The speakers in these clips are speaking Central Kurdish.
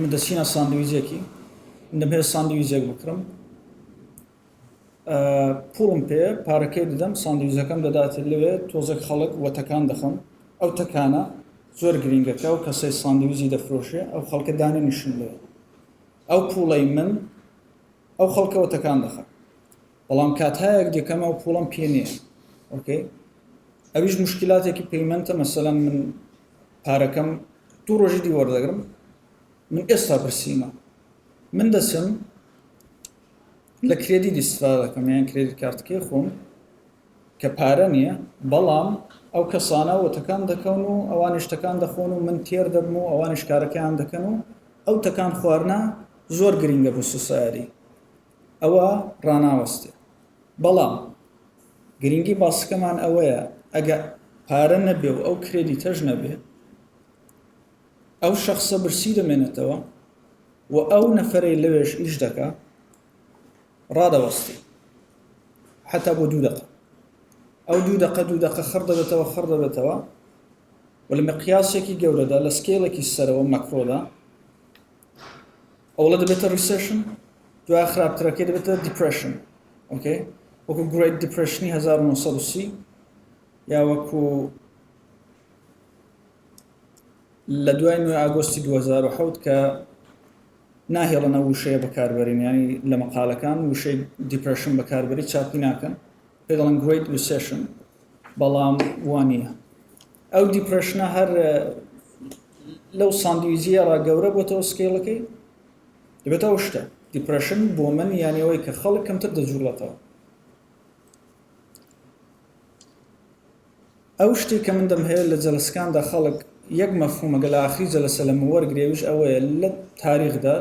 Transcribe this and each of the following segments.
من دەچینە ساندویجێکی من دەبێت ساندویجێک بکڕم پوڵم پێ پارەکەی دەدەم ساندویجەکەم دەداتێت لەوێ تۆزێک خەڵک وەتەکان دەخەم ئەو تەکانە زۆر گرینگەکە و کەسەی ساندویجی دەفرۆشێ ئەو خەڵکە دانێنیشن لێ ئەو پوڵەی من ئەو خەڵکە وەتەکان دەخەم بەڵام کاتهایەک دەکەمە ئەو پوڵم پێ نییە ئۆکەی ئەویش مشکلاتێکی پەیمەنتە مەسەلەن من پارەکەم دوو ڕۆژی دی وەردەگرم من ئێستا پرسیمە من دەچم لە کرێدیت ئیستفادە دەکەم یان کرێدیت کارتەکەی خۆم کە پارە نییە بەڵام ئەو کەسانە وەتەکان دەکەون و ئەوانیش تەکان دەخۆن و من تێر دەبم و ئەوانیش کارەکەیان دەکەن و ئەو تەکان خواردنە زۆر گرینگە بۆ سوسایەتی ئەوە ڕاناوەستێ بەڵام گرنگی باسەکەمان ئەوەیە ئەگە پارە نەبێ و ئەو کرێدیتەش نەبێ ئەو شەخصە برسی دەمێنێتەوە و ئەو نەفەرەی لەوێش ئیش دەکا ڕادەوەستی حتا بۆ 2 دقە ئەو 2 دقە خڕ دەبێتەوە و لە مقیاسێکی گەورەدا لە سکێڵێکی سەرەوە مەکرۆدا ئەوڵە دەبێتە ریسێشن دوای خراپترەکەی دەبێتە دیپرێشن ئۆکەی وەکو گریت دیپرێشنی 1930 یا وەکو لە دوای 9 ئاگۆستی 2007 کە ناهێڵەنە وشەیە بەکاربەرین ینی لە مەقالەکان وشەی دیپرێشن بەکاربەری چاپی ناکەن پێ دەڵێن گریت ریسێشن بەڵام وانە ئەو دیپرێشنە هەر لەو ساندویجیە ڕاگەورە بۆتەوە سکێڵەکەی دەبێتەوە شتە دیپرێشن بۆ من یانەوەی کە خەڵک کەمتر دەجوڵێتەوە ئەو شتێک کە من دەمهەیە لە جەلسەکاندا خەڵک یەک مەفهومەگە لە ئاخری جەلسە لە وەرگرێویش ئەوەیە لە تاریخدا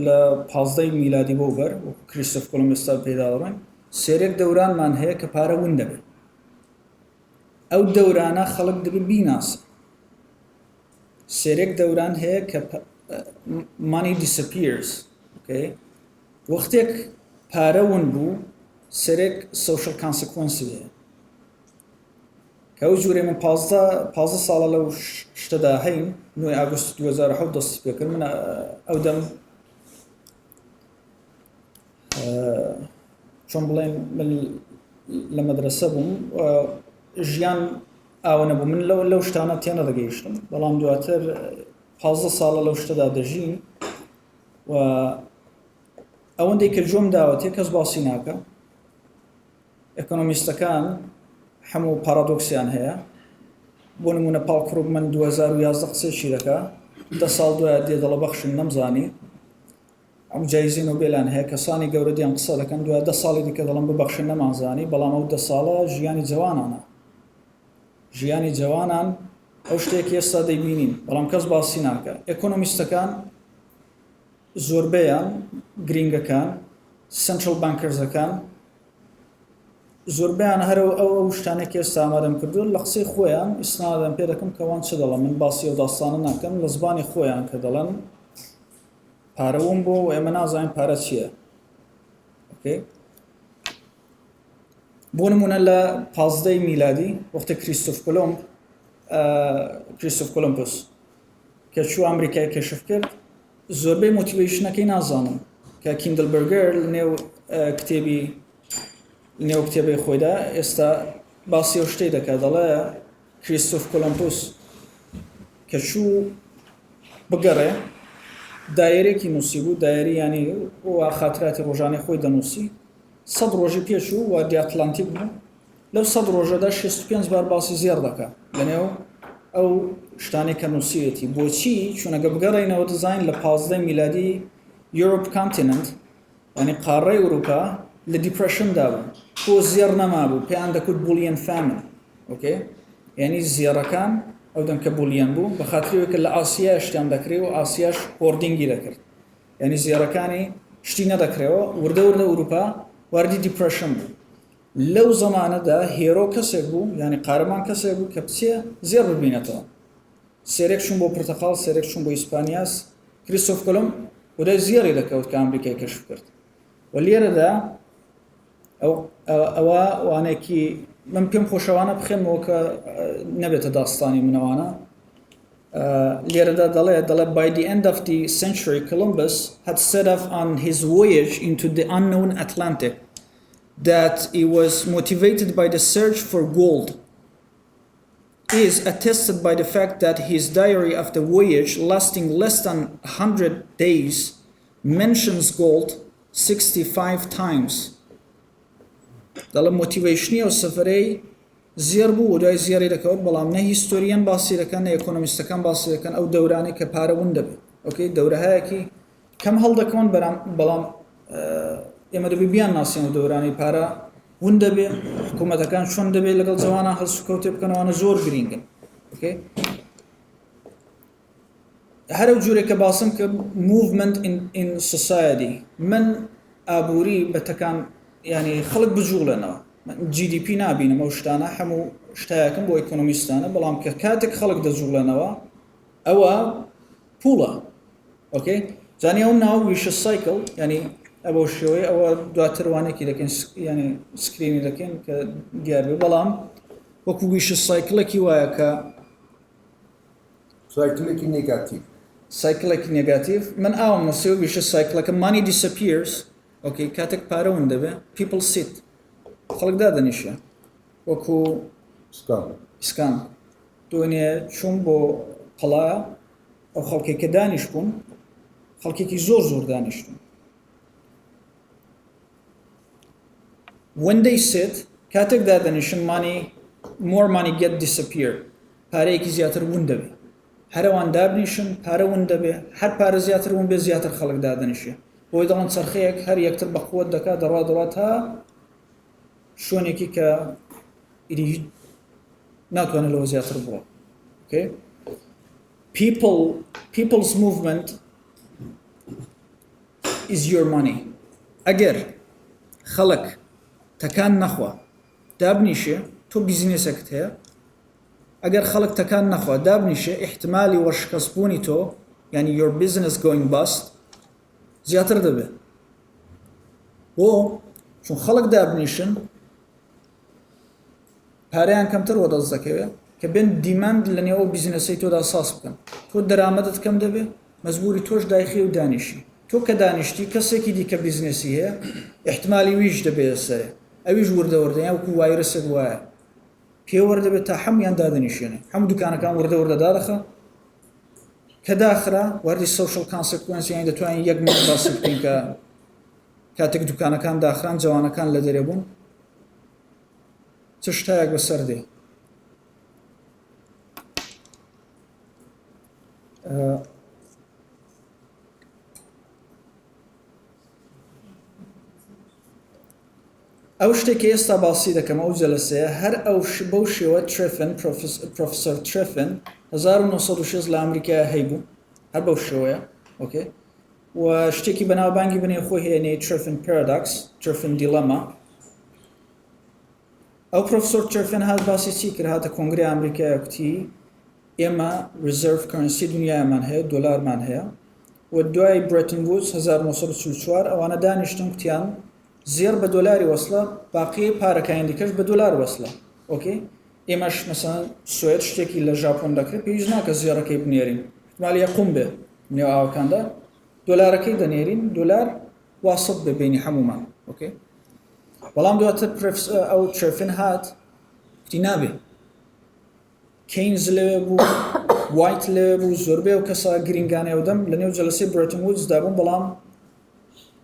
لە 15 میلادی بۆ بەر وەکو کریستۆف کۆلۆمبۆس پێدا دەڵێن سێرێک دەورانمان هەیە کە پارە ون دەبێت ئەو دەورانە خەڵک دەبێت بیناسە سێرێک دەوران هەیە کە money disappears okay وەختێک پارە ون بوو سێرێک social consequences هەیە کە ئەو جوورێ من 15 ساڵە لەو شتەدا هەین 9 ئاگۆست 2007 دەستی پێکرد من ئەو دەم چۆن بڵێن من لە مەدرسە بووم ژیان ئاوە نەبوو من لەو شتانە تێنە دەگەیشتم بەڵام دواتر 15 ساڵە لەو شتەدا دەژین و ئەوەندەی کە جۆم داوەتێ کەس باسی ناکە ئەکۆنۆمیستەکان هەموو پارادۆکسیان هەیە بۆ نمونە پاڵ کڕوگمەن 2011 قسێکی دەکا 10 ساڵ دوای دێ دەڵە بەخشن نەمزانی ئەم جایزەی نۆبێلان هەیە کەسانی گەورە دیان قسە دەکەن دوای 10 ساڵی دیکە دەڵم ببەخشن نەمانزانی بەڵام ئەو 10 ساڵە ژیانی جوانانە ژیانی جوانان ئەو شتێکی ئێستا دەیبینین بەڵام کەس باسی ناکە ئەکۆنۆمیستەکان زۆربەیان گرینگەکان سنترال بانکرزەکان زۆربیان هەرەوە ئەو شتانێکی ئێستا ئامادەم کردوون لە قسەی خۆیان ئیسنادەم پێ دەکەم کەوان چ دەڵێن من باسی ئەو داستانە ناکەم لە زبانی خۆیان کە دەڵێن پارەوم بۆ و ئێمە نازانین پارە چییە بۆ نمونە لە 15 میلادی وەختە کریستۆف کۆلۆمبۆس کە چوو ئەمریکای کەشف کرد زۆربەی مۆتیڤیشنەکەی نازانم کە کیندلبەرگەر لە نێو کتێبەی خۆیدا ئێستا باسی ئەو شتەی دەکات دەڵێ کریستۆف کۆلۆمبۆس کە چوو بگەڕێ دایرێکی نووسی بوو دایری ینی وا خاتراتی ڕۆژانەی خۆی دەنووسی 100 ڕۆژی پێچوو واردی ئەتلانتیک بوو لەو 100 ڕۆژەدا 65 بار باسی زێر دەکات لەنێو ئەو شتانێک کە نووسیەتی بۆچی چونەگە بگەڕێنەوە دەزانین لە 15 میلادی یۆرۆپ کانتیننت ینی قارەی ئەوروپا لە دیپرێشندا بوو بۆ زێر نەمابوو پێیان دەکوت بولیەن فامن ئۆکەی یعنی زێڕەکان ئەو دەم کە بولیەن بوو بە خااتریەوەکە لە ئاسیا شتیان دەکرێت و ئاسیاش هۆردینگی دەکرد یعنی زێڕەکانی شتی نەدەکرێەوە وردە ئەوروپا واردی دیپرێشن بوو لەو زەمانەدا هێرۆ کەسێک بوو ینی قارەمان کەسێک بوو کە بچێ زێر ببینێتەوە سێرێک چوون بۆ پرتەقال سێرێک چوون بۆ ئیسپانیاس کریستۆف کۆلۆمب ودای زێڕی دەکەوت کە ئەمریکای کەشف کرد و لێرەدا ئەوە وانێکی من پێم خۆشەوانە بخێنەوە کە نەبێتە داستانی منەوانە لێرەدا دەڵێ by the end of the century Columbus had set off on his voyage into the unknown Atlantic, that he was motivated by the search for gold is attested by the fact that his diary of the voyage, lasting less than 100 days, mentions gold 65 times. دەڵێ موتیڤیشنی ئەو سەفەرەی زێر بوو دوای زیێری دەکەوت بەڵام نە هیستۆریەن باسی دەکەن نە ئێکۆنۆمیستەکان باسی دەکەن ئەو دەورانەی کە پارە ون دەبێت ئۆکەی دەورەهایەکی کەم هەڵدەکەون بەڵام ئێمە دەبێ بیان ناسیێن دەورانەی پارە ون دەبێ حکوومەتەکان چۆن دەبێت لەگەڵ جوانان هەڵسوکەوتێ بکەنەوەوانە زۆر گرینگن ئۆکەی هەر ئەو جوورێک کە باسم کە movement in society من ئابووری بەتەکان ینی خەڵک بجوڵێنەوە GDP نابینم ئەو شتانە هەموو شتایەکەم بۆ ئۆیکۆنۆمیستانە بەڵام کە کاتێک خەڵک دەجوڵێنەوە ئەوە پوڵە ئۆکەی جانی ئەو ناو ویشە سایکل ینی ئەوە شێوەیە ئەوە دواتروانێکی دەکەن ینی سکرینی دەکەن کە دیار بێ بەڵام وەکو ویشە سایکلێکی وایە کە سایکلێکی نێگاتیڤ سایکلێکی نێگاتیڤ من ئاوم نووسێ و ویشە سایکلەکە money disappears ئۆکەی کاتێک پارە ون دەبێ people sit خەڵک دادەنیشە وەکو سکان دوێنێ چوون بۆ قەڵایە ئەو خەڵکێکە دانیش بوون خەڵکێکی زۆر دانیشتون when they sit کاتێک دادەنیشن more money get disappear پارەیەکی زیاتر ون دەبێ هەروان دابنیشن پارە ون دەبێ هەر پارە زیاتر ون بێ زیاتر خەڵک دادەنیشێ بۆی دەڵێن چەرخەیەک هەر یەکتر بە قووەت دەکات دەڕات تا شوێنێکی کە ئیدی ناتوانێت لەوە زیاتر بڕۆ okay people's movement is your money ئەگەر خەڵک تەکان نەخوا دابنیشێ تۆ بیزینێسێکت هەیە ئەگەر خەڵک تەکان نەخوا دابنیشێ احتمالی وەرشکەسبوونی تۆ ینی your business going bust زیاتر دەبێت بۆ چون خەڵک دابنیشن پارەیان کەمتر وە دەست دەکەوێت کە بێن دیماند لە نێوە بیزنەسەی تۆدا ساس بکەن تۆ دەرامەدت کەم دەبێت مەزبوری تۆش دایخی و دانیشی تۆ کە دانیشتی کەسێکی دیکە بیزنسی هەیە احتمالی ویش دەبێت سەرێ ئەویش وردەوردەیە وەکو وایرسێک وایە پێوەردەبێت تا هەمویان دادەنیشێنێ هەموو دوکانەکان وردەوردە دادەخە کە داخرا وەردی سوشل کانسیکوێنس یانی دەتوانین یەک مانگ باسی بکەین کە کاتێک دوکانەکان داخران جوانەکان لە دەرێ بوون چ شتایەک بەسەر دێ ئەو شتێکی ئێستا باسی دەکەم ئەو جەلسەیە هەر ئەو بەو شێوە ترفن پرۆفسەر ترفن 1960 لە ئەمریکا هەیبوو هەر بەو شێوەیە ئۆکێ و شتێکی بەناوبانگی بنێ خۆی هێنێ ترفن پارادۆکس ترفن دیلەما ئەو پرۆفسۆر ترفن هات باسی چی کرد هاتە کۆنگرەی ئەمریکای کوتی ئێمە ریزەرڤ کەرەنسی دنیامان هەیە دۆلارمان هەیە و دوای برێتن وودز 1944 ئەوانە دانیشتن کوتیان زێر بە دۆلاری وەسڵە باقی پارەکانی دیکەش بە دۆلار وەسڵە ئۆکێ ئێمەش مەسەڵەن سوێد شتێکی لە ژاپۆن دەکرێت پێویست ناکە زێڕەکەی بنێرین احتمال یەقوم بێ نێو ئاوەکاندا دۆلارەکەی دەنێرین دۆلار واسط بێ بینی هەمومان ئۆکێ بەڵام دواتر ئەو ترفن هات کوتی نابێ کەینز لەوێ بوو وایت لەوێ بوو زۆربەی و کەسە گرنگانەوە دەم لە نێو جەلسەی برێتن وودزدا بوون بەڵام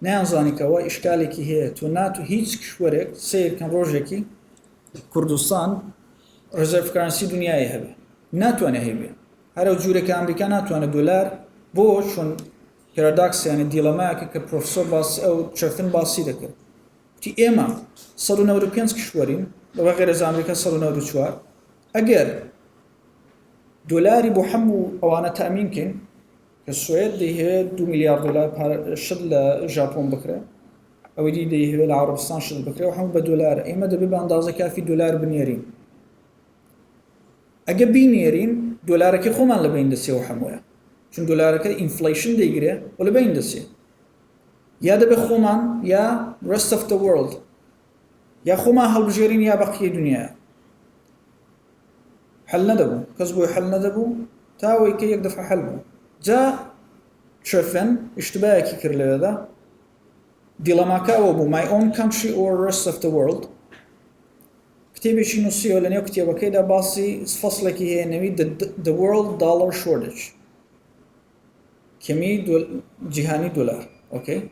نەیانزانیکەوە ئیشکالێکی هەیە تۆ ناتو هیچ کشوەرێک سیرکەن ڕۆژێکی کوردستان ریزەرڤ کەرەنسی دنیای هەبێ ناتوانێت هەیبێ هەرو جوورێکە ئەمریکا ناتوانێت دۆلار بۆ چۆن پارادۆکسیانە دیڵەمایەکە کە پرۆفسۆر باسی ئەو ترفن باسی دەکرد وتی ئێمە 195 کشوەرین بە غێر لە ئەمریکا 194 ئەگەر دۆلاری بۆ هەموو ئەوانە تامین بکەین کە سوێد دەیهەوێت 2 میلیارد دلار شت لە ژاپۆن بکرێ ئەوەی دی دەیهەوێت لە عەرەبستان شت بکرێ و هەموو بە دۆلار ئێمە دەبێت بە ئەندازە کافی دۆلار بنێرین ئەگە بینێرین دۆلارەکەی خۆمان لە بین دەسێەوە هەموویە چون دۆلارەکە ئینفلیشن دەیگرێ و لە بین دەسێ یا دەبێت خۆمان یا rest of the world یا خۆمان هەڵبژێرین یا بەقیە دنیا حل نەدەبوو کەس بۆی حل نەدەبوو تاوي كي يقدف حلبه جاء شوفن اشتباهك كرله هذا ديلاماكا وبو my own country or rest of the world كتابي شي نصي ولا نيو كتابة كيدا باسي فصلك هي نمي the world dollar shortage كمي جهاني دولار اوكي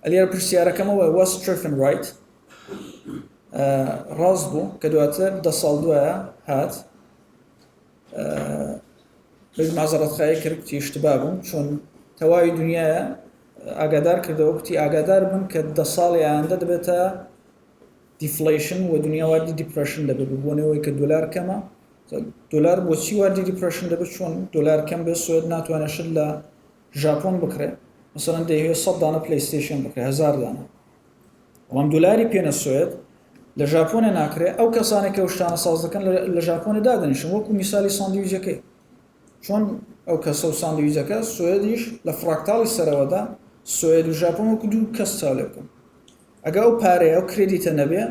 اللي برسيارة كما هو was stricken right رازبو كدواتر دصال دوها هات بيج معذرة خاية كركتي اشتبابهم شون تواي دنيا ئاگادار کردەوە وتی ئاگادار بن کە 10 ساڵی ئایندا دەبێتە دیفلیشن و دنیا واردی دیپرشن دەبێت بۆنەوەی کە دۆلار کەمە دۆلار بۆچی واردی دیپرشن دەبێت چۆن دۆلار کەم بێت سوێد ناتوانێت لە ژاپۆن بکرێت مثلا دەیەوێت 100 دانە پلیستیشن بکرێت 1000 دانە بەڵام دۆلاری پێنە سوێد لە ژاپۆنە ناکرێت ئەو کەسانێک کە شتانە ساز دەکەن لە ژاپۆنە دادەنیشن وەکو میسالی ساندویجەکەی چۆن ئەو کەسە و ساندویجەکە سوێدیش لە فراکتاڵی سەرەوەدا سوێد و ژاپۆن وەکو دوو کەس چاولێ بکەن ئەگە ئەو پارەیە ئەو کردیتە نەبێ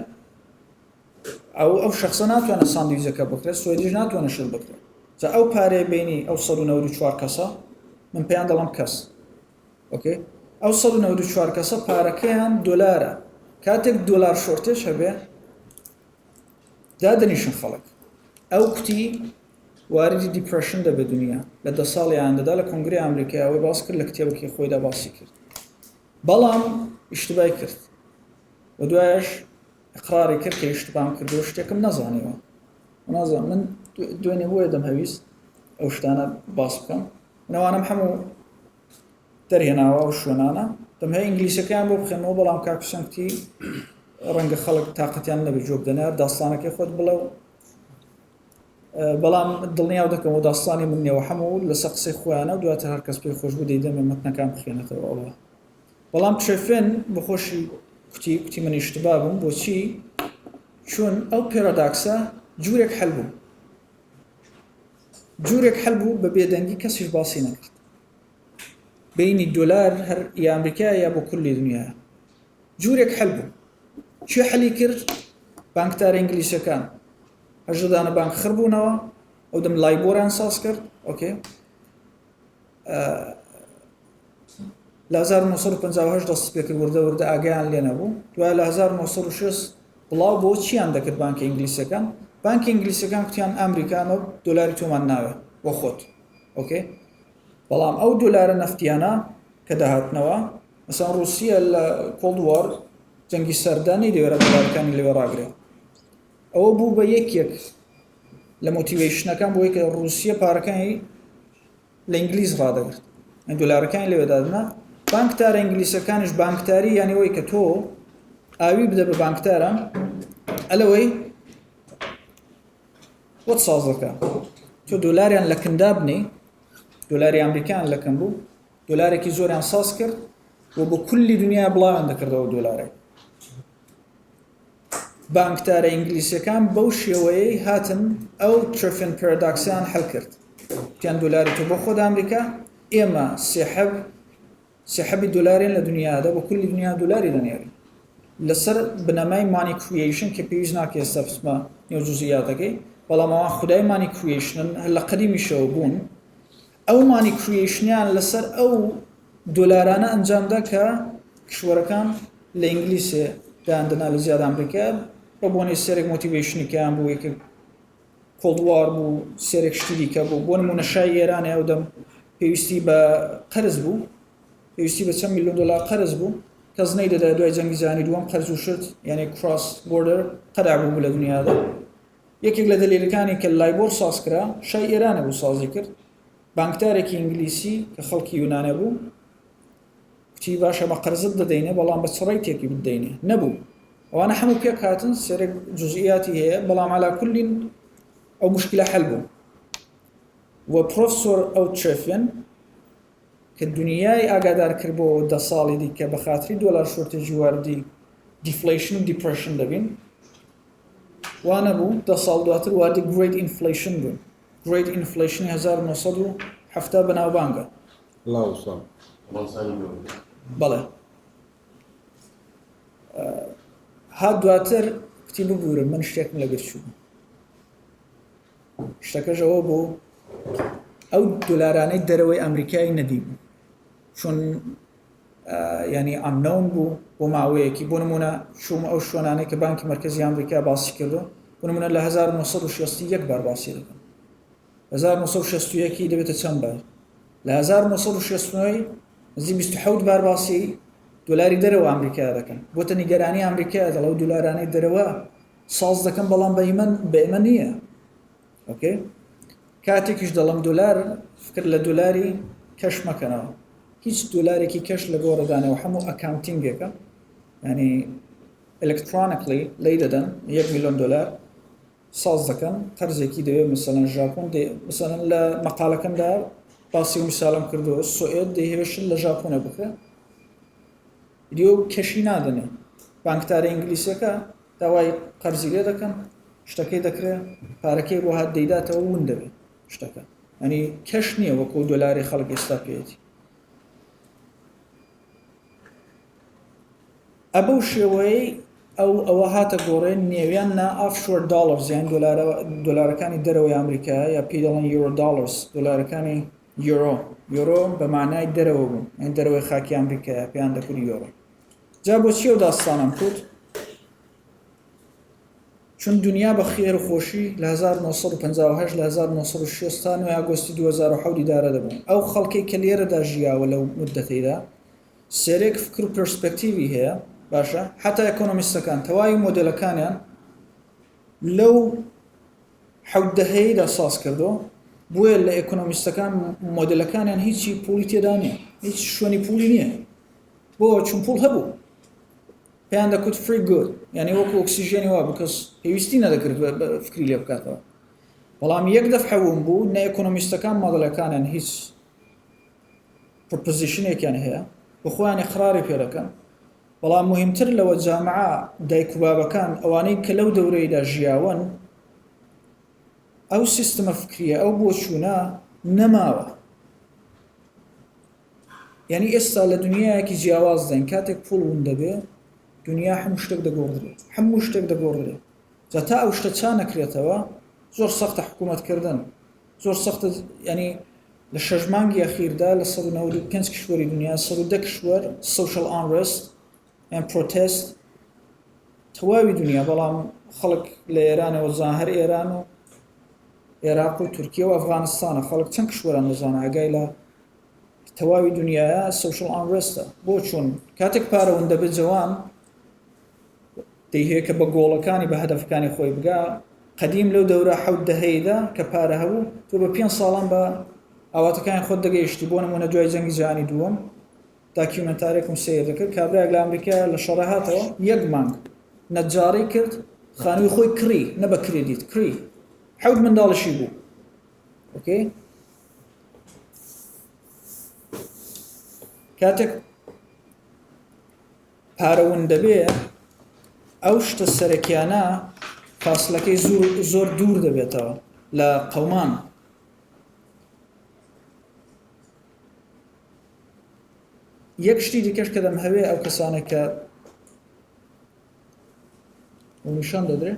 ئەو شخصە ناتوانێت ساندویجەکە بکرێت سوێدیش ناتوانێت شت بکرێت جا ئەو پارەیە بینی ئەو 194 کەسە من پێیان دەڵام کەس ئۆکێ ئەو 194 کەسە پارەکەیان دۆلارە کاتێک دۆلار شۆرتێج هەبێ دادەنیشن خەڵک ئەو کوتی واردی دیپرشن دەبێت دنیا لە 10 ساڵی ئایندەدا لە کۆنگرەی ئەمریکای ئەوەی باس کرد لە کتێبەکەی خۆیدا باسی کرد بەڵام ئیشتبای کرد و دوایش ئقراری کرد کە ئیشتبام کردو شتێکم نەزانیوە نازانم من دوێنێ بۆیە دەمهەویست ئەو شتانە باس بکەم نەوانم هەموو دەرهێناوە ئەو شوێنانە دەمهەیە ئینگلیسیەکەیان بۆ بخێنەوە بەڵام کاکوسەنگتی ڕەنگە خەڵک تااقەتیان نەبێت جۆک دەنێت داستانەکەی خۆت بڵێ و بەڵام دڵنیاو دەکەم و داستانی من نێوە هەموو لەسەر قسەی خۆیانە و دواتر هەر کەس پێی خۆش بوو دەیدەمێ مەتنەکان بخوێنێتەوە ئەوە بەڵام ترێفێن بەخۆشی کوتی من ئیشتبا بووم بۆچی چۆن ئەو پێرەداکسە جوورێک هەل بوو جوورێک هەل بوو بە بێدەنگی کەسیش باسی نەکرد بینی دۆلار هەر یا ئەمریکا یا بۆ کولی دنیاە جوورێک هەل بوو چێ هەلی کرد بانکدارە ئینگلیسیەکان هەژدانە بانک خڕبوونەوە ئەو دەم لایبۆران ساز کرد ئۆکێ لە 1950 دەست پێ کرد وردە ئاگیان لێ نەبوو دوای لە 1960 بڵاو بۆ چیان دەکرد بانکە ئینگلیسیەکان بانکی ئینگلیسیەکان کوتیان ئەمریکانە دۆلاری تۆمان ناوێ بۆ خۆت ئۆکێ بەڵام ئەو دۆلارە نەفتیانە کە داهاتنەوە مەسەڵەن رووسیا لە کۆڵد وار جەنگی سەردانی دەوێرە دۆلارەکانی لێوە ڕاگرێت ئەوە بوو بە یەکێک لە مۆتیڤیشنەکان بۆ کە رووسیا پارەکانی لە ئینگلیز ڕادەگرت دۆلارەکانی لێوەدادنا بانکدارە ئینگلیسەکانیش بانکداری یانیەوەی کە تۆ ئاوی بدە بە بانکدارە ئەلەوەی وەت ساز دەکە تۆ دۆلاریان لە کندا بنی دۆلاری ئەمریکان لەکەم بوو دۆلارێکی زۆریان ساز کرد و بۆ کولی دنیا بڵاویان دەکردەوە دۆلارێک بانکدارە ئینگلیسیەکان بەو شێوەیەی هاتن ئەو ترفن پەراداکسیان هەل کرد تیان دۆلاری تۆ بۆ خۆت ئەمریکا ئێمە سێحەبی دۆلارێن لە دنیادا بۆ کولی دنیا دۆلاری دەنێرن لەسەر بنەمای مانی کریشن کە پێویست ناکە ئێستا بچمە نێو جوزئیاتەکەی بەڵام ئەوان خودای مانی کریشنن لە قەدیمیشەوە بوون ئەو مانی کریشنیان لەسەر ئەو دۆلارانە ئەنجامدا کە کشوەرەکان لە ئینگلیسێ دایاندنا لە زیاد ئەمریکا بە بۆنەی سێرێک مۆتیڤیشنیکیان بوو یەکێک کۆڵدوار بوو سێرێک شتی دیکە بوو بۆ نمونە شای ئێرانێ ئەو دەم پێویستی بە قەرز بوو پێویستی بە چەند میلیۆن دۆلار قەرز بوو کەس نەیدەدا دوای جەنگی جیهانی دووەم قەرز و شت یعنی کڕاس بۆردەر قەداع بوو لە دنیادا یەکێک لە دەلیلەکانی کە لایبۆر ساز کرا شای ئێرانە بوو سازی کرد بانکدارێکی ئینگلیسی کە خەڵکی یونانە بوو کوتی باشە مە قەرزت دەدەینێ بەڵام بە چ ڕێیتێکی بدەینێ نەبوو ئەوانە هەموو پێک هاتن سێرێک جوزئیاتی هەیە بەڵام عەلا کولین ئەو مشکلە حەل بوو و پرۆفسۆر ئەو ترێفێن کە دنیای ئاگادار کرد بۆ 10 ساڵی دیکە بە خاتری دۆلار شۆرتێجی واردی دیفلیشن و دیپرشن دەبین وانە بوو 10 ساڵ دواتر واردی گرێت ئینفلیشن بوو گرێت ئینفلیشنی 1970 بەناوبانگە بەڵێ هات دواتر کتی ببوورم من شتێکم لەگەر چوو شتەکەش ئەوە بوو ئەو دۆلارانەی دەرەوەی ئەمریکای نەدی بوو چون ینی ئەمنەون بوو بۆ ماوەیەکی بۆ نمونە شومە ئەو شوێنانەی کە بانکی مرکزی ئەمریکا باسی کردو بۆ نمونە لە 1961 بار باسی دەکەن 1961 دەبێتە چەند بار لە 1960 نزیک 27 بار باسی دۆلاری دەرەوە ئەمریکا دەکەن بۆتە نیگەرانی ئەمریکا دەڵێ و دۆلارانەی دەرەوە ساز دەکەن بەڵام بە ئێمە نییە ئۆکێ کاتێکیش دەڵم دۆلار فکر لە دۆلاری کەش مەکەنەوە هیچ دۆلارێکی کەش لە گۆڕدانەوە هەموو ئەکاونتینگێکە ینی ئەلکترۆنیکلی لی دەدەن 1 میلیۆن دلار ساز دەکەن قەرزێکی دەوێت مثلەن ژاپۆن مثلەن لە مەقالەکەمدا باسی و میساڵم کردووە سوئێد دەیهێشن لە ژاپۆنە بکە دیۆ کەشی نادەنێ بانکداری ئینگلیسیەکە داوای قەرزی لێ دەکەن شتەکەی دەکرێت پارەکەی بۆ هات دەیداتەوە ون دەبێت شتەکە ینی کەش نییە وەکو دۆلاری خەڵک ئێستا پێێتی ئەبەو شێوەیە ئەوە هاتە گۆڕێن نێویان نا ئافشۆر داڵرز یان دۆلارەکانی دەرەوەی ئەمریکا یا پێی دەڵێن یورۆ داڵرز دۆلارەکانی یۆرۆ بە مانای دەرەوە بوو ئەین دەرەوەی خاکی ئەمریکایە پێیان دەکوت یۆرۆ جا بۆچی ئەو داستانم کورد چون دنیا بە خێر و خۆشی لە 1950 لە 1960 تا 9 ئاگۆستی 2007 دارە دەبوون ئەو خەڵکەی کە لێرەدا ژیاوە لەو مدەتەیدا سێرێک فکر و پرسپێکتیوی هەیە باشە حتا ئەکۆنۆمیستەکان تەواوی مۆدلەکانیان لەو حەودەهەیەدا ساز کردو بۆیە لە ئەکۆنۆمیستەکان مۆدلەکانیان هیچی پولی تێدا نییە هیچ شوێنی پولی نییە بۆ چون پول هەبوو پێیان دەکوت فری گود یعنی وەکو ئۆکسیژێنی وا بکەس پێویستی نەدەکرد فکری لێ بکاتەوە بەڵام یەک دەفحەوم بوو نە ئەکۆنۆمیستەکان مۆدلەکانیان هیچ پرۆپۆزیشنێکیان هەیە بخۆیان اقراری پێ دەکەن بەڵام مهمتر لەوە جامعە دایک و بابەکان ئەوانەی کە لەو دەورەیەدا ژیاون ئەو سیستەمە فکریە ئەو بۆچوونە نەماوە یعنی ئێستا لە دنیایەکی جیاواز دەین کاتێک پوڵ ون دەبێ دنیا هەموو شتێک دەگۆڕدرێت هەموو شتێک دەگۆڕدرێت جا تا ئەو شتە چا نەکرێتەوە زۆر سەختە حکوومەتکردن زۆر سەختە ینی لە 6 مانگی ئەخیردا لە 195 کشوەری دنیا 110 کشوەر سوشل ئانڕست یان پرۆتست تەواوی دنیا بەڵام خەڵک لە ئێرانەوە زاهر ئێران و عێراق و تورکیە و ئەفغانستانە خەڵک چەند کشوەران نەزانە ئەگای لە تەواوی دنیاە سوشل ئانڕستە بۆ چون کاتێک پارەون دەبێت جوان دەیهەیە کە بە گۆڵەکانی بە هەدەفەکانی خۆی بگا قەدیم لەو دەورە حەوت دەهەیەدا کە پارە هەبوو تۆ بە 5 ساڵان بە ئاواتەکانی خۆت دەگەیشتی بۆ نمونە دوای جەنگی جیهانی دووەم داکیومنتارێکم سیر دەکرد کابراایك لە ئەمریکا لە شەڕە هاتەوە 1 مانگ نەجاری کرد خانووی خۆی کڕی نە بە کرێدیت کڕی حەوت منداڵشی بوو ئۆکەی کاتێک پارەون دەبێ ئەو شتە سەرەکیانە فاصلەکەی زۆر دوور دەبێتەوە لە قەومان یەک شتی دیکەش کە دەم هەوێ ئەو کەسانە کە نیشان دەدرێ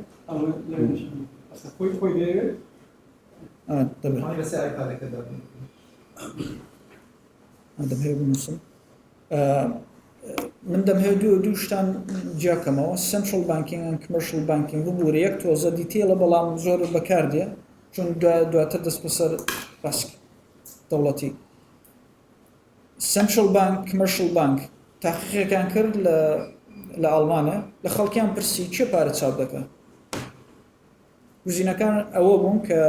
دەم هەیە بنووسم من دەم هەیە دوو شتان جیاکەمەوە سنترال بانکینگ و کمرشل بانکینگ بوو یەک تۆزە دیتێڵە بەڵام زۆر بەکاردێ چون دواتر دەست بەسەر باسک دەوڵەتی سنترال بانک کمرشل بانک تاقیقەکان کرد لە ئەڵمانە لە خەڵکیان پرسی چێ پارە چاپ دەکە گوزینەکان ئەوە بوون کە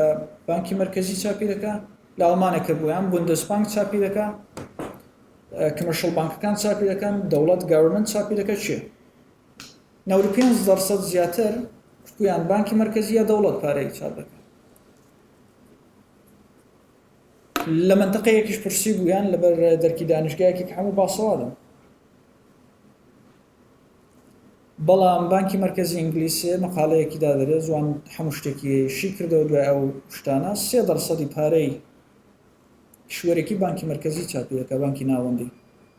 بانکی مرکزی چاپی دەکە لە ئەڵمانە کردبوویان بوندسبانک چاپی دەکە کمرشل بانکەکان چاپی دەکەن دەوڵەت گاورمنت چاپی دەکە چێ 95% زیاتر کویان بانکی مرکزی یا دەوڵەت پارەی چاپ دەکە لە منتەقەیەکیش پرسی بوویان لەبەر دەرکی دانیشگایەکی کە هەموو باسەوادن بەڵام بانکی مرکزی ئینگلیسیە مەقالەیەکی دادرێت جوان هەموو شتێکیشی کردەوە دوای ئەو شتانە 3% پارەی کشوەرێکی بانکی مرکزی چاپی دەکە بانکی ناوەندی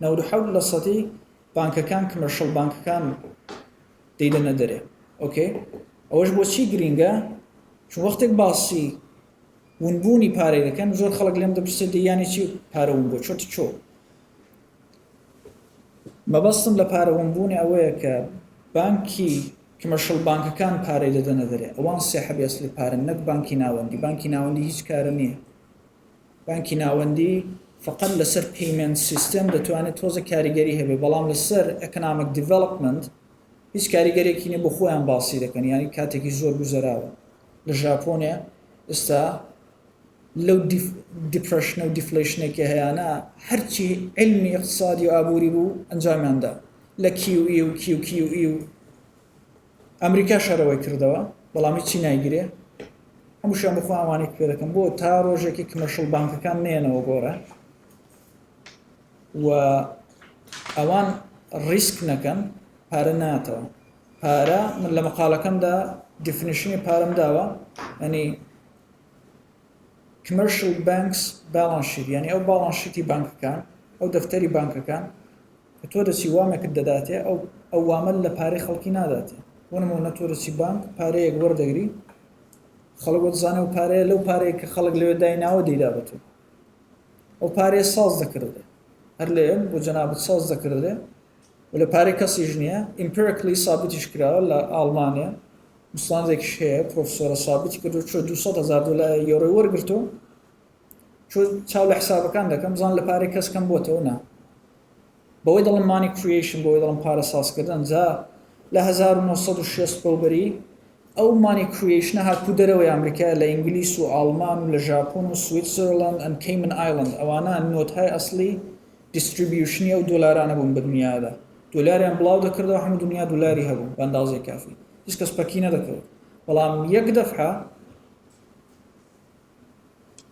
97% بانکەکان کمرشل بانکەکان دەیدەنە دەرێ ئۆکەی ئەوەش بۆچی گرینگە چون وەختێک باسی ونبوونی پارەی دەکەن زۆر خەڵک لێم دەپرسێت دەیانی چی پارە ون بۆ چۆتە چۆ مەبەستم لە پارە ونبوونی ئەوەیە کە بانکی کمەرشڵ بانکەکان پارەی دەدەنە دەرێ ئەوان سێحەبی ئەسلی پارن نەک بانکی ناوەندی هیچ کارە نییە بانکی ناوەندی فقط لەسەر پیمنت سیستم دەتوانێت تۆزە کاریگەری هەبێ بەڵام لەسەر ئەکنامک دیڤلپمنت هیچ کاریگەرێکی نیە بۆ خۆیان باسی دەکەن ینی کاتێکی زۆر گوزەراوە لە ژاپۆنیا ئێستا لەو دیپڕشنە و دیفلیشنێکی هەیەە هەرچی علمی اقتصادی و ئابووری بوو ئەنجامیاندا لە QE و QQE و ئەمریکا شەرەوەی کردەوە بەڵامی چی نایگرێ هەمووشیان بخوا ئەوانەی پێ دەکەم بۆ تا ڕۆژێکی کمەرشڵ بانکەکان نێنەوە گۆڕە و ئەوان ریسک نەکەن پارە ناتەوە پارە من لە مەقالەکەمدا دیفینیشنی پارەم داوە ئەنی commercial banks balance sheet یعنی ئەو balance sheeتی بانکەکان ئەو دەفتەری بانکەکان کە تۆ دەچی وامێکت دەداتێ ئەو وامە لە پارەی خەڵکی ناداتێ وەنمونە تۆ دەچی بانک پارەیەک وەردەگری خەڵک دەزانێ و پارەیە لەو پارەیە کە خەڵک لەوێ دایناوە دەیدا بە تۆ ئەو پارەیە ساز دەکردێ هەر لێ بۆ جەنابەت ساز دەکردێ و لە پارەی کەسیش نییە ئیمپیرکلی سابتیش کراوە لە ئاڵمانیا مسڵانێکیش هەیە پرۆفسۆرە سابتی کردو چۆ 200,000 یۆرۆی وەرگرتو چۆ چاو لە حسابەکان دەکەم بزان لە پارەی کەس کەم بۆتەوە نا بەوەی دەڵم مانی کریشن بۆی دەڵم پارە سازکردن جا لە 1960 بەوبەری ئەو مانی کریشنە هاتبوو دەرەوەی ئەمریکا لە ئینگلیس و ئاڵمان و لە ژاپۆن و سویتزرلند ئەن کەیمن ئایلند ئەوانە نۆتهای ئەسلی دیستریبیوشنی ئەو دۆلارانە بوون بە دنیادا دۆلاریان بڵاو دەکردەوە هەموو دنیا دۆلاری هەبوو بە ئەندازەی کافی هیچ کەس پەکی نەدەکەوت بەڵام یەک دەفعە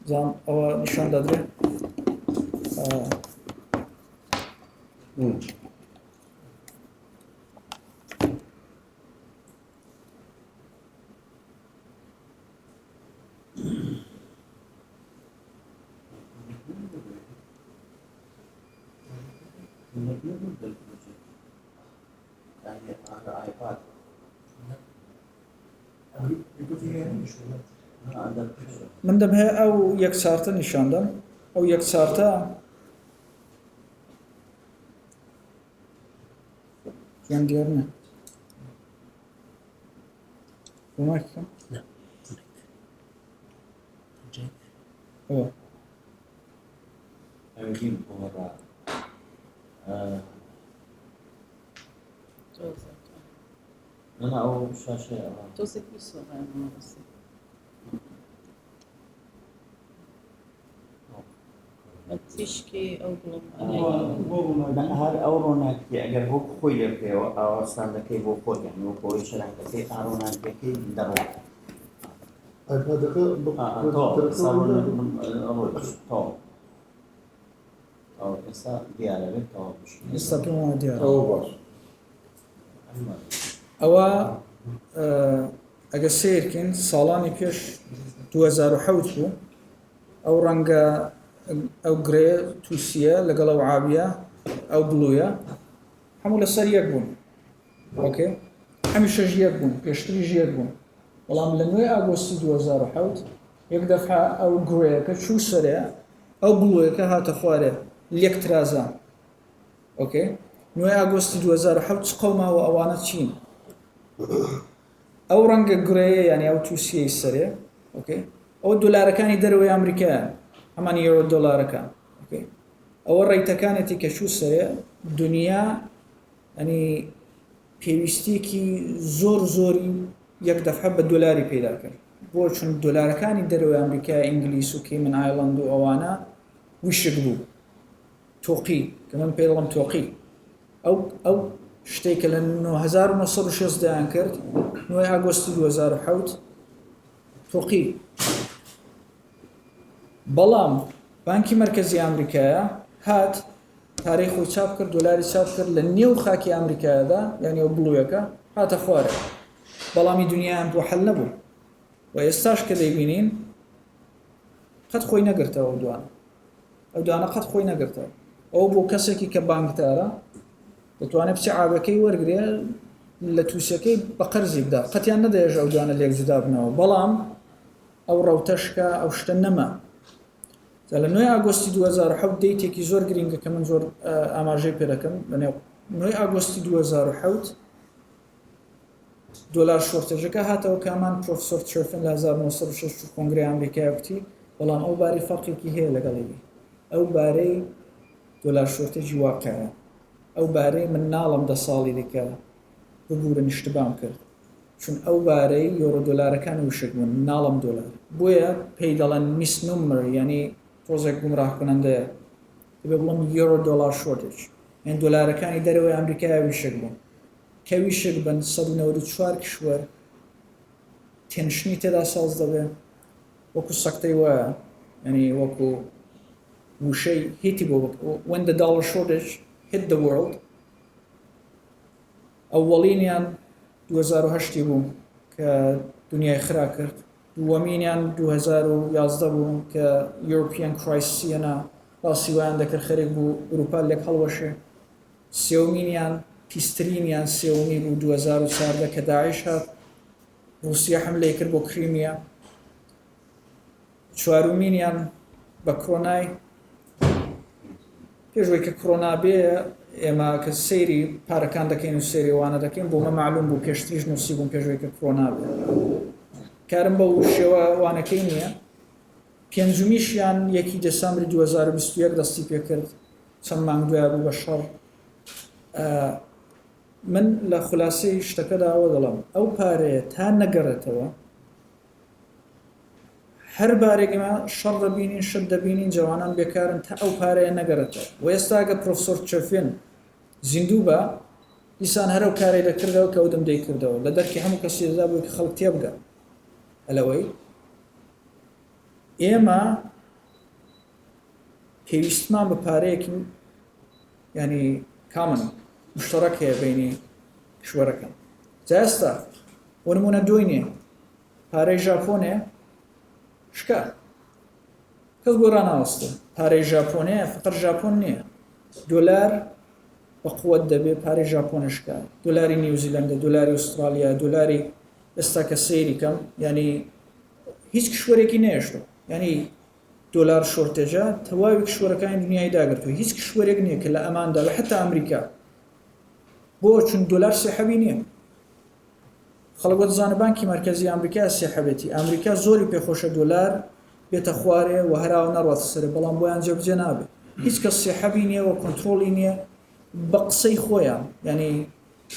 زان ئەوە نیشان دەدرێت من دەم هەیە ئەو یەک چارتە نیشاندەم ئەو یەک چارتە یان دیار نە کۆمەکەم أنا أو شاشة توصل بالصورة أنا بس تشكي أو هذا أورونا أجر هو خوي لك أو أصلا لك هو خوي يعني هو خوي شرح كذي أورونا كذي درو تو صاروا أول تو أو إسا ديالة تو ئێستا دیار ئەوە باش ئەوە ئەگە سیرکن ساڵانی پێش 2007 بوو ئەو ڕەنگە ئەو گرێ تووسە لەگەڵ ئەو عابیە ئەو بڵویە هەموو لەسەر یەک بوون ئۆکێ هەمیشەش یەک بوون پێشتریش یەک بوون بەڵام لە 9 ئاگۆستی 2007 یەک دەفعە ئەو گرێەکە چوو سەرێ ئەو بڵویەکە هاتە خوارێ لێک ترازان ئۆکێ 9 ئاگۆستی 2007 چ قەوماوە ئەوانە چین ئەو ڕەنگە گرەیە یعنی ئەو تووسیەی سەرێ ئۆکێ ئەو دۆلارەکانی دەرەوەی ئەمریکایان هەمان یۆرۆ دۆلارەکان ئۆکێ ئەوە ڕێیتەکانێتی کە چوو سەرێ دنیا ئەنی پێویستیەکی زۆر زۆری یەک دەفعە بە دۆلاری پەیدا کرد بۆ چون دۆلارەکانی دەرەوەی ئەمریکا ئینگلیس و کەیمن ئایلند و ئەوانە وشک بوو تۆقی کە من پێ دەڵم تۆقی ئەو شتێکە لە 1960 دایان کرد 9 ئاگۆستی 2007 تۆقی بەڵام بانکی مرکزی ئەمریکایە هات پارەی خۆی چاپ کرد دۆلاری چاپ کرد لە نێو خاکی ئەمریکایەدا یعنی ئەو بڵویەکە هاتە خوارە بەڵامی دنیایان بۆ حەل نەبوو و ئێستاش کە دەیبینین قەت خۆی نەگرتەوە ئەو دوانە قەت خۆی نەگرتەوە ئەو بۆ کەسێکی کە بانکدارە دەتوانێت بچی ئاگەکەی وەرگێ لە تووسەکەی بە قەرزی بدا قەتیان نەدەێژ ئەو دوانە لێک جودا بنەوە بەڵام ئەو ڕەوتەشکە ئەو شتە نەما لە 9 ئاگۆستی 2007 دەیتێکی زۆر گرینگە کە من زۆر ئاماژەی پێ دەکەم بەنێو 9 ئاگۆستی 2007 دۆلار شۆرتێژەکە هاتەوە کامان پرۆفسۆر چرفن لە 1960 کۆنگرەی ئەمریکای وتی بەڵام ئەو باری فەرقێکی هەیە لەگەڵی ئەو بارەی دۆلار شۆرتێژی واقعە ئەو بارەی من ناڵم 10 ساڵی دیکە ببوورە نیشتبام کرد چون ئەو بارەی یۆرۆ دۆلارەکان وشک بوون ناڵم دۆلار بۆیە پێی دەڵێن میسنومر یعنی تۆزێک گومڕاه کنەندەیە دەبێ بڵم یۆرۆ دۆلار شۆرتێج یان دۆلارەکانی دەرەوەی ئەمریکای وشک بوون کە ویشک بن 194 کشوەر تێنشنی تێدا ساز دەبێ وەکو سەکتەی وایە ینی وەکو وشەی هیتی بۆ when the dollar shortage hit the world ئەوەڵینیان 2008 بوو کە دنیای خرا کرد دووەمینیان 2011 بوو کە European crisis-ەنە باسیوان دەکرد خەرێک بوو ئوروپا لێک هەڵوەشێ سێومینیان پیسترینیان سێومی بوو 2014 کە داعش هات رووسیا حملەی کرد بۆ کریمیا چوارمینیان بە کۆرۆنای پێشوەی کە کۆرۆنا بێ ئێمە کە سەیری پارەکان دەکەین و سێریوانە دەکەین بۆمە معلوم بوو پێشتریش نووسی بوون پێشوەی کە کۆرۆنا بێ کارم بە شێوە وانەکەی نییە پێنجمیشیان 1 دەسامبری 2021 دەستی پێ کرد چەند مانگ دوای بوو بە شەڕ من لە خولاسەی شتەکەداوە دەڵم ئەو پارەیە تا نەگەڕێتەوە هەر بارێکمە شەڕ دەبینین شت دەبینین جوانان بێکارن تا ئەو پارەیە نەگەڕێتەوە و ئێستاگە پرۆفسۆر چەفێن زیندوو بە دیسان هەرو کارێ دەکردەوە کە ئەو دەم دەیکردەوە لە دەرکی هەموو کەسی دەدا بووی کە خەڵک تێبگە ئەلەوەی ئێمە پێویستمان بە پارەیەکی ینی کامن مشترک هەیە بینی کشوەرەکان جا ئێستا بۆ نمونە دوینێ پارەی ژاپۆنێ شکا کەس بۆ ڕاناوەستە پارەی ژاپۆنەیە فقط ژاپۆن نییە دۆلار بە قووەت دەبێت پارەی ژاپۆنە شکا دۆلاری نیوزیلەندە دۆلاری ئوسترالیا دۆلاری ئێستا کە سەیری کەم ینی هیچ کشوەرێکی نێشتۆ ینی دۆلار شۆرتێژە تەواوی کشوەرەکانی دنیای داگرتووە هیچ کشوەرێک نییە کە لە ئەماندا لە حتا ئەمریکا بۆ چون دۆلار سێحەوی نییە خەڵک دەزانە بانکی مرکزی ئەمریکا سێحەبێتی ئەمریکا زۆری پێخۆشە دۆلار بێتە خوارێ و هەراوە نەڕاتە سەرێ بەڵام بۆیان جێبجێ نابێت هیچ کەس سێحەبی نییە و کۆنتڕۆڵی نییە بە قسەی خۆیان ینی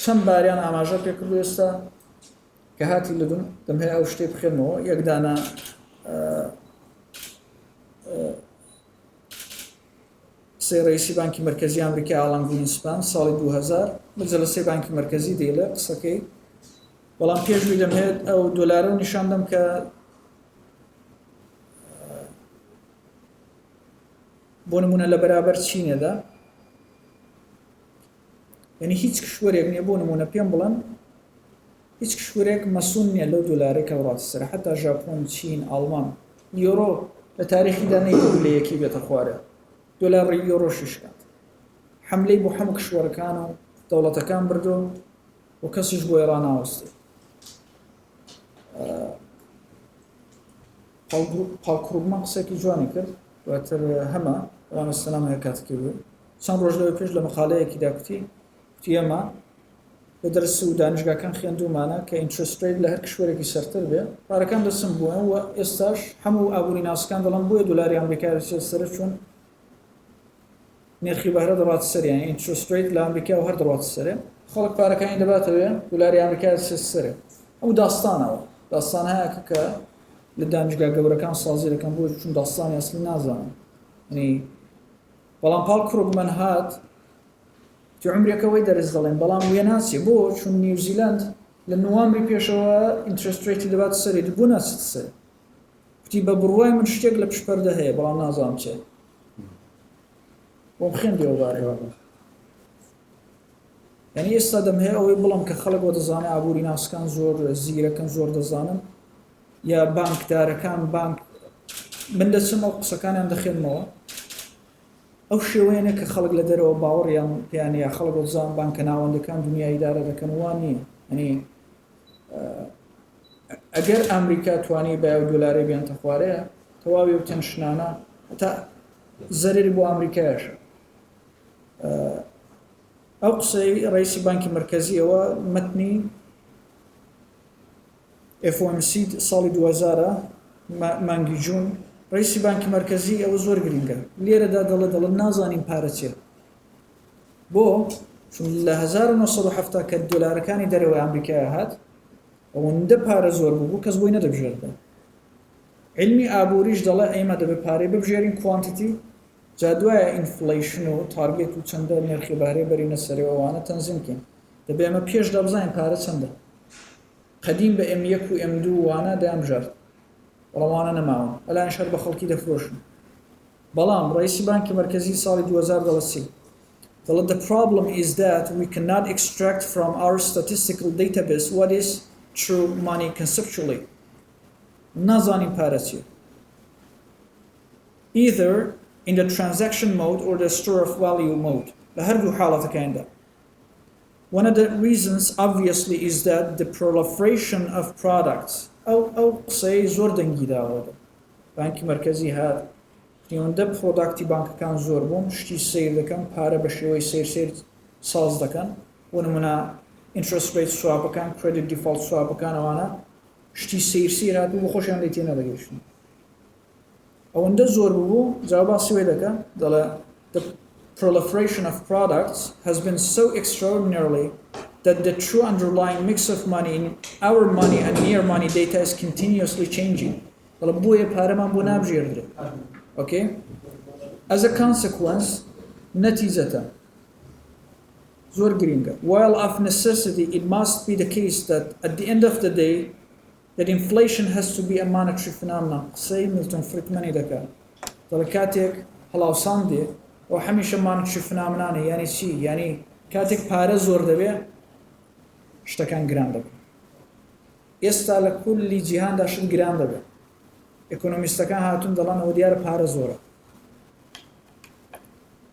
چەند باریان ئاماژە پێکردو ئێستا کە هاتی لەدون دەم هەیە ئەو شتێ بخێنەوە یەکدانە سێ ڕئیسی بانکی مرکزی ئەمریکا ئالان گرینسپان ساڵی 2000 مجلسێ بانکی مرکزی دەیڵێ قسەکەی بەڵام پێشوی دەمهێت ئەو دۆلارە و نیشان دەم کە بۆ نمونە لە بەرابەر چینێدا یعنی هیچ کشوەرێک نییە بۆ نمونە پێم بڵێن هیچ کشوەرێک مەسوون نییە لەو دۆلارێک کە ڕاتە سەر حتا ژاپۆن چین ئاڵمان یۆرۆ لە تاریخیدا نەیبوو لە یەکی بێتە خوارە دۆلاری یۆرۆشی شکات حملەی بۆ هەموو کشوەرەکان و دەوڵەتەکان بردو و کەسیش بۆی ڕاناوەستی پاڵکڕوبمان قسێکی جوانی کرد دواتر هەمە ڕامەستەنام هەیە کاتێکی بوو چەند ڕۆژ لەوەی پێش لە مەقالەیەکیدا کوتی ئێمە بە دەرس و دانیشگاکان خوێندومانە کە ئینترست ڕێت لە هەر کشوەرێکی سەرتر بێ پارەکان دەسم بووە و ئێستاش هەموو ئابووری ناسکان دەڵم بۆیە دۆلاری ئەمریکا سەر چون نرخی بەهرە دەڕاتە سەریان ئینترست ڕێت لە ئەمریکا و هەر دەڕاتە سەرێ خەڵک پارەکانی دەباتەوێ دۆلاری ئەمریکا سەرێ ئەو داستانەوە داستان هەیە کە لە دانیشگا گەورەکان سازی دەکەن بۆ چون داستانی ئەسلی نازانن ینی بەڵام پاڵکڕۆبمان هات عمرێکەوەی دەرز دەڵێن بەڵام وێ ناچێ بۆ چون نیوزیلند لە نوامبری پێشەوە ئینترست ڕێتی دەبات سەرێت بۆ ناچێت سەر کوتی بە بڕوای من شتێک لە پشپەردە هەیە بەڵام نازانم چێ بۆ بخێندەوە بارەوە یعنی ئێستا دەم هەیە ئەوەی بڵم کە خەڵک بۆ دەزانێت ئابووری ناسکان زۆر زیرەکەن زۆر دەزانن یا بانکدارەکان بانک من دەچم ئەو قسەکانیان دەخێنمەوە ئەو شێوەیەنە کە خەڵک لە دەرەوە باوەڕیان پێیان یا خەڵک بۆ دەزانن بانکە ناوەندەکان دنیای ئیدارە دەکەن وان نییە ینی ئەگەر ئەمریکا توانی بە ئەو دۆلارێ بێنتە خوارەیە تەواوی و تەنشنانە تا زەرری بۆ ئەمریکایەشە. ئەو قسەی ڕئیسی بانکی مرکزیەوە متنی FOMC ساڵی 2000 مانگی جوون ڕئیسی بانکی مرکزی ئەوە زۆر گرنگە لێرەدا دەڵێن نازانین پارە چێ بۆ چون لە 1970 کە دۆلارەکانی دەرەوەی ئەمریکای هات ئەوەندە پارە زۆر بوو کەس بۆی نەدەبژێردە. علمی ئابووریش دەڵێ ئێمە دەبێت پارەی ببژێرین کوانتیتی جا دوایە ئینفلیشن و تارگێت و چەندە نرخی بارەی بەرینە سەرەوە ئەوانە تەنزیمکەین دەبێت ئەمە پێش دەبزانین پارە چەندە. قەدیم بە M1 و M2 وانە دەیانبژارد بەڵاموانە نەماون ئەلان شەر بە خەڵکی دەفرۆشن. بەڵام ڕئیسی بانکی مرکزی ساڵی 2000 دەڵێت the problem is that we cannot extract from our statistical database what is true money conceptually. نازانین پارە چیە. Either in the transaction mode or the store of value mode. لە هەردوو حاڵەتەکاندا. One of the reasons obviously is that the proliferation of products ئەو قسەی زۆر دەنگی داوەدە. بانکی مرکزی هات نیوەندە پرۆداکتی بانکەکان زۆر بوون شتی سیر دەکەن پارە بە شێوەی سیر ساز دەکەن بۆ نمونە interest rate سوابەکان credit default سوابەکان ئەوانە شتی سیر هات بوو بە خۆشیان لێ تێ نەدەگەیشتن. ئەوەندە زۆر بوو جواب باسی وێ دەکە دەڵێ the proliferation of products has been so extraordinarily that the true underlying mix of money in our money and near money data is continuously changing. دەڵێ بۆیە پارەمان بۆ نابژێردرێت. Okay? As a consequence, نتیجەتە زۆر گرینگە. While of necessity it must be the case that at the end of the day that inflation has to be a monetary phenomenon. قسەی میلتون فریدمانی دەکات. دەڵێ کاتێک هەڵاوسان دێ ئەو هەمیشە monetary phenomenonە یعنی چی؟ یعنی کاتێک پارە زۆر دەبێ شتەکان گران دەبێت. ئێستا لە کولی جیهاندا شت گران دەبێت. ئێکۆنۆمیستەکان هاتوون دەڵێن ئەوە دیارە پارە زۆرە.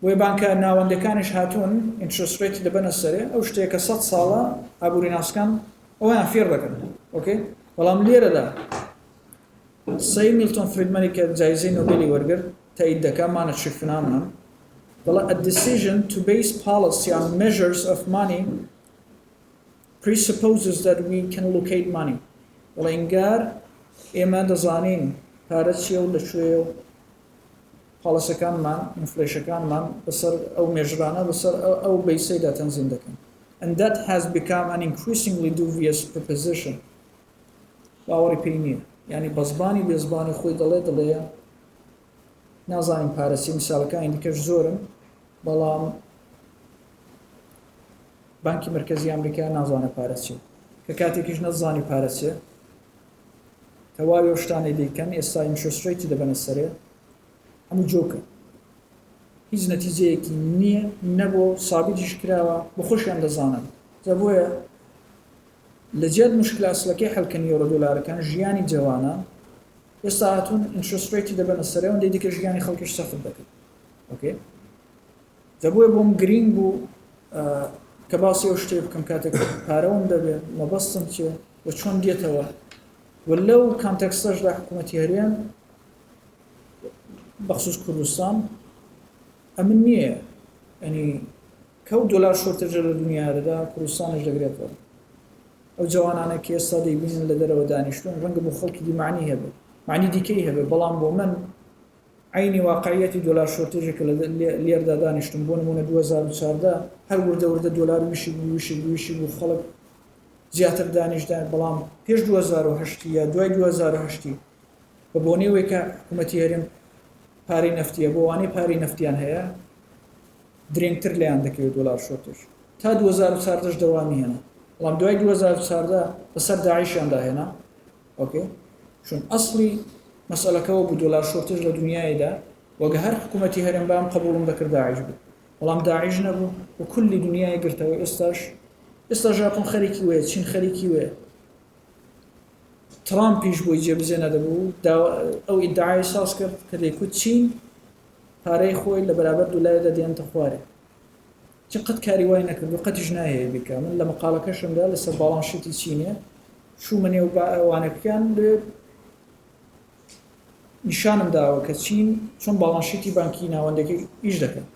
بۆیە بانکە ناوەندەکانیش هاتوون interest rate دەبەنە سەرێ ئەو شتێک کە 100 ساڵە ئابووریناسکان ئەویان فێر دەکەن. ئۆکێ؟ بەڵام لێرەدا قسەی میلتۆن فریدمانی کە جایزەی نۆبێلی وەرگرت تایید دەکا monetary phenomenon دەڵێ a decision to base policy on measures of money presupposes that we can locate money. دەڵێ ئینگار ئێمە دەزانین پارە چیە و لەکوێیە و پاڵەسەکانمان ئینفلیشنەکانمان بەسەر ئەو مێژرانە بەسەر ئەو بەیسەیدا تەنزیم دەکەن. And that has become an increasingly dubious proposition. باوەڕی پێی نییە. یعنی بە زبانی بێ زبانی خۆی دەڵێ نازانین پارە چی میساڵەکانی دیکەش زۆرن بەڵام بانکی مرکزی ئەمریکا نازانە پارە چی. کە کاتێکیش نەزانی پارە چیە تەواوی ئەو شتانەی دەیکەن ئێستا interest rate دەبەنە سەرێ هەموو جۆکە. هیچ نەتیجەیەکی نییە نەبوو سابیتیش کراوە بە خۆشیان دەزانن. جا بۆیە لە جێت مشکل ئەسڵەکەی حەڵکردنی یۆرۆ دۆلارەکان ژیانی جوانە ئێستا هاتوون interest rate دەبەنە سەرێ و ئەوەندەی دیکە ژیانی خەڵکیش سەخت دەکەن. ئۆکێ؟ جا بۆیە بۆم گرنگ بوو کە باسی ئەو شتێ بکەم کاتێک پارەوەم دەبێت مەبەستم چیە و چۆن دێتەوە و لەو کانتەکستەشدا حکوومەتی هەرێم بەخصوص کوردستان ئەمن نییە ئەنی کەو دۆلار شۆرتەجە لە دنیادا کوردستانش دەگرێتەوە. ئەو جوانانە کە ئێستا دەیبینن لە دەرەوە دانیشتون ڕەنگە بۆ خەڵکی دیمانی هەبێت معنی دیکەی هەبێت بەڵام بۆ من عینی واقعیەتی دۆلار شۆرتێژێکە لە لێردا دانیشتم بۆ نمونە 2014 هەر وردە دۆلار ویشی بوو خەڵک زیاتر دانیشتدان بەڵام پێش 2010 یا دوای 2010 بە بۆنەوەی کە حکوومەتی هەرێم پارەی نەفتیە بۆ وانەی پارەی نەفتیان هەیە درێنگتر لێیان دەکەوێت دۆلار شۆرتێژ تا 2014 دەوامی هێنا بەڵام دوای 2014 بەسەر داعیشیان داهێنا. ئۆکێ؟ چون ئەسڵی مەسئلەکەەوە بوو دۆلار شۆرتێژ لە دنیایدا وەگە هەر حکوومەتی هەرێم بام قبوڵم دەکرد داعیش بوو بەڵام داعیش نەبوو و کولی دنیای گرتەوە. ئێستا ژاپۆن خەریکی وەیە چین خەریکی وەیە ترامپیش بۆی جێبجێ نەدەبوو ئەو ئیدعای ساز کرد کە دەیکوت چین پارەی خۆی لە بەرابەر دۆلارێدا دێنتە خوارێ چ قەت کاری وای نەکرد و قەتیش ناهەیە بیکە. من لە مەقالەکەشمدا لەسەر باڵانشیتی چینە شو منێ و ئەوانەکەیان نیشانم داوە کە چین چۆن باڵانشیتی بانکی ناوەندەکەی ئیش دەکەن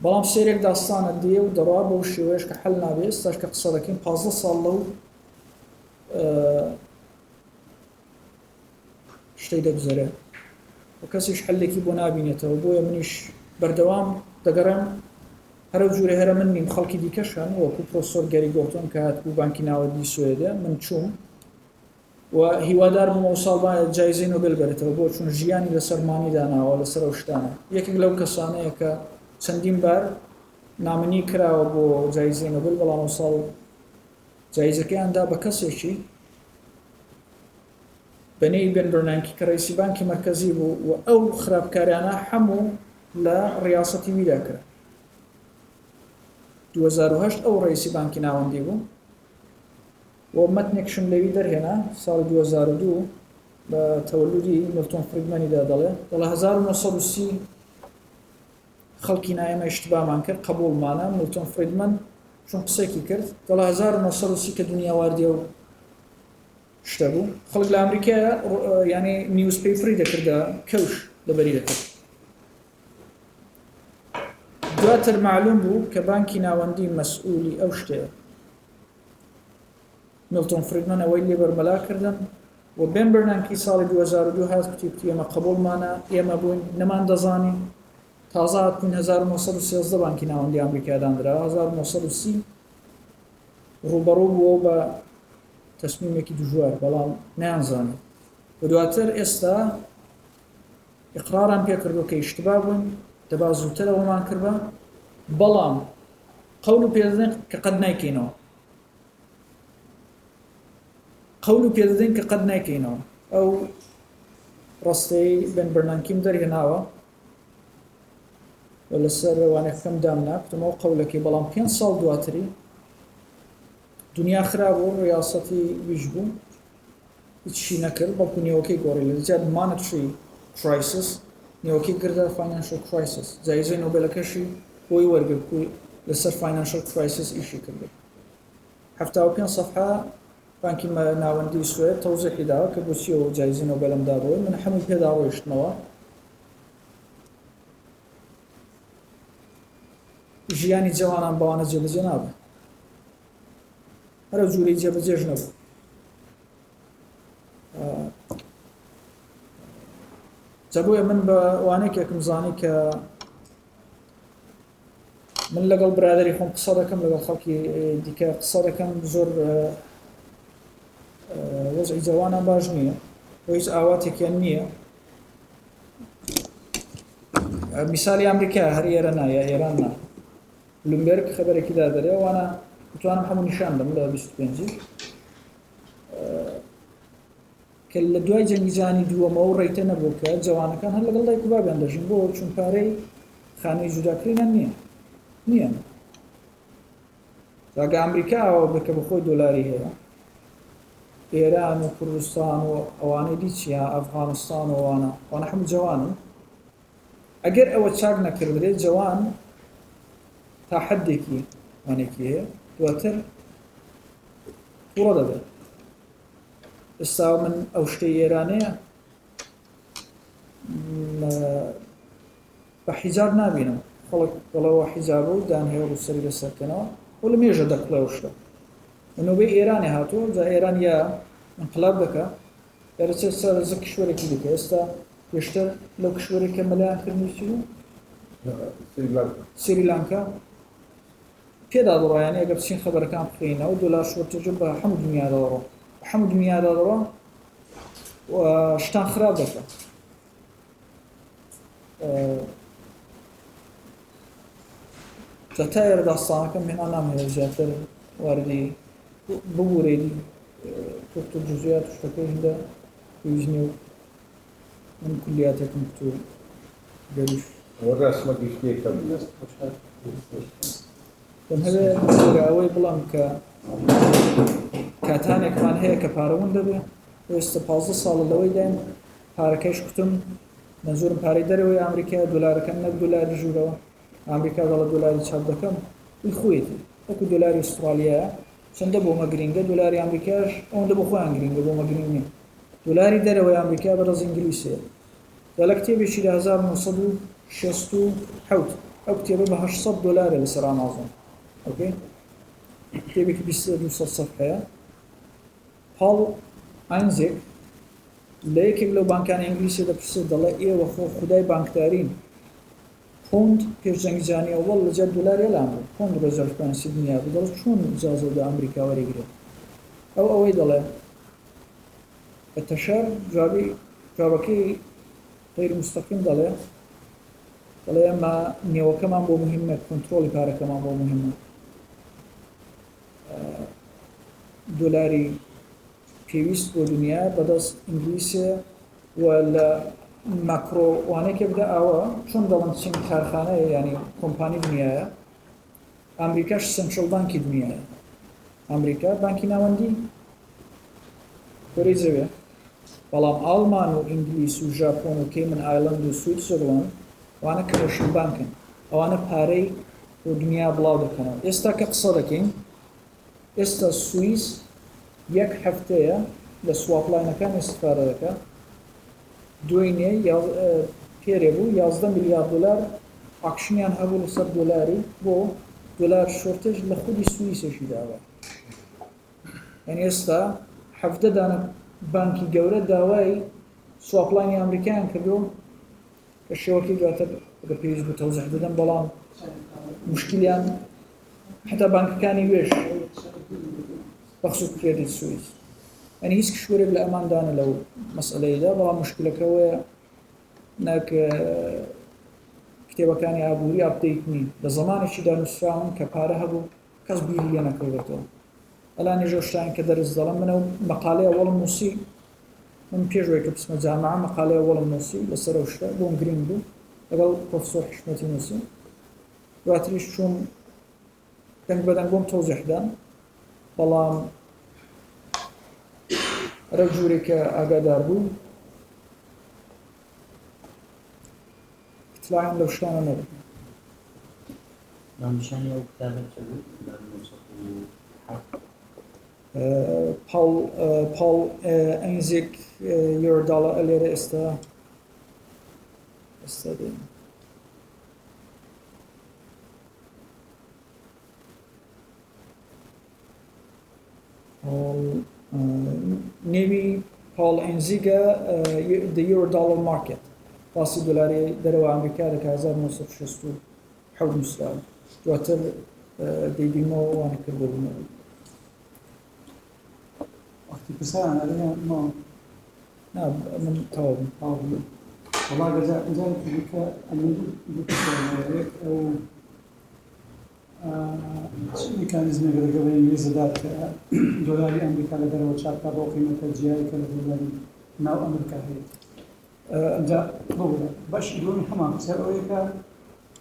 بەڵام سێرێک داستانە دێ و دەڕوا بەو شێوەیەش کە حەل نابێ ئێستاش کە قسە دەکەین 15 ساڵ لەو شتەی دەگوزارێ و کەسیش حەلێکی بۆ نابینێتەوە بۆیە منیش بەردەوام دەگەڕێم هەرە جوورێ هەرە من نیم خەڵکی دیکەشان وەکو پرۆفسۆر گەری گۆتۆن کە هاتبوو بانکی ناوەندی سوێدە من چووم و هیوادار بوومە و ساڵ جایزەی نۆبێل بێتەوە بۆ چون ژیانی لەسەرمانی داناوە لەسەر ئەو شتانە یەکێک لەو کەسانەیە کە چەندین بار نامنی کراوە بۆ جایزەی نۆبێل بەڵام ئەو ساڵ جایزەکەیاندا بە کەسێکی بەنێی بێن بەرنانکی کە ڕئیسی بانکی مرکزی بوو و ئەو خراپکاریانە هەموو لە ڕیاسەتی ویدا کرد 2008 ئەو ڕئیسی بانکی ناوەندی بوو و مەتنێکشم لەوی دەرهێنا ساڵی 2002 بە تەوەلودی ملتۆن فریدمەنیدا دەڵێ 1930 خەڵکی نایەمە ئیشتبامان کرد قبوڵمانە ملتۆن فریدمەن چون قسێکی کرد 1930 کە دنیا واردیە و شتە بوو خەڵک لە ئەمریکا یعنی نیوزپیپری دەکردە کەوش لەبەری دەکرد دواتر معلوم بوو کە بانکی ناوەندی مەسئولی ئەو شتەیە ملتۆن فریدمەن ئەوەی لێ بەرمەلا کردن و بێن بەرنانکی ساڵی 2002 هات کتی ئێمە قبوڵمانە ئێمە بووین نەمان دەزانین تازە هاتبووین 1913 بانکی ناوەندی ئەمریکا دانرا 1930 ڕوبەڕوو بووە بە تەسمیمێکی دژوار بەڵام نەیانزانێت و دواتر ئێستا ئیقراران پێکردو کە ئیشتبا بووین دەبا زووتر ئەوەمان کردبە بەڵام قەول و پێدەدەین کە قەت نایکەینەوە قەول و پێدەدەین کە قەت نایکەینەوە ئەو ڕستەی بێن بەرنانکیم دەرهێناوە و لەسەر ئەوانەکەم دامنا کتمەوە قەولەکەی بەڵام 5 ساڵ دواتری دنیا خراببوو ڕیاسەتی ویش بوو هیچی نەکرد بەڵکو نێوەکەی گۆڕی لە زیاد مانەتری کرایسس نێوەکەی گردە فاینانشل کرایسس جایزەی نۆبێلەکەشی بۆی وەرگرت و لەسەر فاینانشل کرایسس ئیشی کرد 75 سەفحە بانکی ناوەندی سوێد تەوزیحی داوە کە بۆچیەوە جایزەی نۆبێلم دابەوە من هەمووی پێدا ڕۆیشتمەوە ژیانی جوانان بەوانە جێبەجێ نابێت هەرە جوورەی جێبەجێش نەبوو جابووە من بە وانێکێکم زانی کە من لەگەڵ برادری خۆم قسە دەکەم لەگەڵ خەڵکی دیکە قسە دەکەم زۆر وەزعی جوانان باش نییە بۆ هیچ ئاواتێکیان نییە میسالی ئەمریکا هەر ئێرە نایە ئێران نا بلومبێرگ خەبەرێکی دادەرێ وانە توانم هەموو نیشان دەم لە 25 کە لە دوای جەنگی جیهانی دووەمەوە ڕێیتە نەبوو کە جوانەکان هەر لەگەڵ دایک و بابیان دەژین بۆ چون پارەی خانەی جوداکرینیان نییە ڕاگە ئەمریکاوە بکە بەخۆی دۆلاری هەیە ئێران و کوردستان و ئەوانەی دیچیا ئەفغانستان و وانە هەموو جوانن ئەگەر ئەوە چاک نەکردرێت جوان تا حەدێکی وانێکی هەیە دواتر تووڕە دەبێت ئێستا من ئەو شتەی ئێرانەیە بە حیجاب نابینم خەڵک بەڵەوە حیجاب و دان هەیە ڕووسەری لەسەرکەنەوە و لە مێژە دەقڵێ و شتە نۆبەی ئێرانی هاتووە جا ئێران یا انقلاب دەکە یاچێت سەر کشوەرێکی دیکە ئێستا پێشتر لەو کشوەرێکە مەلایان کردنی چی بوو سریلانکا پێدا دەڕایانە ئەگە بچین خەبەرەکان بخینەوە دۆلار شۆرتێژە بە هەموو دنیادا دەڕۆ هەموو دنیادا دەڕۆ و شتان خراپ دەکە تا ئێرە داستانەکەم هێنا نامەوێت زیاتر واردی ببوورێتی تۆ جزئیات شتەکەی هەندە پێویست نییە و من کولیاتێکم کتو گەریش ڕسمە گشتێکم هەبێت ئەوەی بڵام کە کاتانێکمان هەیە کە پارەون دەبێت ئێستا 15 ساڵە لەوەی دایم پارەکەش کوتم منزورم پارەی دەرەوەی ئەمریکا دۆلارەکەم نەک دۆلاری ژوورەوە ئەمریکا دەڵە دۆلاری چاپ دەکەم خۆیەتی وەکو دۆلاری ئوسترالیایە چەندە بۆمە گرینگە دلاری ئەمریکاش ئەوەندە بۆ خۆیان گرینگە بۆمە گرنگ نییە دلاری دەرەوەی ئەمریکا بەڕێز ئینگلیسیە لە کتێبێکی لە 1967 ئەو کتێبە بە 800 دلارە لەسەر ئامازۆن ئۆکەی کتێبێکی 200 سەفحەیە پاڵ ئاینزێک لە یەکێک لەو بانکانی ئینگلیسی دەپرسێت دەڵێ ئێوە خۆ خودای بانکدارین پۆند پێشجەنگیجانیەوە وەڵ لەجار دلاری لام بوو پۆند رێزەرڤ کەرەنسی دنیا بوو دەڵێت چۆن ئیجازە لە ئەمریکا وەرەگرێت ئەوەی دەڵێ بە تەشار جوابەکەی غیر مستەقیم دەڵێ ئەمە نێوەکەمان بۆ مهمە کۆنترۆلی پارەکەمان بۆ مهمە دۆلاری پێویست بۆ دنیا بەدەست ئینگلیسە و لە ماکرۆوانێکێ بدە ئەوە چۆن دەڵم چین کارخانەیە ینی کۆمپانی دنیاە ئەمریکاش سنترال بانکی دنیاە ئەمریکا بانکی ناوەندی کۆرەی زەوێ بەڵام ئاڵمان و ئینگلیس و ژاپۆن و کەیمن ئایلەند و سویتزەرلاند ئەوانە کەمۆشن بانکن ئەوانە پارەی بۆ دنیا بڵاو دەکەنەوە ئێستا کە قسە دەکەین ئێستا سوئیس یەک هەفتەیە لە سواپلاینەکان استفادە دەکات دوێنێ پێرێ بوو 11 میلیارد دلار ئاکشنیان هەبوو لەسەر دۆلاری بۆ دۆلار شۆرتێژ لە خودی سوئیسێکی داوە یعنی ئێستا 17 دانە بانکی گەورە داوای سواپلاینی ئەمریکایان کردو کە شێوەکەی دواتر ئەگەر پێویست بوو تەوزیح دەدەم بەڵام مشکلیان حتا بانکەکانی وێش بەخصوص کردیت سوئیس یعنی هیچ کشوەرێک لە ئەماندانە لەو مەسئلەیەدا بەڵام مشکلەکەوەیە ناک کتێبەکانی ئابووری ئاپدەیت نین لە زمانێکی دانووسراون کە پارە هەبوو کەس بیری لێ نەکەوێتەوە ئەلان نێژە شتان کە دەرز دەڵم منە مەقالەیە وەڵم نووسی من پێشوەی کە بچمە جامعە مەقالەیە وەڵم نووسی لەسەر ئەو شتە بۆم گرنگ بوو لەگەڵ پرۆفێسۆر حشمەتی نووسی دواتریش چوون دەنگ بەدەنگ بۆم تەوزیحدان بەڵام هەرە جوورێک کە ئاگادار بوو اطلاعیان لەو شتانە نەبوو ناونیشانی ئەو کتابە چ بوو لە 1970 پاڵ ئەنزێک یۆرداڵە ئەلێرە ئێستا دێن نێوی پاڵ ئەنزیگە the Eurodollar market باسی دۆلاری دەرەوە ئەمریکا دەکات 1967 نووسراوە دواتر دەیبینەوە وانە کردبوونەوە وقتی پرسیان ما من تەواو والله جزاء بك أن بك أو ميكانيزم غير إنجليزي ذات دولاري أمريكا لدر وشاركة بقيمة الجهة كدولاري ناو أمريكا هي أنجا بقول باش يدوني حمام سأرويك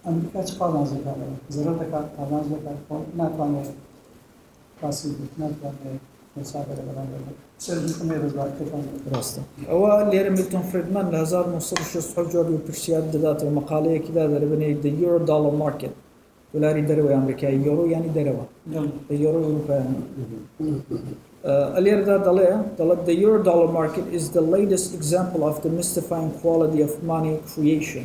أمريكا تقارن زكاة زرتك قارن زكاة ناتواني قاسي ناتواني مسافر لبنان ڕاستە ئەوە لێرە میلتۆن فریدمان لە 1960 جوابی پرسیار دەداتەوە مەقالەیەکیدا دەربنەی the Eurodollar market دۆلاری دەرەوەی ئەمریکایی یۆرۆ ینی دەرەوە لە یۆرۆ ئەوروپایان لێرەدا دەڵێت the Eurodollar market is the latest example of the mystifying quality of money creation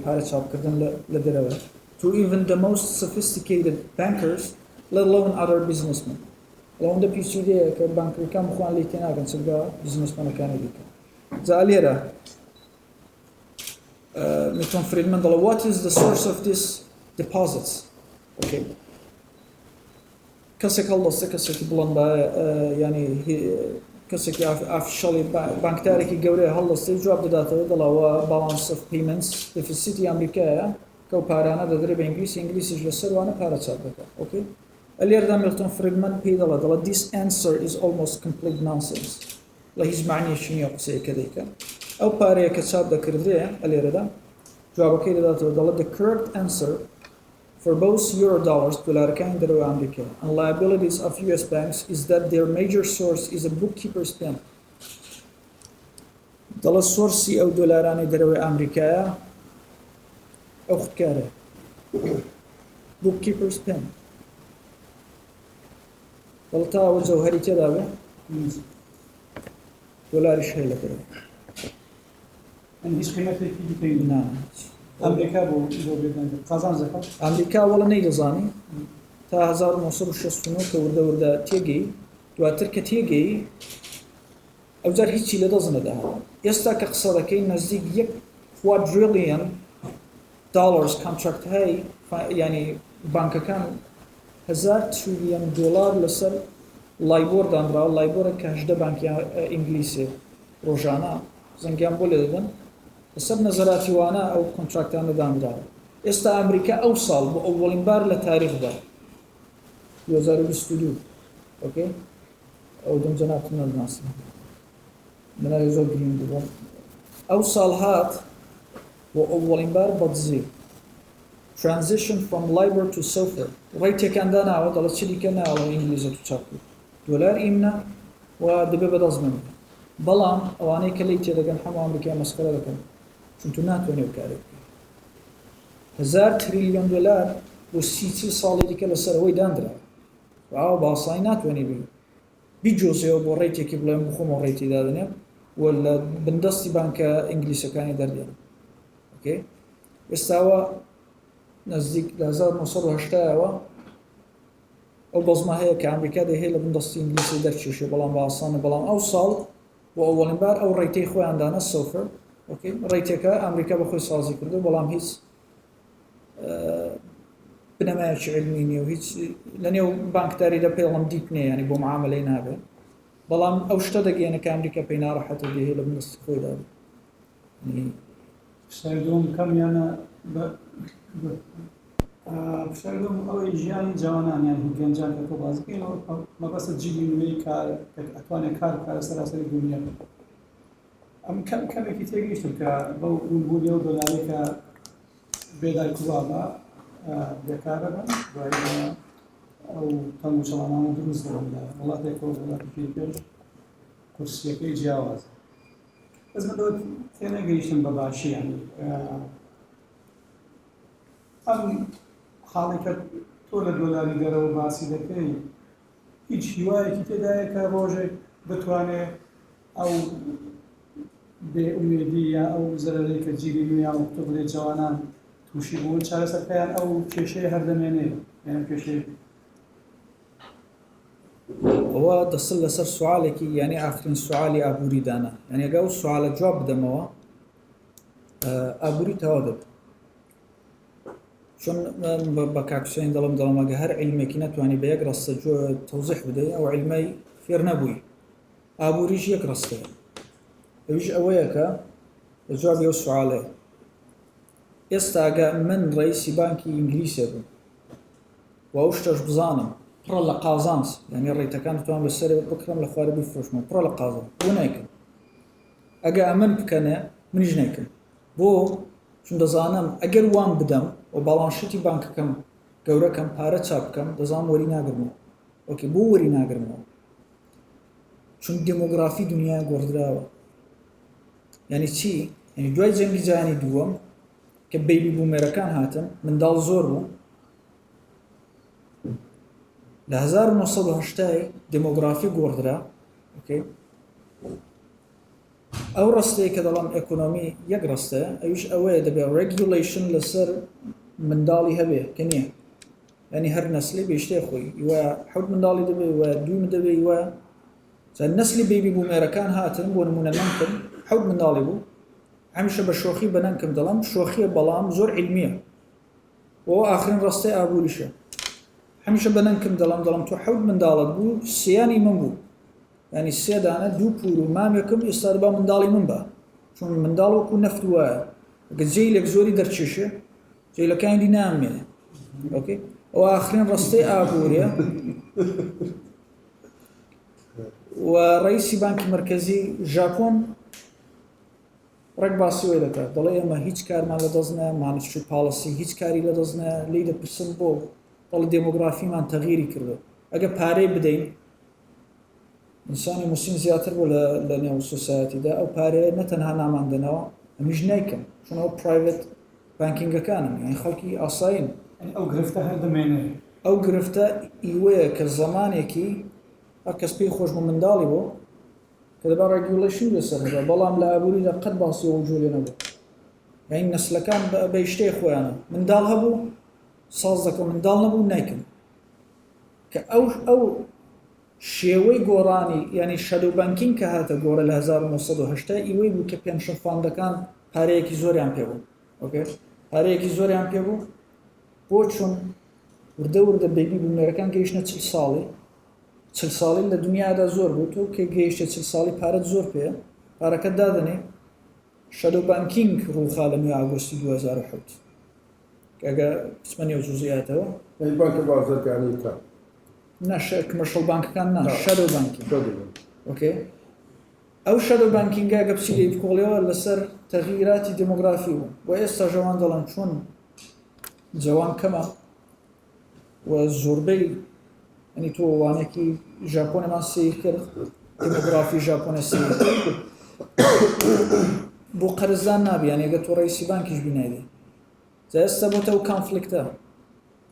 پارە چاپکردن لە دەرەوە to even the most sophisticated bankers let alone other businessmen لەوەندە پیچیدەیە کە بانکەکان بخوان لێ تێناگەن چگە بیزنسمەنەکانی دیکە جا لێرە میلتۆن فریدمان دەڵێ what is the source of this deposits کەسێک هەڵدەستە کەسێکی بڵند ینی کەسێکی ئافیشەڵی بانکدارێکی گەورەیە هەڵدەستەی جواب دەداتەوە دەڵەوە balance of payments deficiti ئەمریکایە کە و پارانە دەدرێت بە ئینگلیسیش لەسەر وانە پارە چاپ دەکات لێرەدا میلتۆن فریدمان پێی دەڵێت this answer is almost complete nonsense لە هیچ معنیەکی نییە قسەیەکە دەیکە ئەو پارەیە کە چاپ دەکردێ لێرەدا جوابەکەی دەداتەوە دەڵێت the correct answer for both Eurodollars دۆلارەکانی دەرەوەی ئەمریکا and liabilities of US banks is that their major source is a bookkeeper's pen دەڵێت سۆرسی ئەو دۆلارانی دەرەوەی ئەمریکایە ئەو خوتکارە bookkeeper's pen وڵتا ئەوە جەوهەری تێدا بێ دۆلاریش هەیە لەبەر يعني هیچ قیمەتێکی دیکەی نا ئەمریکا بۆ بێدان قازان زەکات ئەمریکا وەڵە نەیدەزانی تا 1969 کە وردە تێگەی دواتر کە تێگەی ئەوجار هیچی لە دەست نەداهاوە ئێستا کە قسە دەکەی نزیک $1 quadrillion کۆنتراکت هەیە ینی بانکەکان $1,000 تریلیۆن لەسەر لایبۆر دانراوە لایبۆرە کە 18 بانکی ئینگلیسی ڕۆژانە زەنگیان بۆ لێ دەدەن لەسەر نەزەراتی وانە ئەو کۆنتراکتانە دانراوە ئێستا ئەمریکا ئەو ساڵ بۆ ئەووەڵین بار لە تاریخدا 2022 ئۆکێ ئەو دەمجە ناتون نەناسن مناوی زۆر گرنگ بووم ئەو ساڵ هات بۆ ئەووەڵین بار بەدزی transition from LIBOR to SOFR ڕێیتێکاندا ناوە دەڵە چ دیکە ناوە ئینگلیزە تو چاپ دۆلار ئیمنە و دەبێ بەدەست من بەڵام ئەوانەی کە لی تێدەگەن هەموو ئەمریکای مەسخرە دەکەن چونتو ناتوانێت بکارێت $1,000 تریلیۆن بۆ 30 ساڵی دیکە لەسەرەوەی دانرا ئەو باسایی ناتوانێت بیجۆزەوە بۆ ڕێیتێکی بڵێن بخۆمەوە ڕێیتی دادنێ و لە بندەستی بانکە ئینگلیسەکانی دەردێن ئێستاوە نزدیک لە 1970ەوە ئەو بەزمە هەیە کە ئەمریکا دەهەیە لە بندەستی ئینگلیسی دەرچێشێ بەڵام باسانە بەڵام ئەو ساڵ بۆ ئەووەڵین بار ئەو ڕێیتەی خۆیاندانە سۆفر ڕێیتێکە ئەمریکا بە خۆی سازی کردو بەڵام هیچ بنەمایەکی علمی نیە و هیچ لە نێو بانکداریدا پێڵم دیپ نییە ینی بۆ معاملەی نابێت بەڵام ئەو شتە دەگەێنە کە ئەمریکا پێی ناڕەحەتە دەهەیە لە بندەستی خۆیدا شاردۆم کەمیانە شاردۆم ئەوەی ژیانی جوانان یان گەنجان کە تۆ بازەکەینەوە مەبەستە جیلی نوێی کار ئەتوانێت کار سەراسەری دنیا ئەم کەمێکی تێگەیشتم کە بەو بوونبوونی و دۆلاری کە بێدای کوبابە بێکارە بن دوای ئەو تەنگ و چەڵانانە دروست دەبن لە وڵاتێکەوە وڵاتی پێش کورسیەکەی جیاوازە بەس من تێنەگەیشتم بە باشی ینی ئەم حاڵێکە تۆ لە دۆلاری دەرەوە باسی دەکەی هیچ هیوایەکی تێدایە کە ڕۆژێک بتوانێت ئەو بێئومێدی یا ئەو زەرەرەی کە جیلی نوێ و تۆ بڵێ جوانان تووشی بوون چارەسەرکەیان ئەو کێشەیە هەردەمێنێ یان کێشەی ئەوە دەسڵ لەسەر سوالێکی یعنی ئاخرین سوالی ئابووریدانە یعنی ئەگە ئەو سوالە جواب بدەمەوە ئابووری تەوا دەبێت چون بە کاکسێن دەڵم ئەگە هەر عیلمێکی نەتوانی بە یەک ڕستە تەوزیح بدەیت ئەو عیلمەی فێر نەبووی ئابووریش یەک ڕستەیە ئەویش ئەوەیە کە جوابی ئەو سوالەیە ئێستا ئەگە من ڕئیسی بانکی ئینگلیسە بووم و ئەو شتەش بزانم پڕە لە قازانس یعنی ڕێیتەکان توان بەسەر بکڕم لە خوارە بیفرۆشمە پڕە لە قازان بۆ نایکەم ئەگە ئەمن بکەنێ منیش نایکەم بۆ چون دەزانم ئەگەر وان بدەم و باڵانشتی بانکەکەم گەورەکەم پارە چاپ بکەم دەزانم وەری ناگرمەوە ئۆکێ بۆ وەری ناگرمەوە چون دمۆگرافی دنیای گۆڕدراوە یعنی چی یعنی دوای جەنگی جیهانی دووەم کە بەیبی بوومێرەکان هاتن منداڵ زۆر بوو لە 1970 دمۆگرافی گۆڕدرا ئەو ڕستەیە کە دەڵام ئەکۆنۆمی یەک ڕستەیە ئەویش ئەوەیە دەبێت ڕێگولیشن لەسەر منداڵی هەبێ کە نییە ینی هەر نەسلی بێشتێ خۆی وە حەوت منداڵی دەبێت وە دووم دەبێت وە نەسلی بێبی بوومێرەکان هاتن بۆ نمونە نەمکن حەوت منداڵی بوو هەمیشە بە شۆخی بە نەنکم دەڵام شۆخیە بەڵام زۆر عیلمیە وە ئاخرین ڕستەی ئابووریشە هەمیشە بە نەنکم دەڵام تۆ حەوت منداڵت بوو سیانی من بوو ینی سێدانە دوو پور و مامێکم ئێستا با منداڵی من بە چون منداڵ وەکو نەفت وایە ئەگە جێیلێک زۆری دەرچێشە جێیلەکانی دی نامێنێ ئۆکێ ئەوە ئاخرین ڕستەی ئابووریە و ڕئیسی بانکی مرکزی ژاپۆن ڕێک باسی وێ دەکات دەڵێ ئێمە هیچ کارمان لە دەست نایە مانیچ پاڵسی هیچ کاری لە دەست نایە لی دەپرسن بۆ دەڵێ دێمۆگرافیمان تەغییری کردو ئەگە پارەی بدەین ئینسانی موسلیم زیاتر بوو لە نێو سۆسایەتیدا ئەو پارەیە نەتەنها ناماندنەوە ئەمیش نایکەم چون ئەو پرایڤێت بانکینگەکانم یعنی خەڵکی ئاساین ئەو گرفتە هەردەمێنێ ئەو گرفتە ئیوەیە کە زەمانێکی هەر کەس پێی خۆش بۆ منداڵی بۆ کە دەبا ڕێگوڵەیشن لەسەر هەبێ بەڵام لە ئابووریدا قەت باسی ئەو جۆ لێ نەبوو یعنی نەسلەکان بە شتەی خۆیانە منداڵ هەبوو ساز دەکەم منداڵ نەبوو نایکن کە ئەو شێوەی گۆڕانی ینی شەدو بانکینگ کە هاتە گۆڕە لە 1970 ئیوەی بوو کە پێنشن فاندەکان پارەیەکی زۆریان پێبوو پارەیەکی زۆریان پێبوو بۆ چون وردە بێبی بوومێرەکان گەیشتە 40 ساڵی لە دنیادا زۆر بوو تۆ کە گەیشتە 40 ساڵی پارەت زۆر پێ پارەکەت دادنێ شەدو بانکینگ ڕووخا لە 9 ئاگۆستی 2007 کەگە قسمەنی و جوزیاتەوە بانکە بازرگانی کە کمەرشەڵ بانکەکان شەدو بانکینگ ئۆکێ ئەو شەدو بانکینگە گە پچی لێ بکۆڵیەوە لەسەر تەغییراتی دمۆگرافی بوو و ئێستا ژەوان دەڵێن چۆن جوان کەمە و زۆربەی ئەنی تۆ وانێکی ژاپۆنەمان سیر کرد دمۆگرافی ژاپۆنە سیر بۆ قەرزدان نابیان ئەگە تۆ ڕئیسی بانکیش بینایدێ جا ئێستا بۆتە ئەو کانفلیکتە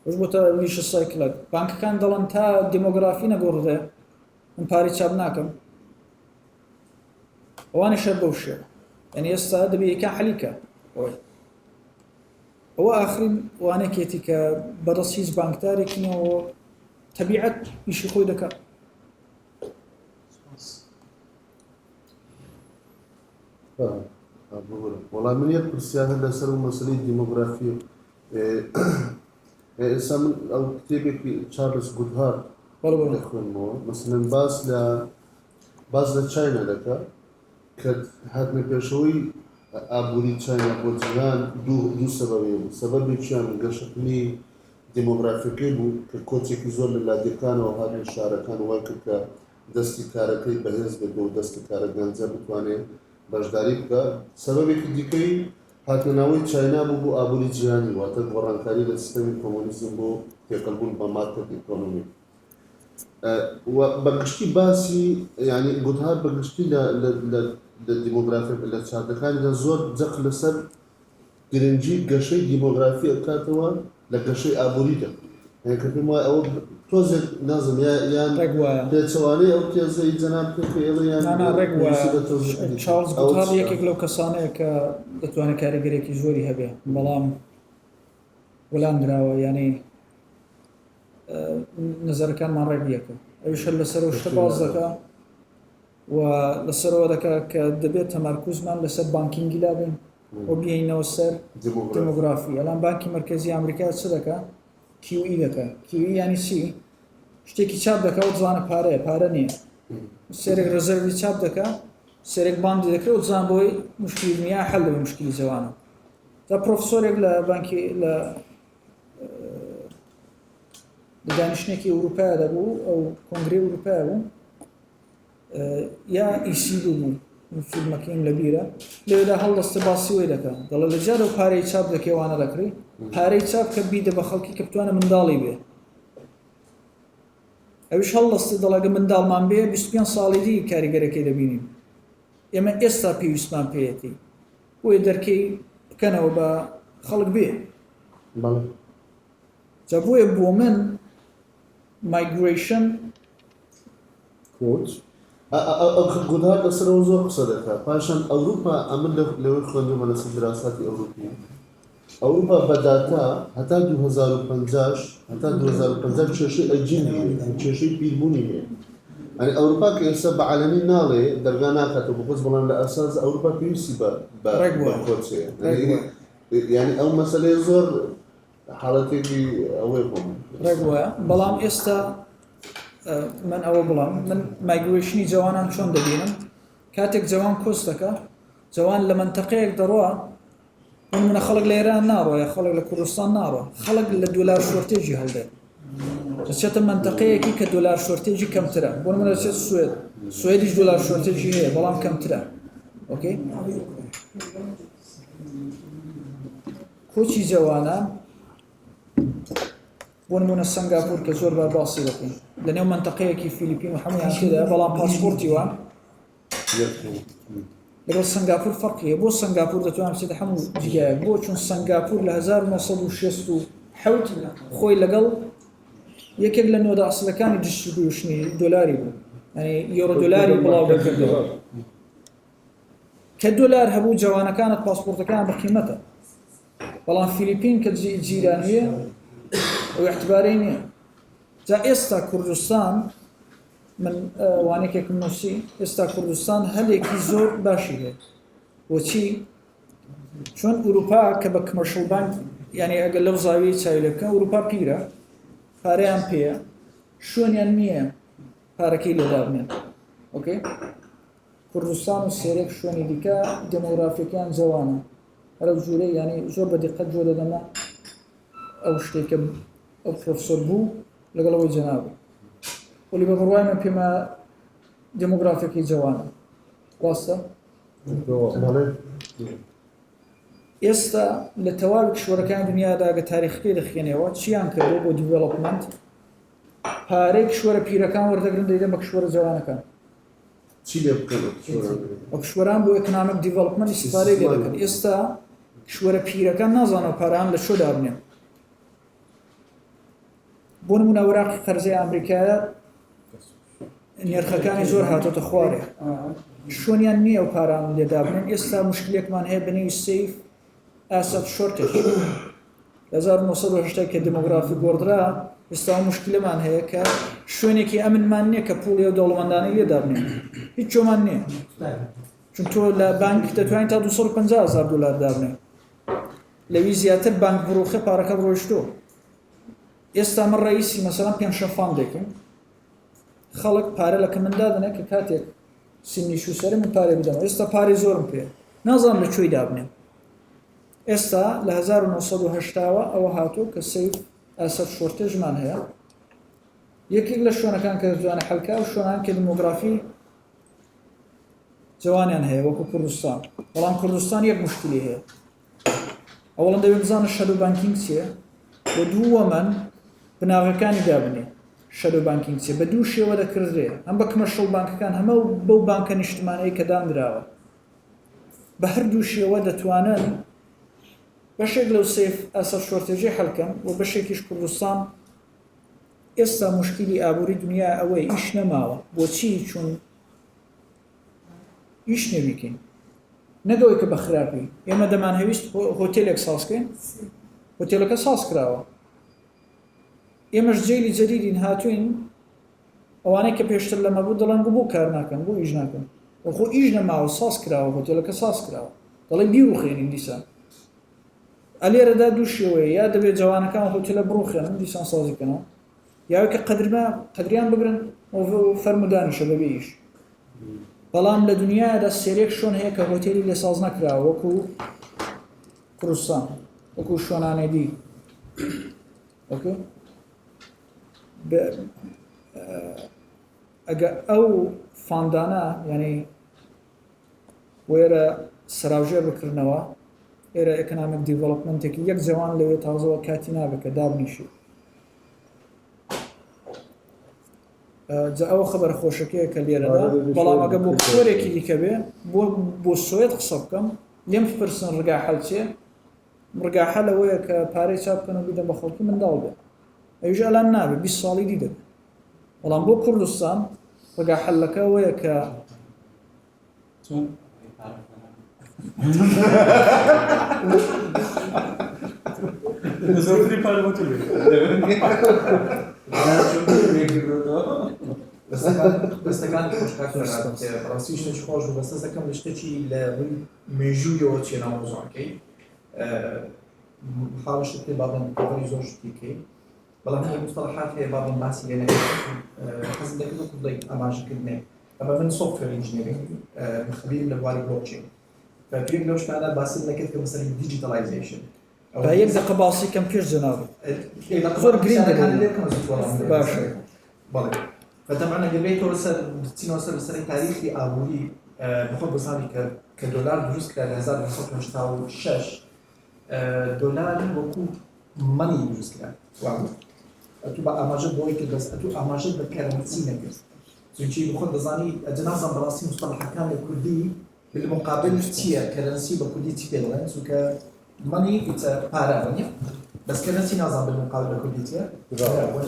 وش بۆتە میشە سایکلە بانکەکان دەڵێن تا دمۆگرافی نەگۆڕدێ من پارەی چاپ ناکەم ئەوانە شەر بەو شێ یعنی ئێستا دەبێ یەکە حەلیکە ئەوە ئاخرین وانێکێتی کە بەدەست هیچ بانکدارێکینەوە تەبیعەت ئیشی خۆی دەکات والله من یەک پرسیارە لەسەر و مەسەلەی دیمۆگرافی ئێستا من ئەو کتێبێکی چارلز گودهارد دەخوێنمەوە مەسەلەن باز لە چاینا دەکات کە هاتنە پێشەوەی ئابووری چاینا بۆ جیهان دوو سەبەبێ بوو سەبەبێکیان گەشتنی دیمۆگرافیەکەی بوو کە کۆچێکی زۆر لە لادەکانەوە هاتنە شارەکان وای کرد کە دەستی کارەکەی بەهێز بێت بۆ دەستی کارە گەنجە بتوانێت بەشداری بکە سەبەبێکی دیکەی هاتنەوەی چاینا بوو بۆ ئابووری جیهانی واتە گۆڕانکاری لە سیستەمی کۆمۆنیزم بۆ تێکەڵبوون بە مارکەت ئیکۆنۆمی بەگشتی باسی ینی گودهارد بەگشتی لە دیمۆگرافی لە چاردەکانیدا زۆر جەق لەسەر گرنگی گەشەی دیمۆگرافی ئەکاتەوە لە گەشەی ئابووریدا کە پێم وایە ئەوە تۆزێک نازم یان پێچەوانەی ئەو تێزەی جەناب چارلز گودهارد یەکێک لەو کەسانەیە کە دەتوانێت کاریگەرێکی زۆری هەبێ بەڵام وەڵامدراوە یعنی نظرەکانمان ڕێگیەکە ئەویش لەسەر شتە باز دەکا و لەسەرەوە دەکا کە دەبێت تەمەرکوزمان لەسەر بانکینگی لابێن و بیاینەوە سەر دمۆگرافی ئەلان بانکی مرکزی ئەمریکا چ دەکا QE دەکا QE ینی چی شتێکی چاپ دەکا و جوانە پارە نییە سێرێک ڕزەروی چاپ دەکا سێرێک باندی دەکرێت و جوان بۆی مشکلی دنیا حەل دەبێ مشکلی جوانە تا پرۆفسۆرێک لە بانکی لە دانیشتێکی ئەوروپا دەبوو ئەو کۆنگرێ ئەوروپا بوو یا ئیسیدو بوو فیلمەکەیم لە بیرە لێدا هەڵدەستە باسی وی دەکەن دەڵێ لە جار و پارەی چاپ دەکەوانە دەکڕی پارەی چاپ کە بیدە بە خەڵکی کە بتوانە منداڵی بێ ئەویش هەڵدەستی دەڵێگە منداڵمان بێ 25 ساڵی دی کاریگەرەکەی دەبینیم ئێمە ئێستا پێویستمان پێیەتی بۆیە دەرکەی بکەنەوە بە خەڵک بێ جا بۆیە بۆ من مایگریشن کۆچ گودهارد لەسەرەوە زۆر قسە دەکات پاشان ئەوروپا ئەمن لەوەی خوێندومە لەسەر دراساتی ئەوروپا بەداتا هەتا 2050 هەتا 2050 کێشەی ئەجینی کێشەی پیربوونی هەیە ئەنی ئەوروپا کە ئێستا بە عەلەمی ناڵێ دەرگا ناکاتەوە بەخۆز بەڵام لە ئەساس ئەوروپا پێویستی بە کۆچەیە یعنی ئەو مەسەلەی زۆر حاڵەتێکی ئەوەی بووم ڕێک وایە بەڵام ئێستا من ئەوە بڵام من مایگریشنی جوانان چۆن دەبینم کاتێک جوان کۆس دەکە جوان لە منتەقەیەک دەڕوە منە خەڵک لە ئێران ناڕۆ یا خەڵک لە کوردستان ناڕۆ خەڵک لە دۆلار شۆرتێجی هەڵدێت دەچێتە منتەقەیەکی کە دۆلار شۆرتێجی کەمترە بۆ منە دەچێت سوێدیش دۆلار شۆرتێجی هەیە بەڵام کەمترە ئۆکەی کۆچی جوانان بۆ نمونە سنگاپور کە زۆر بە باسی دەکەین لەنێو منتەقەیەکی فیلیپین و هەمویان تێدا بەڵام پاسپۆرتی وان لەگەڵ سنگاپور فەرقیە بۆ سنگاپور دەتوانێت بچێتە هەموو جگایەک بۆ چون سنگاپور لە 1967 خۆی لەگەڵ یەکێک لە نۆدا ئەسڵەکانی دیستریبیوشنی دۆلاری بوو ینی یۆرۆ دۆلاری بڵاو دەکردەوە کە دۆلار هەبوو جوانەکانت پاسپۆرتەکان بە قیمەتە بەڵام فیلیپین کە جیرانیە ئەو اعتبارەی نییە جا ئێستا کوردستان من وانێکێکم نووسی ئێستا کوردستان هەلێکی زۆر باشی هەیە بۆچی چۆن ئوروپا کە بە کمەرشڵ بانک یعنی ئەگەر لەو زاویەی چاوی لێ بکەن ئوروپا پیرە پارەیان پێیە شوێنیان نییە پارەکەی لێدا بنێن ئۆکەی کوردستان و سێرێک شوێنی دیکە دمۆگرافیەکەیان جوانە هەرە جوورەی ینی زۆر بە دقت جۆ دەدەمە ئەو شتێکە ئەو پرۆفسۆر بوو لەگەڵەوەی جەناب ولی بە بڕوای من پێمە دمۆگرافیەکەی جوانە ڕاستە ئێستا لە تەواوی کشوەرەکانی دنیادا گە تاریخەکەی دەخێنەوە چیان کردو بۆ دیڤلۆپمنت پارەی کشوەرە پیرەکان وەردەگرن دەیدەن بە کشوەرە جوانەکان چی لێ بکەن بە کشوەران بۆ ئەکنامک دیڤلۆپمنت ئیسفادەی لێ دەکەن ئێستا کشوەرە پیرەکان نازانەوە پارەیان لە شۆ دابنێن بۆ نمونە وەراقی قەرزەی ئەمریکایە نرخەکانی زۆر هاتۆتە خوارێ شوێنیان نییە و پاران لێدابنێن ئێستا مشکلێکمان هەیە بنەوی سیف ئاسەد شۆرتێج 1970 کە دمۆگرافی گۆڕدرا ئێستا مشکلمان هەیە کە شوێنێکی ئەمنمان نییە کە پوڵی و دەوڵەمەندانەی لێدابنێن هیچ چۆمان نییە چون تۆ لە بانک دەتوانین تا 250,000 دلار دابنێ لەوی زیاتر بانک بڕۆخە پارەکە ڕۆیشتۆ ئێستا من ڕئیسی مەسەڵەن پێنشە فاندێکم خەڵک پارە لە کەمندا دەنێ کە کاتێک سنی شوسەرە من پارێ بدەمەوە ئێستا پارەی زۆرم پێ نازانم لە کوێی دابنێم ئێستا لە 1970ەوە ئەوە هاتوو کە سیف ئاسەد شۆرتێژمان هەیە یەکێک لە شوێنەکان کە دەتوانێت حەلکا و شوێنان کە دمۆگرافی جوانیان هەیە وەکو کوردستان بەڵام کوردستان یەک مشکلی هەیە ئەوڵەن دەوێت بزانە شەدۆ بانکینگ چییە بۆ دووەمەن بناغەکانی دابنێ شەدۆ بانکینگ چیە بە دوو شێوە دەکردرێ هەم بە کمەرشڵ بانکەکان هەمە بەو بانکە نیشتمانەی کە دانراوە بە هەردوو شێوە دەتوانن بەشێک لەو سیف ئاسەد شۆرتێژی حەلکەن و بەشێکیش کوردستان ئێستا مشکلی ئابووری دنیا ئەوەی ئیش نەماوە بۆچی چون ئیش نەبیکەین نەگەوەی کە بە خراپی ئێمە دەمان هەویست هۆتێلێک سازکەین هۆتێلەکە ساز کراوە ئێمەش جێلی جەدیدین هاتوین ئەوانەی کە پێشتر لەمە بوو دەڵێن بۆ کار ناکەن بۆ ئیش ناکەن خۆ ئیش نەماوە ساز کراوە هۆتێلەکە ساز کراوە دەڵێ بیرروخێنین دیسان ئەلێرەدا دوو شێوەیە یا دەبێت جوانەکان هۆتێلە بڕوخێنن دیسان سازیکەنەوە یاوە کە قەدریان بگرن فەرمودانیشە بەبێ ئیش بەڵام لە دنیادا سێرێک شۆن هەیە کە هۆتێلی لێ ساز نەکراوە وەکو کوردستان وەکو شوێنانەی دی ئۆکێ ئەگە ئەو فاندانە یعنی وێرە سەراوژێر بکردنەوە ئێرە ئەکنامک دیڤلۆپمنتێکی یەک جوان لەوێ تازەوە کاتی نابێت کە دابنیشی جا ئەوە خەبەر خۆشەکەیە کە لێرەدا بەڵام ئەگە بۆ کۆرێکی دیکە بێ بۆ سوێت قسە بکەم لێم بپرسن ڕگا حەل چێ ڕگا حەل ئەوەیە کە پارەی چاپ بکەن و بیدەن بە خەڵکی منداڵ بێ ئەویش ئەلان نابێت 20 ساڵی دی دەبێت بەڵام بۆ کوردستان ڕگا حەلەکە ئەوەیە کە دەستەکان ڕاستی شتێک خۆش و بەستە دەکەم لە شتێکی لە مێژوویەوە چێناوە زۆرکەی حاڵشت پێ بابن کۆڤەری زۆر شتیکەی بەڵام هەیە مستەڵەحات هەیە بابن باسی لێ نەکەین حەزم دەکرد و کوردی ئاماژەکردنێ ئەمە من سۆفتوێر ئینجینێرینگ خبیرم لە بواری بلۆکچین فکرێک لەو شتانە باسی نەکرد کە مەسەڵی دیجیتاڵایزیشن با یەک دقە باسی کەم پێش جەناب زۆر گرنگ باشە بەڵێ فطبعا اگر بێتەوە بچینەوە سەر تاریخی ئابووری بخۆ بزانانی کە دۆلار دروست کرا لە 1986 دۆلار وەکو مەنی دروست کرا ئەتو بە ئاماژە بۆی کە دەست ئەتو ئاماژە بە کەرەنسی نەکرد چونکی بخۆ دەزانی ئەجنازان بەڕاستی مستەڵەحەکان لە کوردی بالمقابل چییە کەرەنسی بە کوردی چی پێ دەڵێن چونکە مەنی پارە نیە بس كرنسي نازل بالمقابل كرديتيا لا.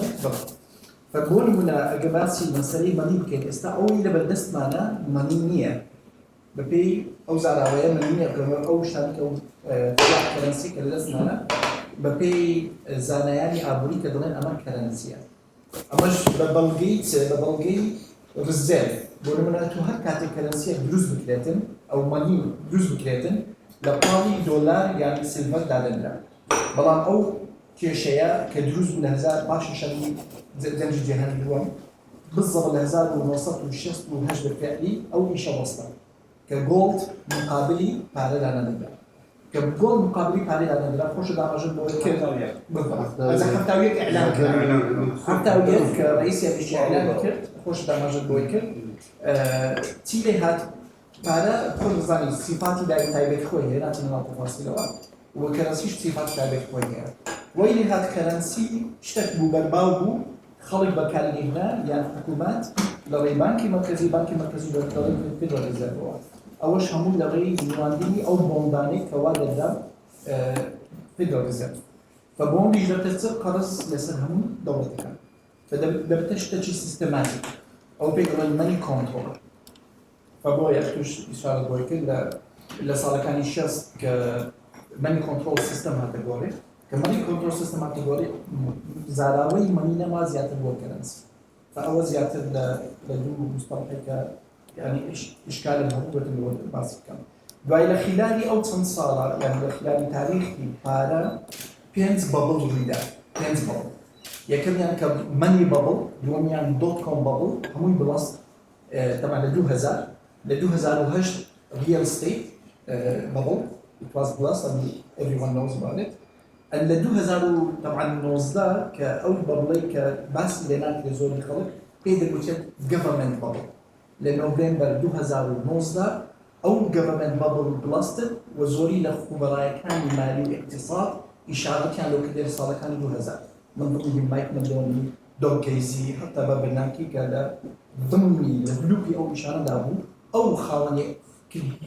فبون هنا اجباسي مسألة مني بكين استعوي لبردست معنا منية ببي أو زراوية منية كمان أو شان أو فلاح كرنسي كردست معنا ببي زانياني أبوري كدلين أمان كرنسيا أماش ببلغي رزاف بون هنا تو هر كاتي كرنسيا دروز بكريتن أو مني دروز بكريتن لبالي دولار يعني سيلفر دالندرا بلان أو كيشيا كدروز بالهزار باش شغلي زنج جهان اليوم بالضبط الهزار ونوصلت والشخص والهجر الفعلي أو إيشا وسطا كجولد مقابلي باري لانا ندرا كجولد مقابلي باري لانا ندرا خوش دعم رجل بوكر بالضبط إذا حفتاويك إعلان حفتاويك رئيس يبيش إعلان كرت خوش دعم رجل بوكر تيلي هات بارا كل زاني صفاتي داي تايبت خوي هنا تنوع تفاصيل وكرنسيش صفات تايبت خوي هنا ويلي هاد كرنسي شتك بو برباو خلق بكالي هنا يعني حكومات لغي بانكي مركزي لغي فيدرال ريزيرف أوش همون لغي نوانديني أو بونداني كوالد دا فيدرال ريزيرف فبوندي جدا تتصل قرص لسر همون دولتك فدبتش تشي سيستماتيك أو بيقرن ماني كونترول فبوي أختوش إشارة بوي كده اللي صار كان يشيس كماني كونترول سيستم هاتقوري كماني كنترول سيستم كاتيجوري زاراوي ماني ما زيادة الوركرنس فأول زيادة لدو مصطلحك يعني إشكال الهبوط اللي هو الباسك كم وإلى خلال أو تنصار يعني خلال تاريخي بارا بينز بابل ريدا بينز بابل يكمل يعني كماني بابل يوم يعني .com بابل همون بلاس طبعا لدو هزار وهشت real estate bubble it was blessed and everyone knows about it اللي 2000 طبعا نوزدا كأول بابلي كباس لناك لزوري خلق بيدر وجد government bubble لنوفمبر 2019 أو government bubble بلاستر وزوري لخبراء كان مالي اقتصاد إشارة كان لو كدير صار كان 2000 من ضمنهم مايك مدوني دوغ كيزي حتى بابناكي كذا ضمني لبلوكي أو إشارة دابو أو خاوني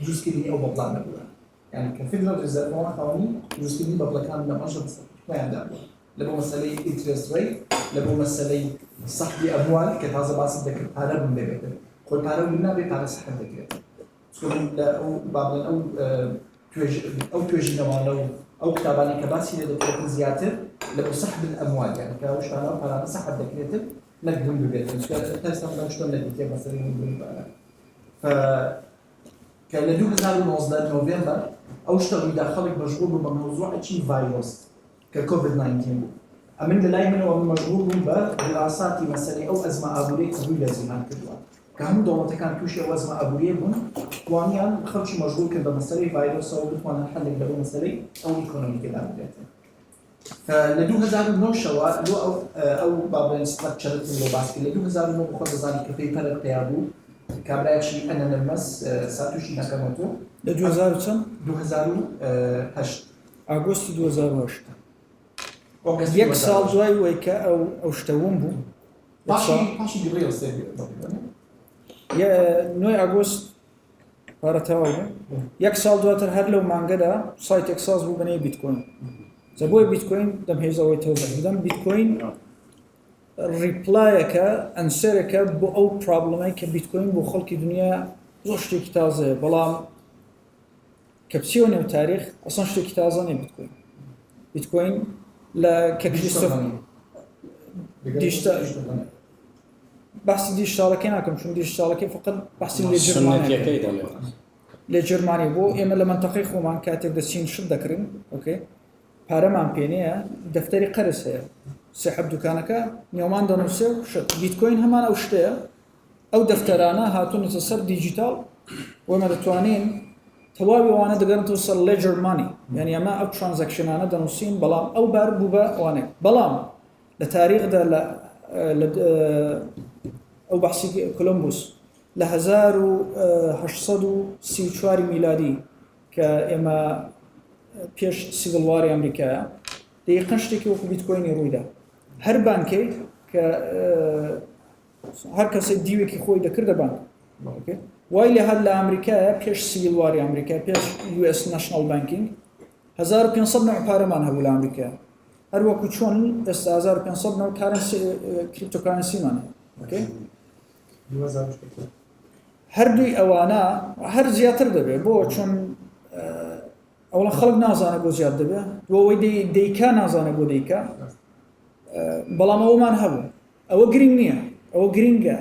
جزء كذي أو ببلان نبوه يعني كفيدرال ريزيرف ما خواني جزء كذي ببلان كان لما أشرب ما يندابو لبو مسألة interest rate لبو مسألة صحب أموال كهذا باس ذكر هذا من بيته كل هذا منا بيت على صحة ذكر سكون لا أو بعض أو توجي نوانو أو كتاباني كباسي لذكر زيادة لبو سحب الأموال يعني كأوش أنا فأنا سحب ذكرته نقدم ببيته سكون تستخدم شلون نديته مثلا نقول ف كان 2019 نوفمبر أوشتغل داخلك مشغول بموضوع شيء فيروس ككوفيد 19 أمن لاي منه مشغول بدراسات مسألة أو أزمة أبورية طويلة زمان كذا كهم دولة كان كل شيء أزمة أبورية من وانيان خلش مشغول كذا مسألة فيروس أو بتوانا حل كذا مسألة أو إيكونومي كذا بدأت فلدو هزار نو شوا لو أو بابن ستراكشر لو باسكت لدو هزار نو بخد زاني كفي فرق تيابو كابرايا شيء أنا نمس ساتوشي ناكاموتو لە 2000 چەند 2008 ئاگۆستی 2008 یەک ساڵ دوای وەی کە ئەو شتەوم بوو پاشی گڕێ نوێی ئاگۆست پارە تەواو بوو یەک ساڵ دواتر هەر لەو مانگەدا سایتێک ساز بوو بنەی بیتکۆین جا بۆی بیتکۆین دەمهێزەوەی تەوزە بدەم بیتکۆین ریپلایەکە ئەنسەرەکە بۆ ئەو پرابلمەی کە بیتکۆین بۆ خەڵکی دنیا زۆر شتێکی تازەیە بەڵام کە بچیەوە نێو تاریخ ئەسڵ شتێکی تازە نیە بیتکۆین لە کە کریستۆف باسی دیجیتاڵەکەی ناکەم چون دیجیتاڵەکەی فقط باسی لە جرمانی بۆ ئێمە لە منتەقەی خۆمان کاتێک دەچین شت دەکڕین ئۆکێ پارەمان پێ نییە دەفتەری قەرز هەیە سێحەب دوکانەکە نێومان دەنووسێ و شت بیتکۆین هەمان ئەو شتەیە ئەو دەفتەرانە هاتوونەتە سەر دیجیتال وەمە دەتوانین تەواوی وانە دەگەڕێتەوە سەر لێجر مانی یعنی ئەمە ئەو ترانزەکشنانە دەنووسین بەڵام ئەو بار بوو بە ئەوانێک بەڵام لە تاریخدا ئەو بەحسی کۆلۆمبوس لە 1834 میلادی کە ئێمە پێش سیڤڵ واری ئەمریکایە دەیقەن شتێکی وەکو بیتکۆینی ڕوویدا هەر بانکێک کە هەر کەسێک دیوێکی خۆی دەکردە بانک وای لە هەر لە ئەمریکایە پێش سیڤڵ واری ئەمریکا پێش US ناشنال بانکینگ 1500 نوع پارەمان هەبوو لە ئەمریکا هەر وەکو چۆن ئێستا 1500 کریپتۆکارنسیمان ئۆکێ هەردووی ئەوانە هەر زیاتر دەبێت بۆ چۆن ئەوڵە خەڵک نازانە بۆ زیاد دەبێت بۆەوەی دەیکا نازانە بۆ دەیکا بەڵام ئەومان هەبوو ئەوە گرنگ نییە ئەوە گرنگە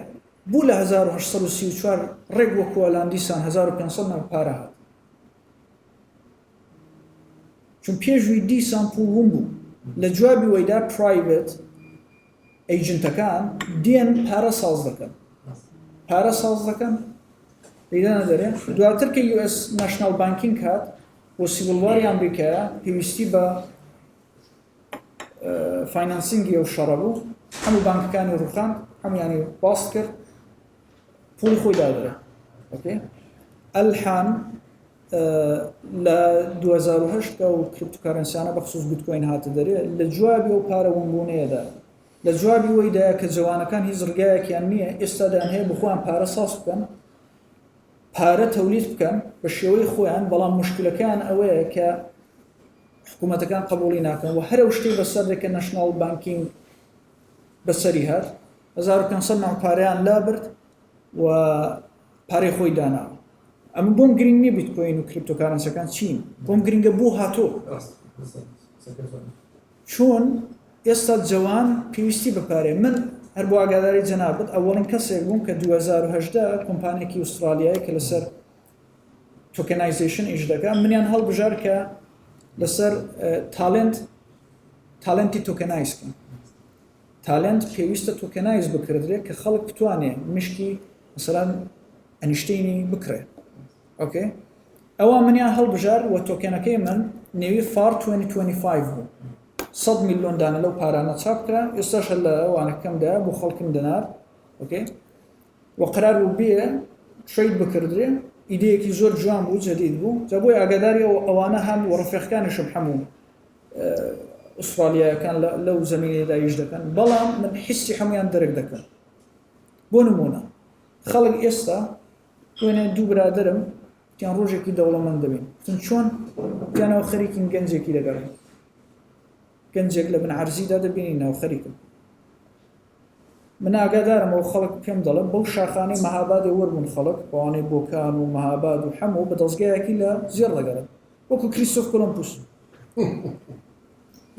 بوو لە 1934 ڕێک وەکو ئەلاندیسان 1500 ناو پارە هات چون پێشوی دیسان پوڵبوون بوو لە جوابی وەیدا پرایڤێت ئەیجنتەکان دێن پارە ساز دەکەن لەیدانە دەرێن دواتر کە US ناشنال بانکینگ هات بۆ سیڤڵواری ئەمریکایە پێویستی بە فاینانسینگی ئەو شەڕە بوو هەموو بانکەکانی ڕوخان هەمویانی باس کرد پوڵی خۆی دادرێ ئەلحان لە 2008 و کریپتۆکارنسیانە بەخصوص بیتکۆین هاتە دەرێ لە جوابی و پارە وەنبوونەیەدا لە جوابی وەیدایە کە جوانەکان هیچ ڕگایەکیان نییە ئێستا دەیان هەیە بخۆیان پارە ساز بکەن پارە تەولید بکەن بە شێوەی خۆیان بەڵام مشکلەکان ئەوەیە کە حکوومەتەکان قبوڵی ناکەن و هەرە شتێک بەسەر دەکە ناشنال بانکینگ بەسەری هات 1500 ناو پارەیان لابرد و پارەی خۆی داناوە ئەمە بۆم گرنگ نییە بیتکۆین و کریپتۆکارنسیەکان چین بۆم گرنگە بۆ هاتۆ چۆن ئێستا جوان پێویستی بەپارێ من هەر بۆ ئاگاداری جەنابەت ئەوەڵین کەسێک بووم کە 2018 کۆمپانیەکی ئوسترالیایی کە لەسەر تۆکەنایزیشن ئیش دەکات منیان هەڵبژار کە لەسەر تالنتی تۆکەنایزکەن تالنت پێویستە تۆکەنایز بکردرێت کە خەڵک بتوانێت مشکی مثلەن ئەنیشتینی بکرێت ئۆکێ ئەوە منیان هەڵبژار و تۆکەنەکەی من نێوی فار 2025 بوو 100 میلیۆن دانە لەو پارانە چاپکرا ئێستاش لە ئەوانەکەمدا بۆ خەڵکم دەنار ئۆکێ و قرار بوو بێ ترید بکردرێ ئیدەیەکی زۆر جوان بوو جەدید بوو جا بۆی ئاگاداری ئەوانە هەم و ڕەفیقەکانیشم هەموو ئوسترالیایەکان لەو زەمینەیەدا ئیش دەکەن بەڵام من حیسی هەمویان دەرک دەکەن بۆ نمونە خەڵک ئێستا وێنێ دوو برادرم تیان ڕۆژێکی دەوڵەمەند دەبین چۆن تیانەوە خەریکین گەنجێکی دەگەڕین گەنجێک لە بنعەرزیدا دەبینی ناو خەریکم من ئاگادارمەوە خەڵک پێم دەڵێن بەو شاخانەی مەهابادێ وەربوون خەڵک بەوانەی بۆکان و مەهاباد و هەموو بە دەستگایەکی لە زێڕ دەگەڕن وەکو کریستۆف کۆلۆمبوس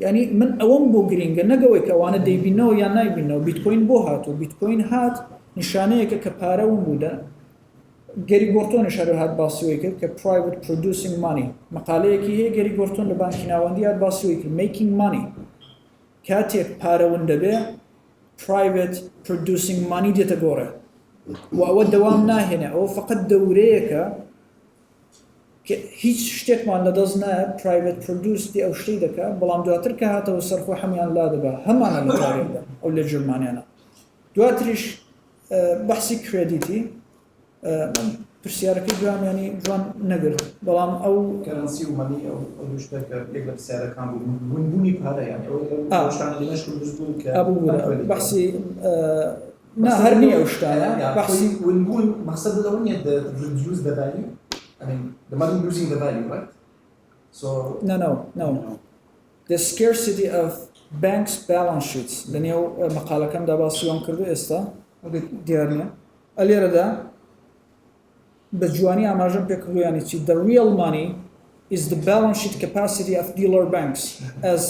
یعنی من ئەوەم بۆ گرنگە نەگەوەی کە ئەوانە دەیبینەوە یان نایبینەوە بیتکۆین بۆ هاتوو بیتکۆین هات نیشانەیەکە کە پارەوم بوودە گەری گۆرتۆنش هەر هات باسیەوەی کرد کە private producing money مەقالەیەکی هەیە گەری گۆرتۆن لە بانکی ناوەندی هات باسیەوەی کرد making money کاتێک پارەون دەبێ private producing money دێتە گۆڕێ و ئەوە دەوام ناهێنێ ئەوە فقط دەورەیەکە کە هیچ شتێکمان لەدەست نایە private produce دی ئەو شتەی دەکات بەڵام دواتر کە هاتەوە سەرخۆ هەمیان لا دەبا هەمانە لە کارێکدا ئەو لە جرمانیانە دواتریش بەحسی کردیتی پرسیارەکەی جوانیانی جوان نەگرت بەڵام ئەو کەرەنسی و مەنی ئەو شتێکە یەک لە پرسیارەکان بوو ونبوونی پارە یانی ئەو شتانە لەمەش دروست بوون کە بەحسی نا هەر نییە ئەو شتانە بەحسی ونبوون مەقسەد لەوە نیە reduce the value I mean the money losing the value right so no the scarcity of banks balance sheets لەنێو مەقالەکەمدا باسییان کردو ئێستا دیار نییە ئەلێرەدا بە جوانی ئاماژەم پێکردویانی چی the real money is the balance sheet capacity of dealer banks as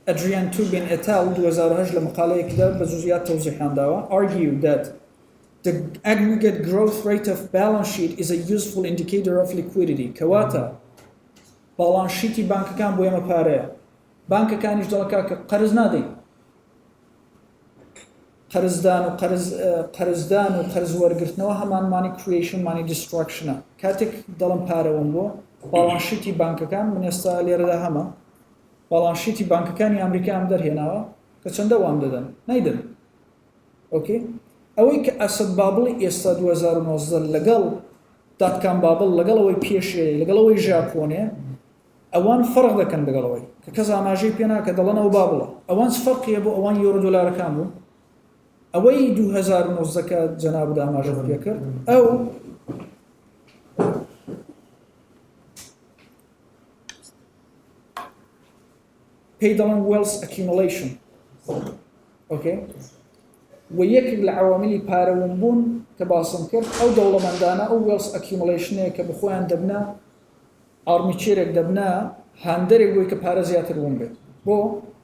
Adrian Tubin et al. 2008 لە مقالەیەکدا بە جزئیات تەوزیحیان داوە argue that the aggregate growth rate of balance sheet is a useful indicator of liquidity کەواتە balance sheeti بانکەکان بۆ ئێمە پارەیە بانکەکانیش دەڵکا کە قەرز نادەین قەرزدان و قەرز وەرگرتنەوە هەمان مانی creation مانی destructionە کاتێک دەڵم پارەوەم بۆ باڵانشیتی بانکەکان من ئێستا لێرەدا هەمە باڵانشیتی بانکەکانی ئەمریکا دەرهێناوە کە چەندە وام دەدەن نایدن ئۆکێ ئەوەی کە ئەسەد بابڵی ئێستا 2019 لەگەڵ داتکان بابڵ لەگەڵ ئەوەی پێشێ لەگەڵ ئەوەی ژاپۆنێ ئەوان فەرق دەکەن لەگەڵەوەی کە کەس ئاماژەی پێ ناکە دەڵێنەوە بابڵە ئەوان فەرقیە بۆ ئەوان یۆرۆ دۆلارەکان بوو ئەوەی 2019 کە جەناب ئاماژە پێ کرد ئەو پێی دەڵێن wealth accumulation ئۆکێ و یەکێک لە عواملی پارەوەمبوون کە باسم کرد ئەو دەوڵەمەندانە ئەو wealth accumulationەیە کە بخۆیان دەبنا ئارمیچێرێک دەبنا هاندەرێک بۆی کە پارە زیاتر بوون بێت بۆ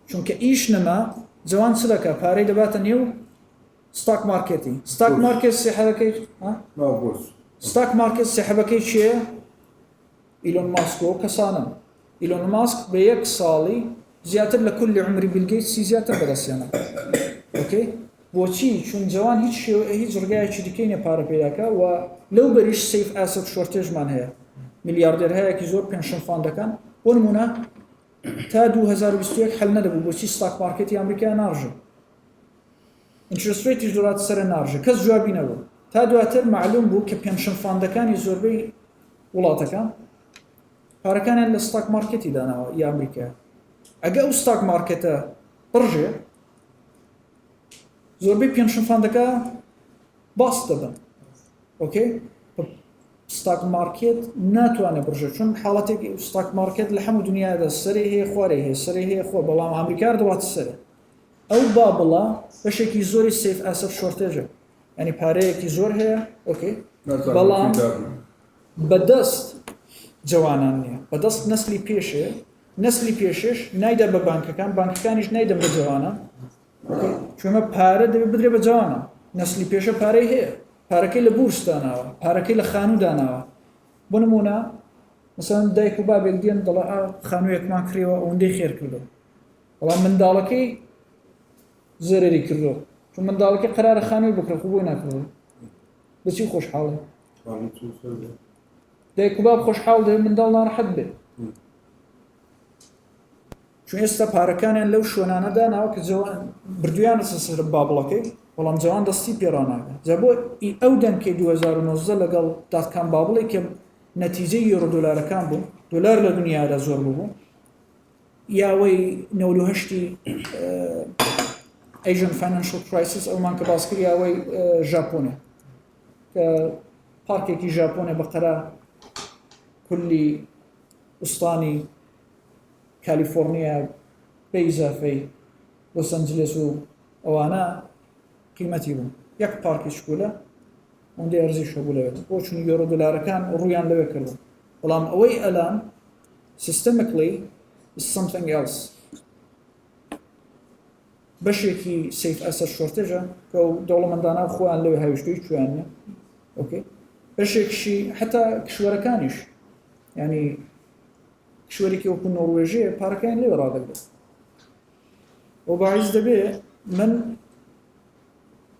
چونکە ئیش نەما جوان چ دەکە پارەی دەباتە نێو ستاک مارکێتی ستاک مارکێت سێحەبەکەی ما بورس ستاک مارکێت سێحەبەکەی چییە؟ ئیلۆن ماسک و کەسانن ئیلۆن ماسک بە یەک ساڵی زیاتر لە کولی عمری بیل گەیتسی زیاتر بەدەستێنە ئۆکێ بۆچی چون جوان هیچ ڕگایەکی دیکەی نیە پارە پێداکە و لەو بەریش سیف ئاسەت شۆرتێژمان هەیە میلیاردێرهەیەکی زۆر پێنشن فاندەکان بۆ نمونە تا 2021 حل نەدەبوو بۆچی ستاک مارکێتی ئەمریکا ناڕژە ئینترست ڕێتیش دۆڵاتە سەرە ناڕژە کەس جوابی نەبوو تا دواتر معلوم بوو کە پێنشن فاندەکانی زۆربەی وڵاتەکان پارەکانیان لە ستاک مارکێتی داناوە یا ئەمریکا ئەگە ئەو ستاک مارکێتە بڕژێ زۆربەی پێنشن فاندەکە باس دەبن ئۆکێ ستاک مارکێت ناتوانێت بڕژێت چون حاڵەتێکی ستاک مارکێت لە هەموو دنیادا سەرێ هەیە خوارێ هەیە سەرێ هەیە خۆ بەڵام ئەمریکا دەواتە سەرە ئەو بابڵە بەشێکی زۆری سیف ئاسەت شۆرتێژە ینی پارەیەکی زۆر هەیە ئۆکێ بەڵام بەدەست جوانان نییە بەدەست نەسلی پێشێ نەسلی پێشش نایدا بە بانکەکانیش نایدەم بە جوانە چونمە پارە دەبێت بدرێ بە جوانە نەسلی پێشە پارەی هەیە پارەکەی لە بورس داناوە پارەکەی لە خانوو داناوە بۆ نمونە مثلا دایک و بابێک دێن دەڵێ خانوویەکمان کڕیەوە ئەوەندەی خێر کردو بەڵام منداڵەکەی زەرری کردو چون منداڵەکەی قەرارە خانووی بکرێت خو بۆی ناکردو بچی خۆشحاڵە دایک و باب خۆشحاڵ دەبێت منداڵ ناڕەحەت بێت چون ئێستا پارەکانیان لەو شوێنانە داناوە کە جوان بردویانە سەر بابڵەکەی بەڵام جوان دەستی پێڕاناکە جا بۆ ئەو دەنگکەی 2019 لەگەڵ داتکان بابڵی کە نەتیجەی یۆرۆ دۆلارەکان بوو دۆلار لە دنیادا زۆر بوو یاوەی 98 ئەیژن فاینانشل کرایسیس ئەومان کە باس کرد یاوەی ژاپۆنە کە پارکێکی ژاپۆنە بەقەرا کولی ئوستانی کالیفۆرنیا بە ئیزافەی لۆس ئەنجلس و ئەوانە قیمەتی بوون یەک پارکی شکولە ئەوەندەی ئەرزیشە بوو لەوێت بۆ چون یۆرۆ دۆلارەکان ڕوویان لەوێ کردن بەڵام ئەوەی ئەلان systemically is something else بەشێکی سیف ئەسەر شۆرتێژە کە دەوڵەمەندانە خۆیان لەوێ هاویشتوی کوێیانە ئۆکێ بەشێکشی حتا کشوەرەکانیش ینی کشوەرێکی وەکو نۆروێژەیە پارەکەیان لێوە ڕادەگرێت و باعث دەبێت من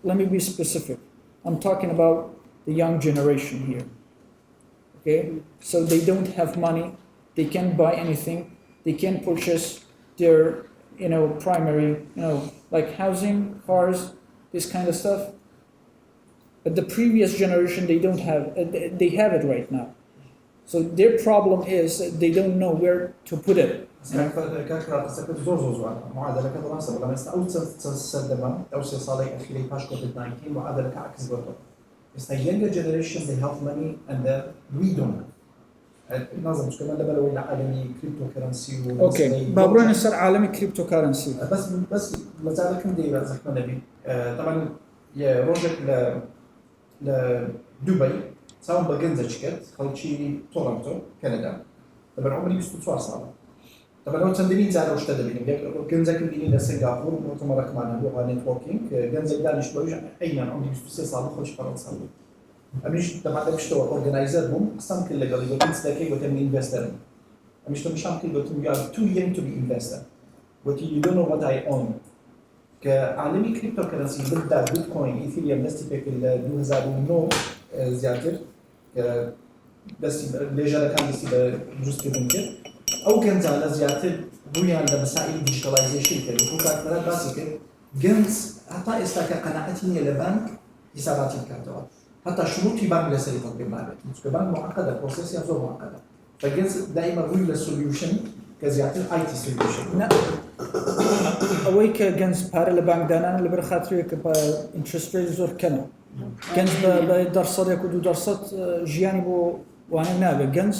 let me be specific. I'm talking about the young generation here. Okay? So they don't have money, they can't buy anything, they can't purchase their, primary, like housing, cars, this kind of stuff. But the previous generation, they don't have, they have it right now. So their problem is they don't know where to put it. زۆر زۆر معادلەکە دەڵاسە بەڵام ئێستا ئەو سەردەما ئەو سێ ساڵی ئەخیرەی پاش COVID-19 معادلەکە عکس بۆتەوە ئێستا younger generation they have money and we don't نازم چکە من لەبەرەوەی لە عالەمی کریپتۆکەرەنسی و اوكي با بڕۆینە سەر عالەمی کریپتۆکارنسی بس مەجالەکەم دەیوە زەحمە نەبی طبعا ڕۆژێک لە دوبەی چاوم بە گەنجەک کرد خەڵکی تۆڕەنتۆ کەنەدا لەبەر عمری 24 ساڵە طبعا ئەو چەندین جارە شتە دەبینیم گەنجەکم بینی لە سنگاپۆر مۆتۆمەڕەکمانە بۆ نێتوۆرکینگ گەنجێک دانیشتوەیش عینان عمری 23 ساڵە خۆش فەڕەنسا بوو ئەمیش دەمادە پشتەوە ئۆرگەنایزەر بووم قسەم کرد لەگەڵی گوتم سلەکەی گوتم ئینڤێستەرم ئەمیش تۆمیشام کرد گوتم you are too young to be investor وتی you don't know what I own کە عالەمی کریپتۆکەرەنسی بدا بیتکۆین ئیثریەم دەستی پێ کرد لە 2009 زیاتر کە دەستی لێژەرەکان دەستی بە دروستکردن کرد ئەو گەنجانە زیاتر ڕوویان لە مەسائلی دیجیتەڵایزیشن کرد و کاتەرە باسی کرد گەنج هەتا ئێستا کە قەناعەتی نییە لە بانک حیساباتی بکاتەوە هەتا شروطی بانک لەسەری تەطبیق نابێت چونکە بانک معقدە پرۆسێسیان زۆر معقدە فگەنج دائیمە ڕووی لە سولوشن کە زیاتر IT سولوشن ئەوەی کە گەنج پارە لە بانکدانان لەبەر خاترەیە کە بە ئینترست ڕێت زۆر کەمە گەنج بە دەرسەدێک و 2% ژیانی بۆ وانەی نابێت گەنج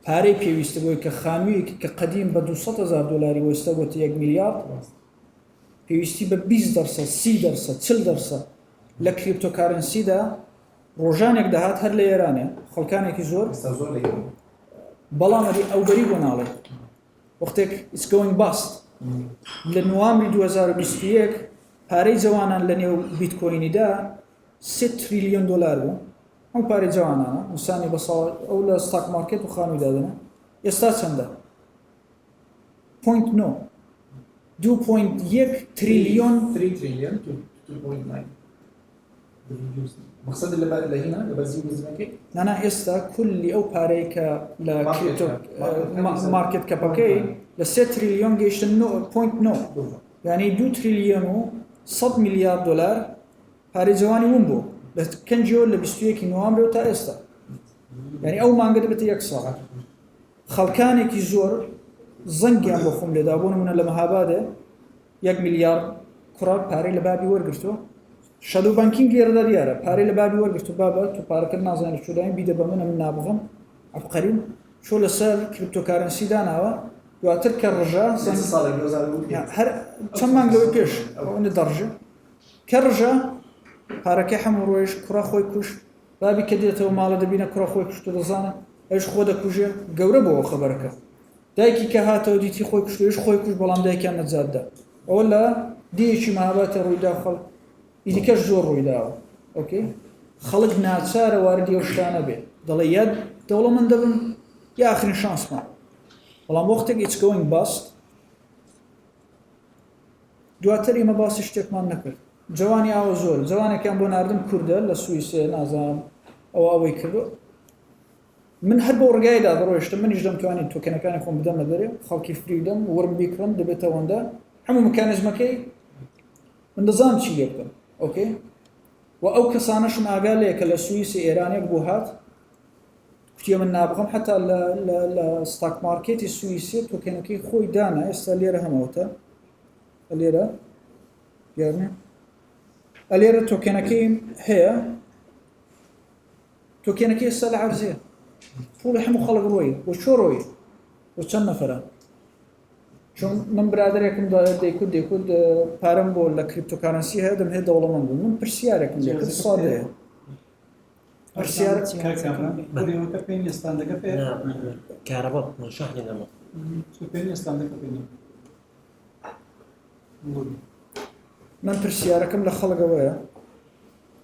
پارەی پێویستە بۆی کە خانوویەکی کە قەدیم بە 200,000 دلاری وەستە بۆ 1 میلیارد پێویستی بە 20% 30% 40% لە کریپتۆکارنسیدا ڕۆژانێک دەهات هەر لە ئێرانێ خەڵکانێکی زۆر ئێستا زۆر لەگەڵ بەڵام ئەوبەری بۆ ناڵێت وەختێک it's going bust لە نوامبری 2021 پارەی جوانان لە نێو بیتکۆینیدا 3 تریلیۆن دلار بوو ئەو پارەی جوانانە وسانی بە ساڵ ئەو لە ستاک مارکێت و خانووی دادنە ئێستا چەندە 0.9 2.1 تریلیۆن 3 تریلیۆن 2.9 مقصد لە هینا لە بەرزی بزنەکەی نانا ئێستا کولی ئەو پارەی کە لە مارکێت کەپەکەی لە 3 تریلیۆن گەیشتە 0.9 یعنی 2 تریلیۆن و 100 میلیارد دلار پارەی جوانی ون بوو لە کەنجیۆ لە 21 نوامبر تا ئێستا یعنی ئەو مانگە دەبێتە 1 ساڵ خەڵکانێکی زۆر زەنگیان بۆ خۆم لێدا بۆ نمونە لە مەهابادێ 1 میلیارد کوڕا پارەی لە بابی وەرگرتووە شەدو بانکینگ لێرەدا دیارە پارەی لە بابی وەرگرتو بابە تو پارەکە نازانێت چۆداین بیدە بە منە من نابغم عەبقەریم چۆ لەسەر کریپتۆکارنسی داناوە دواتر کە ڕژە ساڵێک 2020 هەر چەند مانگ لەوەی پێش ئەوەندە دەڕژە کە ڕژە پارەکەی هەموو ڕۆیش کوڕا خۆی کوشت بابی کە دێتەوە ماڵە دەبینە کوڕا خۆی کوشتە دەزانە ئەوش خۆ دەکوژێ گەورە بەوە خەبەرەکە دایکی کە هاتەوە دیتی خۆی کوشتەوەش خۆی کوشت بەڵام دایکیان نەجاتدا ئەوە لە دیەکی مەهابادە ڕوویدا خەڵک ئیدیکەش زۆر ڕوویداوە ئۆکەی خەڵک ناچارە واردی ئەو شتانە بێت دەڵێ یاد دەوڵەمەند دەبن یا ئاخرین شانسمان بەڵام وەختێک it's going bust دواتر ئێمە باسی شتێکمان نەکرد جوانی ئاوە زۆر جوانێکیان بۆ ناردم کووردە لە سویسێ نازانم ئەوەی کردو من هەر بۆ ڕگایدا دەڕۆیشتم منیش دەمتوانین تۆکەنەکانی خۆم بدەمە دەرێ خەڵکی فریدەم وەرم بیکڕم دەبێتەوەندە هەموو مکانیزمەکەی من دەزانم چی لێ بکەم ئۆکەی و ئەو کەسانەشم ئاگا لێ کە لە سویسی ئێرانێک بۆ هات کوتیە من نابغم حتا لە ستاک مارکێتی سویسی تۆکەنەکەی خۆی دانا ئێستا لێرە هەمەوتە لێرە یارنێ ئەلێرە تۆکەنەکەی هەیە تۆکەنەکەی ئێستا لە عەرزێ پوڵی هەموو خەڵک ڕۆیە بۆ چۆ ڕۆیە بۆ چەند نەفەرە چون من برادێکم دەیکوت پارەم بۆ لە کریپتۆکارنسی هەیە دەمهێ دەوڵەمەند بوو من پرسیارێکم لێ کرد سادەیە پرسیارەکە پێویستان دەکە پێ كهرباء شحن لما پێویستان دەکە پێ من پرسیارەکەم لە خەڵکەوەیە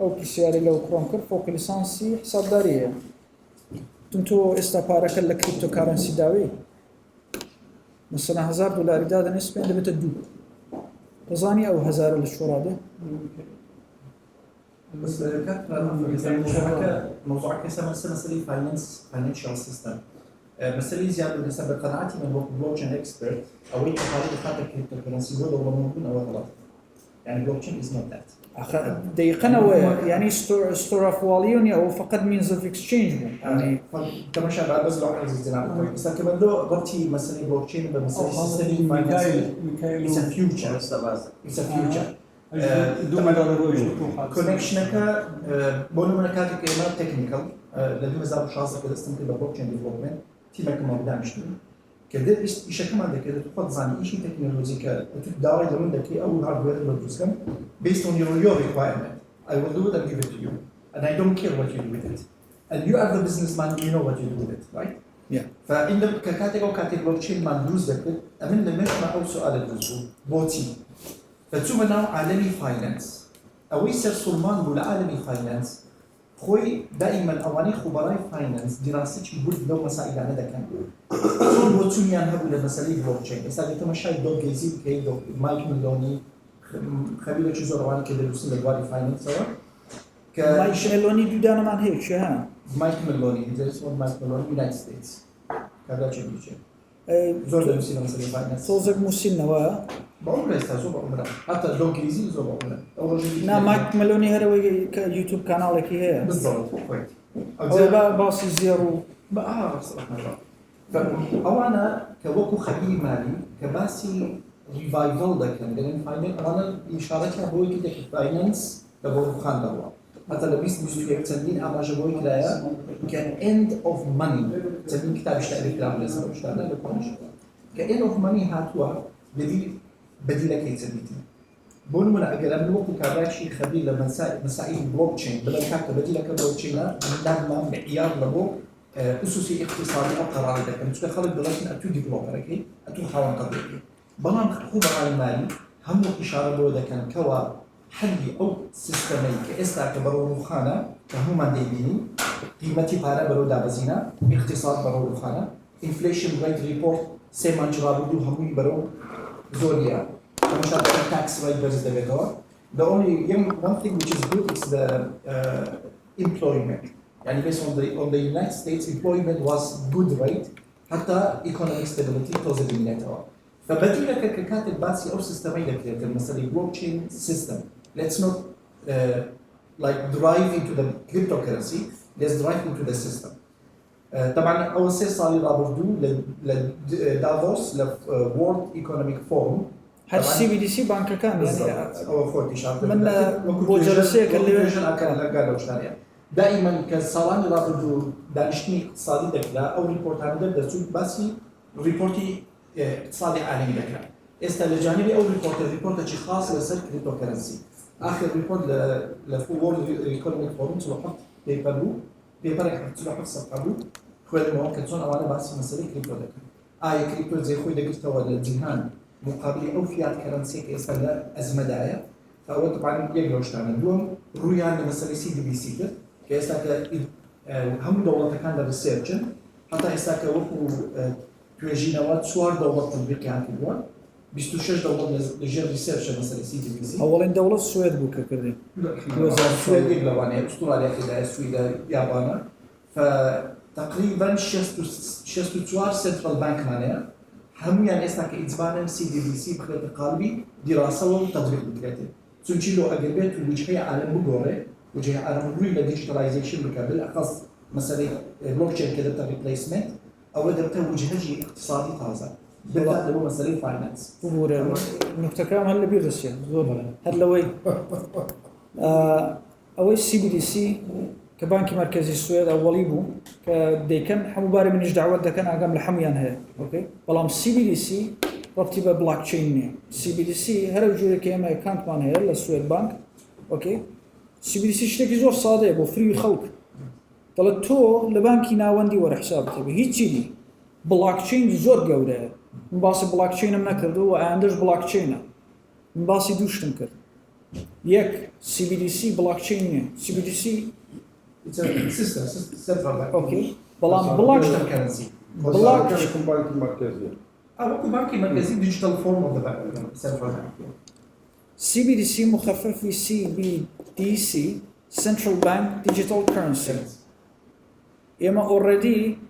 ئەو پرسیاری لەو کڕۆم کرد فۆق لیسانسی حسابداری هەیە تۆ ئێستا پارەکە لە کریپتۆکارنسی داوی مثلا 1000 دلاری دادن اسپێن دەبێتە 2 دەزانی ئەو 1000 لە شۆڕادە بس موضوعك مسألة فاينانشال سيستم مسألة زيادة لسبب قناعتي من بلوكشين اكسبرت او اي تقارير خاطر كريبتوكرنسي ولا ممكن او غلط يعني بلوكشين از نوت ذات دقيقة يعني ستور اوف فاليو او فقط مينز اوف اكسشينج يعني تماشى بعد بس لو عايز الزنا بس كمان لو غلطي مسألة بلوكشين بمسألة سيستم فاينانس ا فيوتشر اتس ا فيوتشر كونكشنەکە بۆ نمونەکاتێک ئێمە تەکنیکەڵ لە 2016 کە دەستم کرد بە بلۆکچین دیڤلۆپمنت تیمێکمان دانیشتوین کە ئیشەکەمان دەکرێت خۆت زانی ئیشی تەکنۆلۆژی کە داوای لە من دەکەی ئەو هاردوێر بە دروستکەم based on your requirement I will do it and give it to you and I don't care what you do with it and you are the businessman you know what you do with it right yeah فإن كاتێک ئەو کاتێک بلۆکچینمان دروست دەکرد ئەمن لە مێشمە ئەو سوالە دروست بوو بۆچی فتشوف نوع عالمي فاينانس او يصير سلمان ولا عالمي فاينانس خوي دائما اواني خبراء فاينانس دراستي بقول لو مسائل انا ده كان شلون بوتسونيان هبوا لمسائل بلوكشين بس هذا تمشي دوك جيزي كي دوك مايك ميلوني خبير شو زورواني كده دوسين الوالي فاينانس سوا مايك ميلوني دودانا مان هيك شو ها مايك ميلوني ذاتس وات مايك ميلوني يونايتد ستيتس كذا شيء زور دوسين مسائل فاينانس صوزك مسنوا بعمره استاذ بعمره حتى دوكيزي زو بعمره نا مايك ملوني هروي يوتيوب قناتك هي بالضبط كويس او باصي زيرو صراحه او انا كوكو خبير مالي كباسي ريفايفل ده كان لان فاينانس انا اشارتها هو كده فاينانس لبو خان دوا حتى لو 20 چەندین ئاماژەبۆی کرایە کە end of money چەندین کتابیش تاریخ کرا لەسەر شتانە لە کۆنشەوە کە end of money هاتووە لەبیر بەدیلەکەی چەندیتی بۆ نمونە ئەگەر ئەم وەکو کابرایشی خەبیر لە مەسائل بلۆکچین بڵێن کاکە بەدیلەکە بلۆکچینە ئەنداممان معیار لە بۆ ئوسوسی اقتصادی ئەو قەراری دەکەن چونکە خەڵک دەڵێن ئەتوو دیڤلۆپەرەکەی ئەتوو خاوەن قەبرەکەی بەڵام خوب بەڕای مالی هەموو ئیشارە بۆ دەکەن کەوا حەلی ئەو سیستەمەی کە ئێستا کە بەرەو ڕووخانە کە هەمومان دەیبینین قیمەتی پارە بەرەو دابەزینە اقتصاد بەرەو ڕووخانە inflation rate report سێ مانگ ڕابردوو هەمووی بەرەو زۆریە تەماشا دەکەن tax rate بەرز دەبێتەوە the only one thing which is good is the employment يعني based on the United States employment was good rate حتى economic stability توزن بيناتها فبدي لك ككاتب باسي أو سيستمين لك مثلا blockchain system let's not like drive into the cryptocurrency let's drive into the system طبعا أول شيء صار رابردو لدافوس ل World Economic Forum هاد CBDC بانك كان يعني أو فورتي شاب من بوجرسية كلي دائما كسالان رابردو دانشتني اقتصادي دكلا أو ريبورت عندنا درسوا باسي ريبورتي اقتصادي عالمي دكلا استا لجانبي أو ريبورت شيء خاص لسر كريبتو كرنسي آخر ريبورت لفورد ايكونوميك فورم تلوحط بيبر تلوحط صفحة كل المواقع تون أولا باسي مسألة كريبتو دكلا كريبتو زي خوي دكتور ولا الجهان مقابل أو فيات كرنسي كيستا أزمة داية فأول طبعا يقدروا تعمل دوم رويان مسألة CBDC كيستا هم دولة كان للريسيرشن حتى إستا وقو توجينوات سوار دولة تطبيقي عن كدوان 26 دولة لجير ريسيرشن مسألة CBDC أولين دولة السويد بوكا كردي السويد يقلواني أستراليا كده السويد يابانا فتقريبا 64 سنترال بانك مانيا هم يعني إستا كإجبانا CBDC بخلال قلبي دراسة وتطبيق بكريتي چونچی لو اگر بیت وجهه عالم بگوره وجهه عالم روی لدیجیتالایزیشن بکه بالاخص مثلا بلوکچین كده بتاع ريبليسمنت او دبته وجهه اقتصادي تازه بالذات لو مثلا فاينانس بورا نقطة كام هلا بيرسيا زور هلا وين أول CBDC كبنك مركزي السويد أولي بو كديكن حمو باري منش دعوة دكان أقام لحميان هي أوكي بلام CBDC ربطي ببلوك تشين CBDC هر وجوده كيما أكاونت مان هي للسويد بنك أوكي CBDC شتكي زور صادق بو فري خلق طلعت تو لبنكي ناوندي ورا حساب تبي هيك شيء بلوك تشين زور جودة مباسي بلوك تشين منكردو وعندش بلوك تشين مباسي دوش تنكر يك CBDC بلوك تشين CBDC it's a system central bank اوكي بلام بلوك كرنسي بلوك البنك المركزي وكو بنك مركزي ديجيتال فورم اوف ذا central bank CBDC مخفف في CBDC Central Bank Digital Currency اما already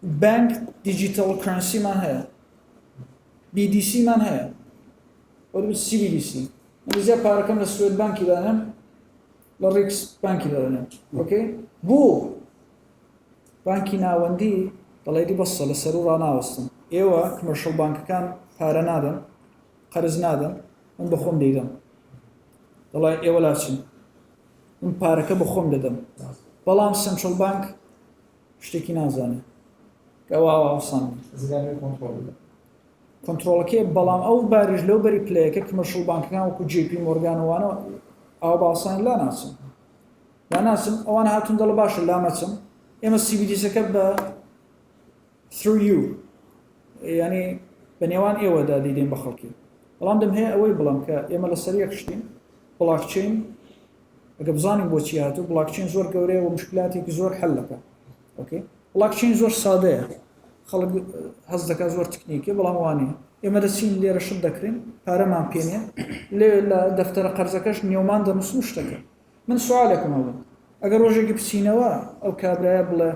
bank digital currency man है BDC man है और CBDC إذا باركم للسويد بانكي دانم للريكس بانكي دانم أوكي بو بانكي ناوندي طلع دي بصة للسرورة ناوستن إيوه commercial بانك كان بارا نادم قرز نادم من بخون ديدم طلع إيوه لاتشن من باركة بخون ديدم بلام سنترال بانك شتێکی نازانێ کەوا ئاسان زیادە کنترۆل کنترۆڵەکەی بەڵام ئەو باریش لەو بەری پلەیەکە کمەرشڵ بانکەکان وەکو JP مۆرگانەوانە ئەو باسان لا ناچن ئەوان هاتوون دەڵێ باشە لا مەچم ئێمە CBDCەکە بە through you ینی بە نێوان ئێوەدا دەیدەین بە خەڵکی بەڵام دەم هەیە ئەوەی بڵام کە ئێمە لەسەر یەک شتین بڵاکچین ئەگە بزانین بۆچی هاتوو بڵاکچین زۆر گەورەیە و مشکلاتێکی زۆر حەلەکە اوكي بلوكچین زۆر سادەیە خەڵک هەز دەکات زۆر تکنیکی بەڵام وانەیە ئێمە دەچین لێرە شت دەکرین پارەمان پێنیە لێ لە دەفتەرە قەرزەکەش نێومان دەنووسن شتەکە من سوالێکم هەبوو ئەگەر ڕۆژێکی بچینەوە ئەو کابرایە بڵێ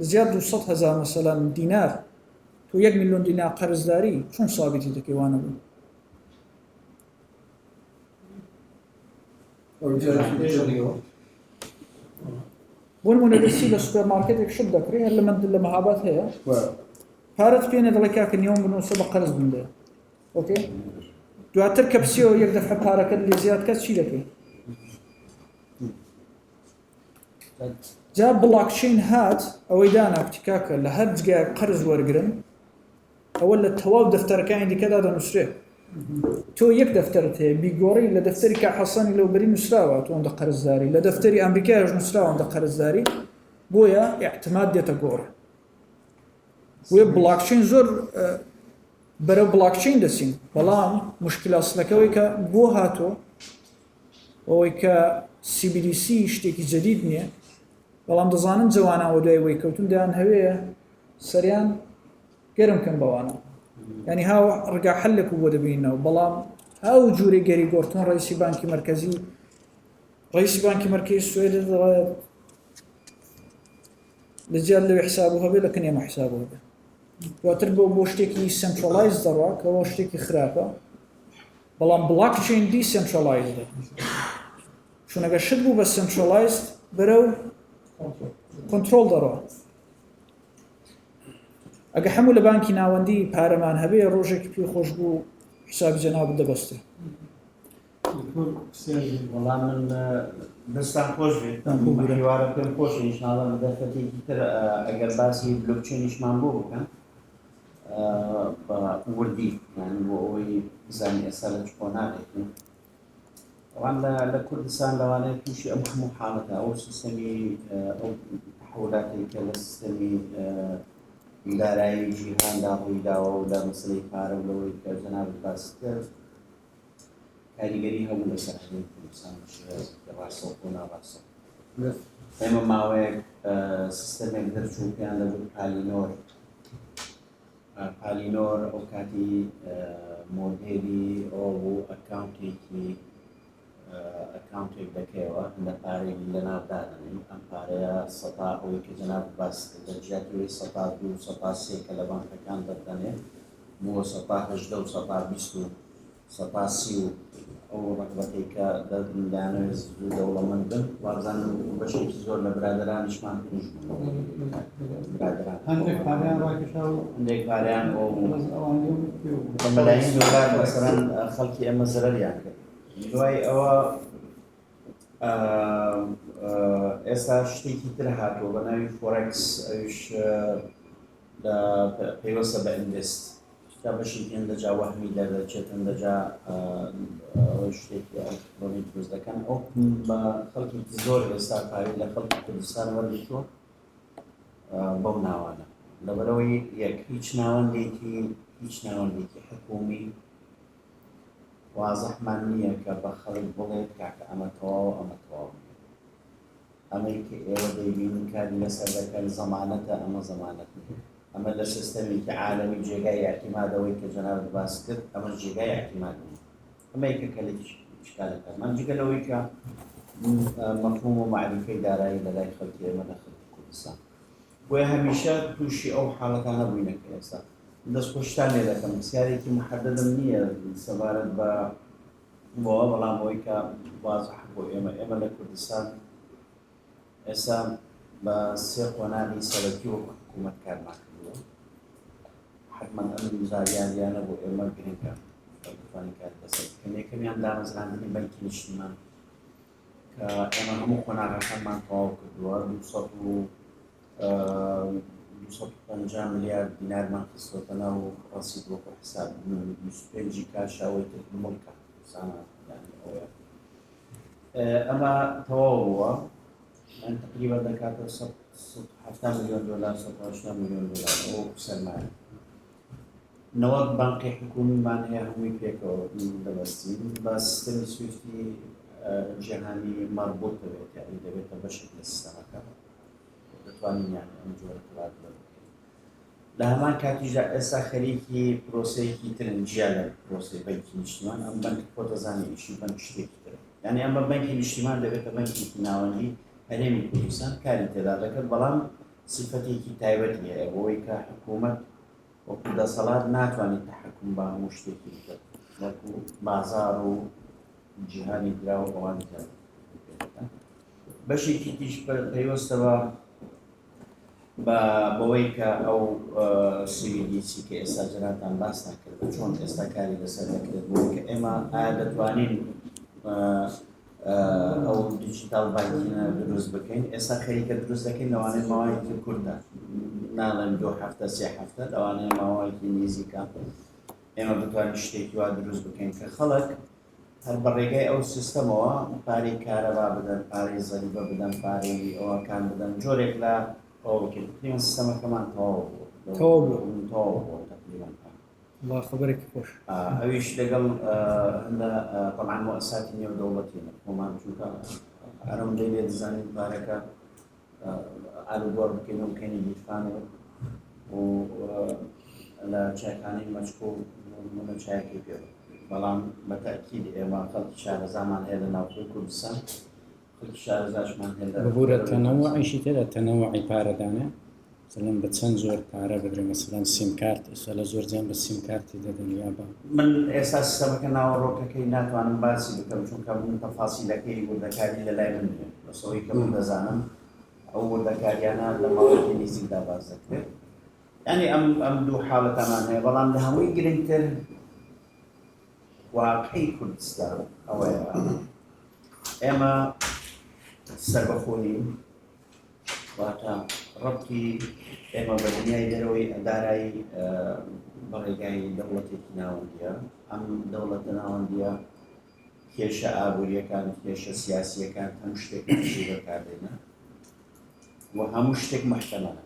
زیاد 200,000 مەسەلەن دینار تۆ 1 ملیۆن دینار قەرزداری چۆن سابیتی دەکەی وانە بوو بۆ نمونە دەچی لە سوپەرمارکێتێک شت دەکڕی هەر لە مەهابەت هەیە پارەت پێنێ دەڵێ کاکە نیۆم بنووسە بە قەرز بندێ ئۆکێ دواتر کە پسیەوە یەک دەفعە پارەکەت لێ زیاد کەس چی دەکەی؟ جا بڵاکچین هات ئەوەی داناکتیکاکە لە هەر جگای قەرز وەرگرن ئەوە لە تەواو دەفتەرەکانی دیکەدا دەنووسرێت. تۆ یەک دەفتەرت هەیە بیگۆڕی لە دەفتەری کا حەسانی لەوبەری نووسراوە تۆ ئەوەندە قەرزداری، لە دەفتەری ئەمریکایش نووسراوە ئەوەندە قەرزداری، بۆیە ئیعتماد دێتە گۆڕ. وێ بڵاکچین زۆر بەرەو بڵاکچین دەچین، بەڵام مشکل ئەسڵەکەوەی کە بۆ هاتۆ ئەوەی کە CBDC شتێکی جەدید نییە، بەڵام دەزانن جوانەوە دوای وەی کەوتون دەیان هەوەیە سەریان گەرم کەم بەوانە، ینی هاو ڕگا حەلێک بۆ دەبینەوە. بەڵام هاو جوورەی گەری گۆرتۆن ڕئیسی بانکی مرکزی بانکی مرکزی سوێدە دەڵێت لەجیال لەوێ حساب هەبێ لە کنێمە حساب هەبێ، دواتر بۆ شتێکی سنترالایز دەڕوا کە بۆ شتێکی خراپە، بەڵام بڵاکچین دیسنترالایزدە، چونەگە شت بوو بە سنترالایز بەرەو کۆنترۆل دەڕوا. ئەگە هەموو لە بانکی ناوەندی پارەمان هەبێ ڕۆژێکی پێ خۆش بوو حسابی جەناب دەبەستێ. وەڵام من دەستان خۆش بێت هیوارە پێم خۆشە ئینشاڵڵا لە دەفەتێکی تر ئەگەر باسی بلۆکچینیشمان بۆ بکەن بە وردی، یانی بۆ ئەوەی بزانین ئێستا لە چ کۆناێتین. طبعاً لە کوردستان لەوانەیە تووشی ئەم هەموو حاڵەتە ئەو سیستەمی ئەو تحولاتی کە لە سیستەمی دارایی جیهاندا ڕووی داوە و لە مەسلەی پارە و لەوەی کە جەنابەت باسی کرد کاریگەری هەموو لەسەر هەمووی کوردستان ڕاستەوخۆ و ناڕاستەوخۆ. ئێمە ماوەیەک سیستەمێک دەرچوو پێیان دەبوو پالینۆر ئەو کاتی مۆدێلی ئەوە بوو ئەکاونتێک دەکەیەوە لە پارێک لە ناودادنین ئەم پارەیە سەتا ئەوەی کە جەنابەت باسی کرد لە جیاتیەوەی سەتا دوو سەتا سێ کە لە بانکەکان دەدەنێت بۆ سەتا هەژدە و سەتا بیست و سەتا سی و ئەو ڕقبەتێک کە دەدانەوێت زوو دەوڵەمەند بن وابزانم بەشێکی زۆر لە برادرانیشمان توش بوون. هەندێک پاریان ڕاکێشاوە هەندێک پاریان بە مەلایین دۆلار مەسەڵەن خەڵکی ئێمە زەرەریان کرد. دوای ئەوە ئێستا شتێکی تر هاتووە بە ناوی فۆرەکس، ئەویش پەیوەستە بە ئینڤست تا بەشی هێندەجا وەهمی دەردەچێت هەندەجا شتێکی ئەلکترۆنیک دروست دەکەن. ئەو بە خەڵکی زۆر ئێستا پارەی لە خەڵکی کوردستان وەرگرتووە بەو ناوانە، لەبەرەوەی یەک هیچ ناوەندێکی حکومی وازەحمان نییە کە بە خەڵک بڵێت کاکە ئەمە تەواو ئەمە تەواو نییە. ئەمەی کە ئێوە دەیبینن کاری لەسەر دەکەن زەمانەتە، ئەمە زەمانەت نییە. ئەمە لە سیستەمێکی عالەمی جێگای ئاعتیمادەوەی کە جەنابەت باس کرد ئەمە جێگای ئاعتیماد نییە. ئەمەیەکە کەلێکی شکالەکەمان جگە لەوەی کە مەفهوم و معریفەی دارایی لە لای خەڵکی ئێمە لە خەڵکی کوردستان بۆیە هەمیشە تووشی ئەو حاڵەتانە بووینەکە ئێستا دەستخۆشتان لێ دەکەم پرسیارێکی محەددم نییە سەبارەت بە بۆەوە، بەڵام ئەوەی کە وازح بۆ ئێمە لە کوردستان ئێستا بە سێ قۆناغی سەرەکی وەکو حکوومەت کارمان کردووە. حتمەن ئەم زاریانیانە بۆ ئێمە گرنگە بتوانین کار بەسەر بکەین. یەکەمیان دامەزراندنی بانکی نیشتیمان کە ئێمە هەموو قۆناغەکانمان تەواو کردووە 250 میلیارد دینارمان خستوەتە ناو ڕەسید وەکو حساب 25 کاشاوەی مڵکە ئەمە تەواو بووە، تقریبا دەکاتە 70 میلیۆن دلار 180 میلیۆن دلار ئەو سەرمایە. 90 بانقی حکومیمان هەیە هەمووی پێکەوە دەبەستین بە سیستەمی سویفتی جیهانی مربوط دەبێت، یعنی دەبێتە بەشێک لە سیستەمەکە دەتوانین یانی ئەم جۆرە کار بکەین. لە هەمان کاتیشدا ئێستا خەریکی پرۆسەیەکی ترن جیا لە پرۆسەی بانکی نیشتیمان. ئەم بانک خۆتەزانی ئیشی بانک شتێکی ترە، یعنی ئەم بە بانکی نیشتیمان دەبێتە بانکێکی ناوەندی هەرێمی کوردستان کاری تێدا دەکات، بەڵام سیفەتێکی تایبەت هەیە بۆی کە حکوومەت وەکو دەسەڵات ناتوانێت تەحەکوم بە هەموو شتێکی بکات وەکو بازار و جیهانی دراوە ئەوانی بەشێکی تیش پەیوەستە بە بەوەی کە ئەو CBDC کە ئێستا جەراتان باس ناکرد چۆن ئێستا کاری لەسەر دەکرێت بۆ کە ئێمە ئایا دەتوانین ئەو دیجیتال بانکینە دروست بکەین ئێستا خەریکە دروست دەکەین لەوانەیە ماوەیەکی کوردە ناڵێن 2 هەفتە 3 هەفتە لەوانەیە ماوەیەکی نزیکە ئێمە بتوانین شتێکی وا دروست بکەین کە خەڵک هەر بە ڕێگای ئەو سیستەمەوە پارەی کارەبا بدەن پارەی زەریبە بدەن پارەی ئەوەکان بدەن جۆرێک لە ئەوکرد سیستەمەکەمان تەواو بوو تقریبا الله خبرێکی خۆش ئەویش لەگەڵ هەندە طبعا مؤسساتی نێودەوڵەتیە خۆمان چونکە هەرم دەیوێت دەزانین پارەکە ئالوگۆڕ بکەین و بکەینی بیرخانەوە و لە چایخانەی مەچکۆ منە چایەکی پێ بەڵام بەتەکید ئێمە خەڵکی شارەزامان هەیە لە ناوخۆی کوردستان خەڵکی شارەزاشمان هەیە ببوورە تەنەوعیشی تێدا تەنەوعی پارەدانە مثلا بە چەند زۆر پارە بدرێ مثلا سیم کارت ئێستا لە زۆر جیان بە سیم کارتی دەدەن یا بە من ئێستا سیستەمەکە ناوەڕۆکەکەی ناتوانم باسی بکەم چونکە من تەفاسیلەکەی وردەکاری لەلای من بێت بەسەوەی کە من دەزانم ئەو وردەکاریانە لە ماوەیەکی نزیکدا باز دەکرێت یعنی ئەم دوو حاڵەتەمان هەیە بەڵام لە هەمووی گرنگتر واقعی کوردستان ئەوەیە ئێمە سەربەخۆیین واتە ڕەبتی ئێمە بە دنیای دەرەوەی دارایی بەڕێگای دەوڵەتێکی ناوەندیە ئەم دەوڵەتە ناوەندیە کێشە ئابوووریەکان کێشە سیاسیەکان هەموو شتێکی بەکاردێنە و هەموو شتێک محتەمەلە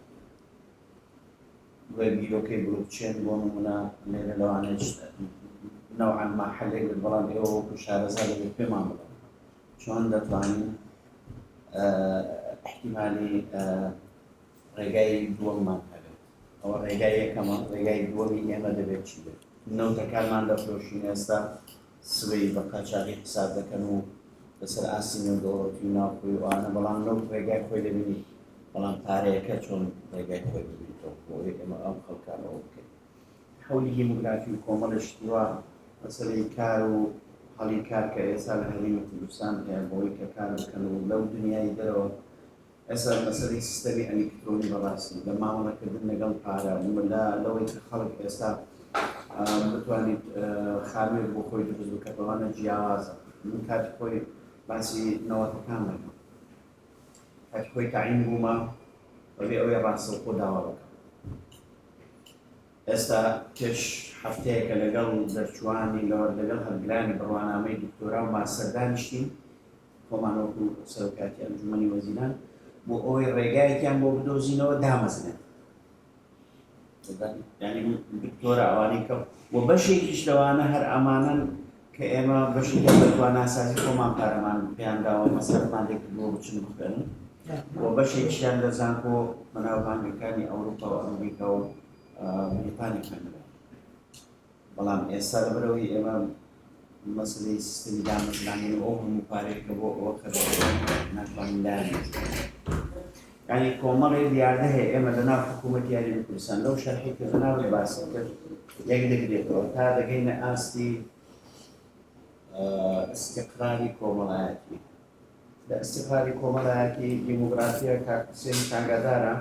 بڵێ بیرۆکەی بلوکچێن بۆ نمونە لێرە لەوانەیە نەوعاً ما حەلێک بەڵام ئێوە وەکو شارەزا دەبێت پێمان بڵێن چۆن دەتوانین احتیمالی ڕێگای دووەممان هەبێت ئەوە ڕێگای یەکەمە ڕێگای دووەمی ئێمە دەبێت چی بێت نەوتەکانمان دەفرۆشین ئێستا سبەی بە قاچاقی حساب دەکەن و لەسەر ئاسی نێودەوڵەتی و ناوخۆی وانە بەڵام نەوت ڕێگای خۆی دەبینی بەڵام پارەیەکە چۆن ڕێگای خۆی ببینیتەوە بۆ ئێمە ئەم خەڵکانەوە بکەین حەولی دیموگرافی و کۆمەڵشتی وە مەسەلەی کار و هەڵی کار کە ئێستا لە هەرێمی کوردستان هەیە بۆی کە کار بکەن و لەو دنیای دەرەوە ئێستا مەسەلەی سیستەمی ئەلکترۆنی بەڕاستی لە مامەڵەکردن لەگەڵ پارە لەوەی کە خەڵک ئێستا بتوانیت خامێر بۆ خۆی دروست بکات بەوانە جیاوازە من کاتی خۆی باسی نەوەتەکان دەکەم کاتی خۆی تاعین بوومە بەبێ ئەوەی ڕاستەوخۆ داوا بکەم ئێستا پێش هەفتەیەکە لەگەڵ دەرچوانی لەگەڵ هەرگرانی بڕوانامەی دکتۆرا و ماستەر دانیشتین خۆمان وەکو سەرۆکاتی ئەنجومەنی وەزیران بۆ ئەوەی ڕێگایەکیان بۆ بدۆزینەوە دامەزنێن یعنی دکتۆرە ئەوانەی کە و بەشێکیش لەوانە هەر ئەمانن کە ئێمە بەشێکە بە تواناسازی خۆمان پارەمان پێیانداوە مەسەرمان دێکرد بۆ بچن بخوێنن و بەشێکیشیان لە زانکۆ بەناوبانگەکانی ئەوروپا و ئەمریکا و بریتانی خوێندەوە بەڵام ئێستا لەبەرەوەی ئێمە مەسەلەی سیستەمی دامەزرانی ئەو هەموو پارێکە بۆ ئەوە کە ناتوانین دانیت یعنی کۆمەڵی دیاردە هەیە ئێمە لەناو حکوومەتی یاریی کوردستان لەو شەرحی کە لەناوی باسی کرد یەک دەگرێتەوە تا دەگەینە ئاستی استقراری کۆمەڵایەتی لە استقراری کۆمەڵایەتی دیموگرافیە کاکسێن تانگادارە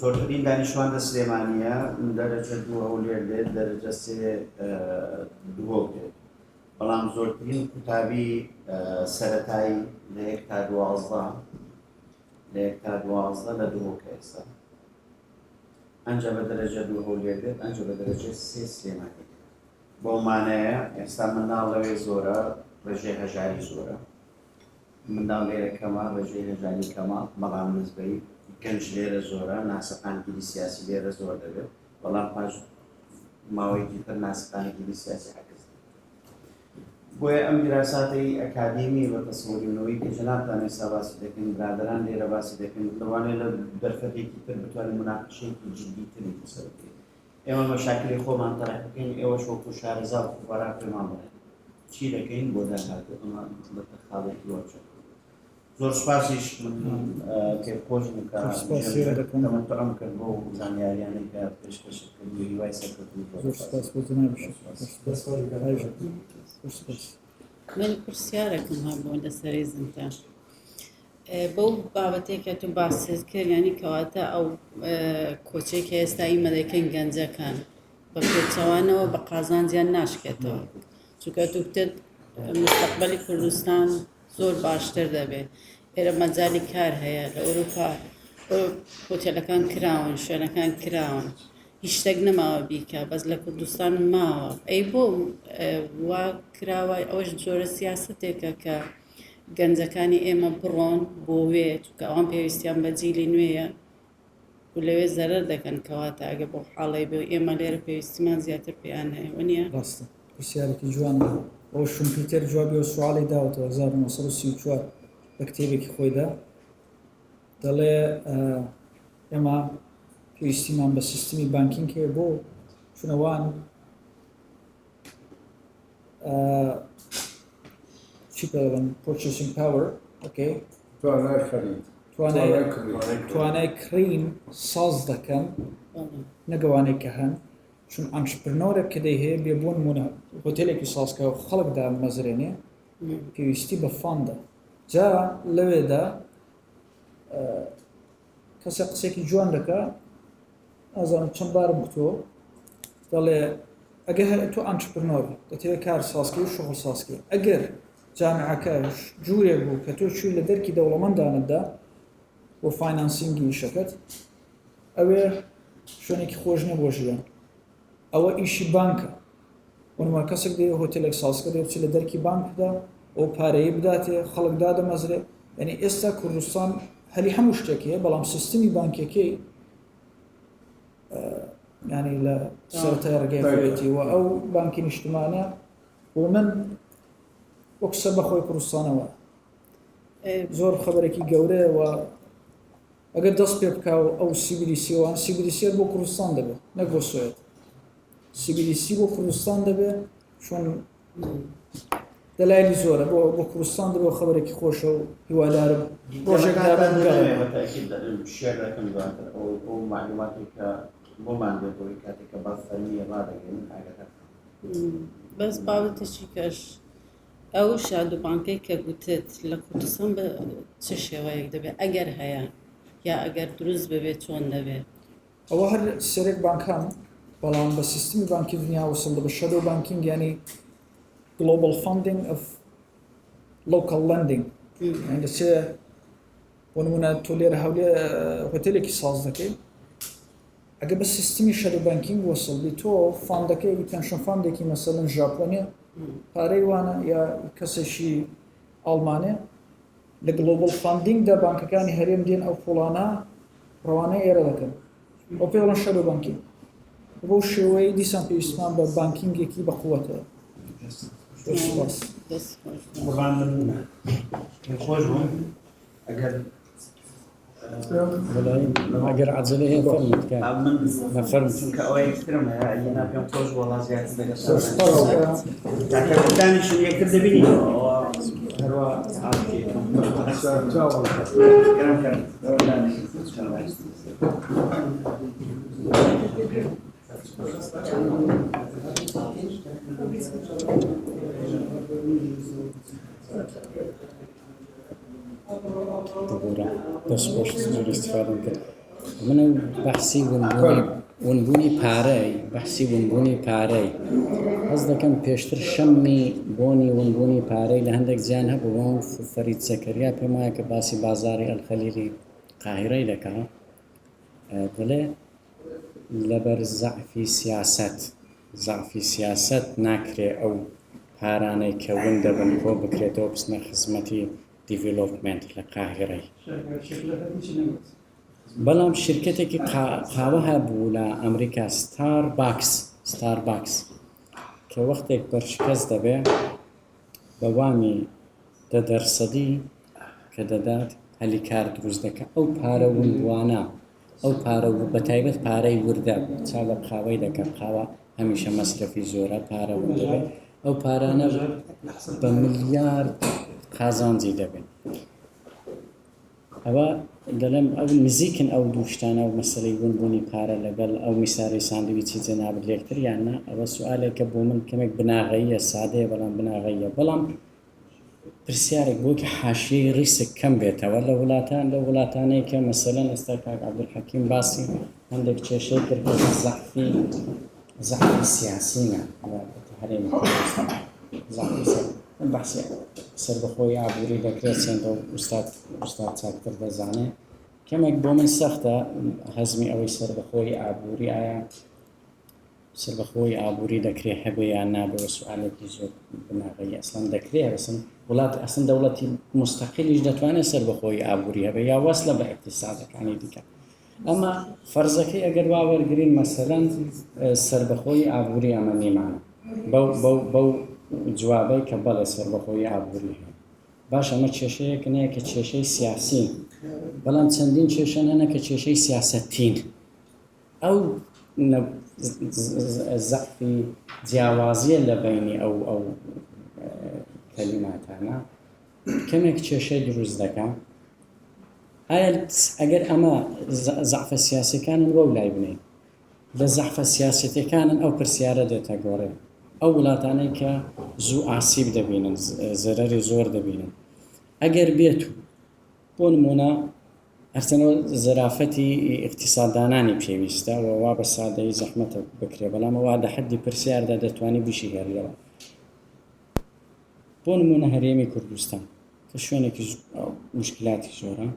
زۆرترین دانیشتوان لە سلێمانیە دەرەجە دووە و لێر دێت دەرەجە سێ دووە دێت بەڵام زۆرترین قوتابی سەرەتایی لە 1 تا 12 لە 1 تا 12 لە دووەکە ئێستا ئەنجە بە دەرەجە دووە و لێر دێت ئەنجە بە دەرەجە سێ سلێمانی بۆ مانەیە ئێستا منداڵ لەوێ زۆرە بەژێ هەژاری زۆرە منداڵ لێرە کەمە بەژێ هەژاری کەمە بەڵام نسبەی گەنج لێرە زۆرە ناسەقانگیری سیاسی لێرە زۆر دەبێت بەڵام پاش ماوەیەکی تر ناسەقانگیری سیاسی عکس بۆیە ئەم دیراساتەی ئەکادێمی بە تەسەووریونەوەی کە جەنابتان ئێستا باسی دەکەن برادەران لێرە باسی دەکەن لەوانەیە لە دەرفەتێکی تر بتوانین مناقشەیەکی جددیتری بەسەر بکەین ئێمە مەشاکلی خۆمان تەرح بکەین ئێوەش وەکو شارەزا و خوبارا پێمان بڵێن چی دەکەین بۆ داهاتوو ئەمە بە تەخاڵێکی وەرچە زۆر سپاسیش پێخۆش تەمەتەڕەم کرد بۆ زانیاریانەی کە پێشکەش کرد و هیوای سەرکردن زۆر سپاس بۆ جەنابش من پرسیارێکم هەبوو لەسەری زیندان بەو بابەتێکە تو باسیت کرد ینی کەواتە ئەو کۆچێکی ئێستا ئیمە دەکەن گەنجەکان بە پێچەوانەوە بە قازانجیان ناشکێتەوە چونکە تو بتێت مستەقبەلی کوردستان زۆر باشتر دەبێت ئێرە مەجای کار هەیە لە ئەوروپا هۆتێلەکان کراون شوێنەکان کراون هیچ شتێک نەماوە بیکە بەس لە کوردستان ماوە ئەی بۆ وا کراوە ئەوەش جۆرە سیاستێکە کە گەنجەکانی ئێمە بڕۆن بۆ وێ چونکە ئەوان پێویستیان بە جیلی نوێیە و لەوێ زەرەر دەکەن کەواتە ئەگە بۆ حاڵی بێ ئێمە لێرە پێویستیمان زیاتر پێیان هەیە وەنیە ڕاستە پرسیارێکی جوانە ئەو شومپیتەر جوابی و سوالی داوەتەوە 1934 لە کتێبێکی خۆیدا دەڵێ ئێمە پێویستیمان بە سیستمی بانکینگ هەیە بۆ چونەوان چی پێڵێن پۆرچێسینگ پاوەر ئۆکەی توانای خەرید توانای کڕین ساز دەکەن نەگەوانەی کە هەن چون ئانترپرنۆرێک کە دەی هەیە بێ بۆ نمونە هۆتێلێکی سازکەوە خەڵکدا مەزرێنێ پێویستی بە فاندە جا لەوێدا کەسێ قسێکی جوان دەکا ئازانم چەند بارم بکتۆ دەڵێ ئەگەر تۆ ئانترپرنۆری دەتەوێت کار سازکەی و شغل سازکەی ئەگەر جامعەکە جوورێک بوو کە تۆ چووی لە دەرکی دەوڵەمەندانتدا بۆ فاینانسینگی شەکەت ئەوێ شوێنێکی خۆش نە بۆ ژیان ئەوە ئیشی بانکە وەنما کەسێک دێ هۆتێلێک سازکە دێ بچێت لە دەرکی بانکدا ئەو پارەیە بداتێ خەڵکدا دەمەزرێ یعنی ئێستا کوردستان هەلی هەموو شتێکەیە بەڵام سیستمی بانکێکەی ینی لە سەرەتای ڕێگەیەتی و ئەو بانکی نیشتمانە بۆ من وەک سەر بەخۆی کوردستانەوە زۆر خەبەرێکی گەورەیە و ئەگەر دەست پێ بکە و ئەو سیبیلیسیوان سیبیلیسیەت بۆ کوردستان دەبێت نەک بۆ سوێت سیبیلیسی بۆ کوردستان دەبێت چۆن دەلایلی زۆرە بۆ کوردستان دەبێت خەبەرێکی خۆشە و هیوادارم ئەو معلوماتی کە بۆمان دەبووی کاتێککە بەفەرمیە ڕدەگەن ئاگەکە بەس باوتێکی کەش ئەو شاد و بانکەی کە گوتت لە کوردستان بە چ شێوەیەک دەبێت ئەگەر هەیە یا ئەگەر دروست ببێت چۆن دەبێت ئەوە هەر سەرێک بانکان بەڵام بە سیستمی بانکی دنیا وصل بە شەدۆ بانکینگ ینی global funding of local lending دەچێ بۆ نمونە تۆ لێرە هەولێ هۆتێلێکی ساز دەکەی ئەگە بە سیستمی شەدۆ بانکینگ وصل بی تۆ فاندەکەی پێنشن فاندێکی مەسەڵەن ژاپۆنیا پارەی وانە یا کەسێکی ئەڵمانێ لە گلۆبل فاندینگدا بانکەکانی هەرێم دێن ئەو پۆڵانە ڕەوانەی ئێرە دەکەن ئەو پێڵەن شەدۆ بانکینگ بۆ شێوەیە دیسان پێویستمان بە بانکینگێکی بەقووەتەوە قوربان من خۆش بووم ئەگەر ئەگەر عەجەلە هەیە فەرموویت کە من چونکە ئەوە یەکترم هەیە ئەگەنا پێم خۆش وەڵا زیاتر دەگەشتانیشن یەکتر دەبینیەوە هەروە دەست خۆش زۆر استیفادەم کرد من بەحسی ونبوونی پارەی بەحسی ونبوونی پارەی هەز دەکەم پێشتر شەمی بۆنی ونبوونی پارەی لە هەندێک جیان هەبوو بۆ فەرید زەکەریا پێم وایە کە باسی بازاری ئەلخەلیلی قاهیرەی دەکات دەڵێ لەبەر زەعفی سیاسەت ناکرێ ئەو پارانەی کە ون دەبن کۆ بکرێتەوە بچنە خزمەتی دیڤلۆپمنت لە قاهیرەی بەڵام شرکتێکی قاوە هەبوو لە ئەمریکا ستارباکس کە وەختێک بەرشکەست دەبێ بە وامی 10% کە دەدات هەلی کار دروست دەکە ئەو پارە ونبوانە ئەو پارە بە تایبەت پارەی وردە چا لە قاوەی دەکەن قاوە هەمیشە مەسرەفی زۆرە پارە وردەبێت ئەو پارانە بە ملیارد قازانجی دەبێت ئەوە دەڵێم ئەو نزیکن ئەو دووشتانە و مەسەلەی ونبوونی پارە لەگەڵ ئەو میساری ساندویچی جەنابەت لێکتر یاننا ئەوە سوالێکە بۆ من کەمێک بناغەیە سادەیە بەڵام بناغەیە بەڵام پرسیارێک بۆ کە حاشیەی ڕیسک کەم بێتەوە لە وڵاتانەی کە مەسەلەن ئێستا کاک عەبدولحەکیم باسی هەندێک کێشەی کردن زەحفی سیاسینە هەرێمی کوردستان بەحسی سەربەخۆی ئابووری دەکرێت چەندە ئوستاد چاکتر دەزانێت کەمێک بۆ من سەختە هەزمی ئەوەی سەربەخۆی ئابووری ئایا سەربەخۆی ئابووری دەکرێت هەبێ یان نابێت سوالێکی زۆر بناغی ئەسڵان دەکرێت بەسن وڵات ئەسن دەوڵەتی مستەقیلیش دەتوانێت سەربەخۆی ئابووری هەبێ یا وەسلە بە اقتصادەکانی دیکە ئەمە فەرزەکەی ئەگەر واوەرگرین مەسەلەن سەربەخۆی ئابووری ئەمە نیمانە بەو جوابەی کە بەڵێ سەربەخۆی ئابووری هەیە باش ئەمە کێشەیەکە نەیە کە کێشەی سیاسی بەڵام چەندین کێشە هەنە کە کێشەی سیاسەتین ئەو زەحفی جیاوازیە لە بینی ئەو کەلیماتانە کەمێک کێشەی دروست دەکەم ئایا ئەگەر ئەمە زەحفە سیاسیەکانن وەو لای بنین لە زەحفە سیاسەتەکانن ئەو پرسیارە دێتە گۆڕێ ئەو وڵاتانەی کە زوو ئاسیب دەبینن زەرەری زۆر دەبینن ئەگەر بێت بۆ نمونە هەرچەنەوە زەرافەتی اقتصاددانانی پێویستە وا بە سادەی زەحمەتە بکرێ بەڵام وا لە حەدی پرسیاردا دەتوانی بیشی هێڕیەوە بۆ نمونە هەرێمی کوردستان کە شوێنێکی مشکلاتی زۆرە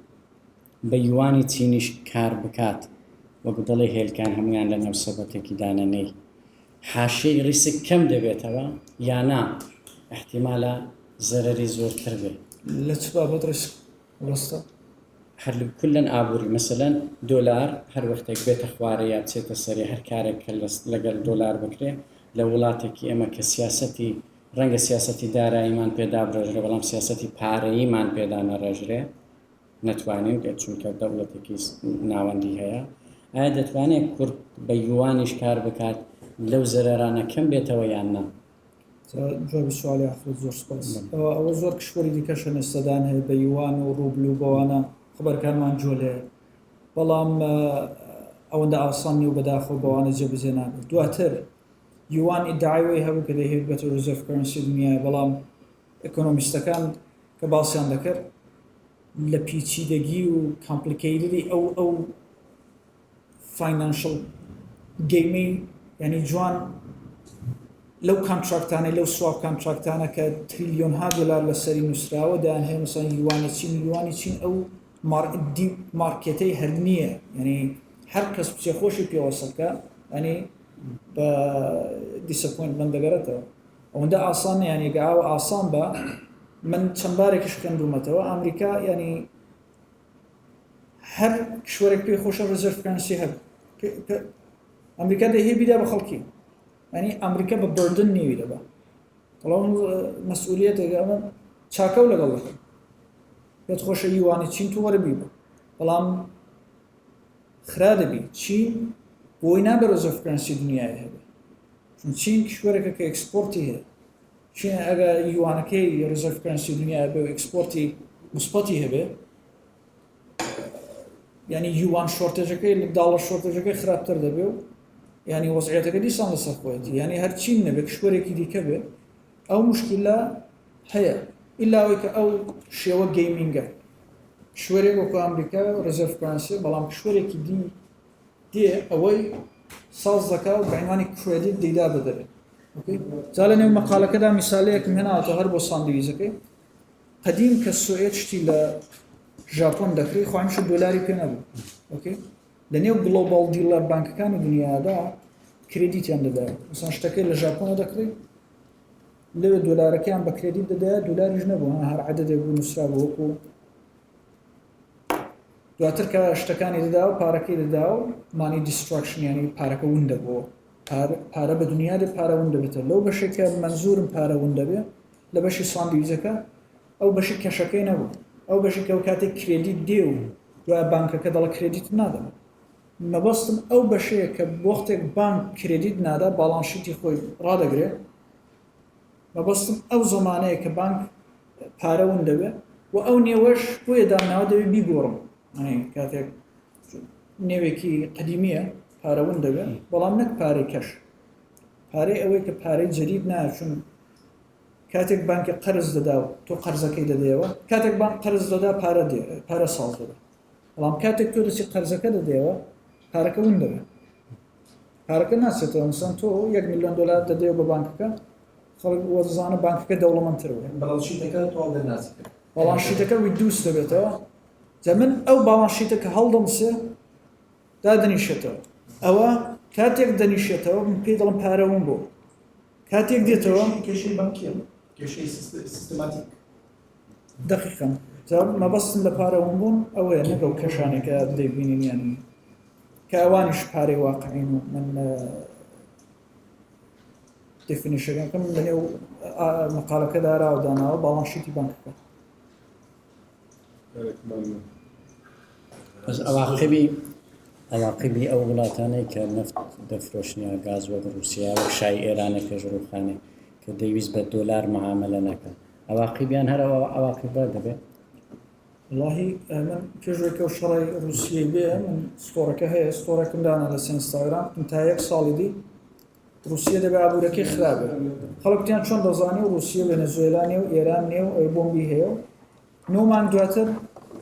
بە یوانی چینیش کار بکات وەکو دەڵێ هێلکان هەمویان لە نەو سەبەتێکی دانەنەی حاشەی ڕیسک کەم دەبێتەوە یانا احتیمالە زەرەری زۆرتر بێت لە چ بابەت ڕیسک ڕاستە هەر کولەن ئابووری مەسەلەن دۆلار هەر وەختێک بێتە خوارە یا بچێتە سەری هەر کارێک کە لەگەڵ دۆلار بکرێ لە وڵاتێکی ئێمە کە سیاسەتی ڕەنگە سیاسەتی داراییمان پێدا بڕێژرێ بەڵام سیاسەتی پارەییمان پێدا نەڕێژرێ نەتوانین چونکە دەوڵەتێکی ناوەندی هەیە ئایا دەتوانێت کورد بە یوانیش کار بکات لەو زەرەرانە کەم بێتەوە یان نا جوابی سوالی ئەحمەد زۆر سپاس ئەوە زۆر کشوەری دیکەشە ئێستادان هەیە بە یوان و ڕوبل و بەوانە خبەرکانمان جۆلێ بەڵام ئەوەندە ئاسان نیە و بەداخەوە بەوانە جێبەجێ نابێت دواتر یوان ئیدعاوی هەبوو کە دەیەوێت بێتە ریزەرڤ کەرەنسی دنیای بەڵام ئەکۆنۆمیستەکان کە باسییان دەکرد لە پیچیدەگی و کامپلیکەیتدی ئەو فاینانشل گەیمەی ینی جوان لەو کانتراکتانەی لەو سواب کانتراکتانە کە تریلیۆنها دلار لەسەری نووسراوە دایان هەیە مەسەڵەن یوانی چین ئەو مارکێتەی هەر نییە ینی هەر کەس بچێ خۆشی پێوەسەکە ینی بە دیسەپۆینتمەنت دەگەرێتەوە ئەوەندە ئاسان یان ئێگاوە ئاسان بە من چەند بارێکیش کەندومەتەوە ئەمریکا ینی هەر کشوەرێک پێی خۆشە ریزەرڤ کەرەنسی هەبێت ئەمریکا دەهەیە بیدا بە خەڵکی ینی ئەمریکا بە بردن نیوی دەبا بەڵام مەسئولیەتێک ئەمە چاکە و لەگەڵ دەکەن پێت خۆشە یوانی چین تو وەرەبی بە بەڵام خرا دەبی چین بۆی نابێ ریزەرڤ کەرەنسی دنیای هەبێت چون چین کشوەرێکە کە ئەکسپۆرتی هەیە چین ئەگەر یوانەکەی ریزەرڤ کەرەنسی دنیای بێ و ئەکسپۆرتی مثبەتی هەبێ ینی یوان شۆرتێژەکەی لە داڵە شۆرتێژەکەی خراپتر دەبێ و ینی وەزعیەتەکە دیسان لەسەر خۆیەتی ینی هەر چین نەبێ کشوەرێکی دیکە بێ ئەو مشکلە هەیە ئیلاوەی کە ئەو شێوە گەیمینگە کشوەرێک وەکو ئەمریکا ریزەرڤ کەرەنسی بەڵام کشوەرێکی دی دێ ئەوەی ساز دەکا و بەعنوانی کریدیت دەیدا بدەبێت جا لە نێو مەقالەکەدا میسالەیەکم هێناوەتەوە هەر بۆ ساندویزەکەی قەدیم کە سوئێت شتی لە ژاپۆن دەکرێت خۆ هەمیشە دۆلاری پێ نەبوو لە نێو گلۆبال دیلەر بانکەکانی دنیادا کریدیتیان دەدایێت مثلا شتەکەی لە ژاپۆنە دەکرێت لەوێ دۆلارەکەیان بە کریدیت دەدایێت دۆلاریش نەبوو هەر عەدەدێک بوو نووسرا بوو وەکو دواتر کە شتەکانی دەدا و پارەکەی دەدا و مانی دیستراکشن ینی پارەکە ون دەبووە پارە بە دنیا دێ پارە ون دەبێتە لەو بەشێکە منزورم پارە ون دەبێ لە بەشی ساندویزەکە ئەو بەشی کەشەکەی نەبوو ئەو بەشی کە کاتێک کریدیت دێ و دوای بانکەکە دەڵە کریدیت نادەم مەبەستم ئەو بەشەیە کە وەختێک بانک کریدیت نادا باڵانشیتی خۆی ڕادەگرێت مەبەستم ئەو زمانەیە کە بانک پارە ون دەبێ و ئەو نێوەش بۆیە دامناوە دەوێت بیگۆڕم کاتێک نێوێکی قەدیمیە پارە ون دەبێت بەڵام نەک پارەی کەش پارەی ئەوەی کە پارەی جەدید نایە چون کاتێک بانکی قەرز دەدا و تۆ قەرزەکەی دەدەیەوە کاتێک بانک قەرز دەدا پارە ساڵ دەدا بەڵام کاتێک تۆ دەچی قەرزەکە دەدەیەوە پارەکە ون دەبێت پارەکە ناچێتەوە مثلا تۆ 1 ملیۆن دلار دەدەیەوە بە بانکەکە خەڵک وەزانە بانکەکە دەوڵەمەندتر بووە بەڵام شیتەکە تۆ دەناسیکە بەڵام شیتەکە وی دووست دەبێتەوە جا من ئەو باڵان شیتەکە هەڵدەمسێ دادەنیشێتەوە ئەوە کاتێک دەنیشێتەوە من پێی دەڵم پارەون بۆ کاتێک دێتەوە کێشەی بانکیە کێشەی سیستماتیک دقیقاً جا مەبەستم لە پارەون بوون ئەوەیە نەگەڵ کەشانێکە دەیبینین یانی کە ئەوانیش پارەی واقعین و من دفینیشەکەم لەنێو مقالەکە داراوە داناوە باڵان شیتی بانکەکە بەس ئەواقبی ئەو وڵاتانەی کە نەفت دەفرۆشنیە گاز وەک رووسیا و شای ئێرانە پێشڕوخانێ کە دەیویست بە دۆلار معاملە نەکەن ئەواقبیان هەرەوە ئەواقبە دەبێت واللهی من پێشێکە و شەڕی رووسیای بێ من ستۆرەکە هەیە ستۆرەکەم دانا لە ئینستاگرام تا 1 ساڵی دی رووسیا دەبێ ئابوورەکەی خراپە خەڵکتیان چۆن دەزانێ و رووسیا ڤێنزوێلا نێ و ئێران نێ و ئەوی بۆمبی هەیە و 9 مانگ دواتر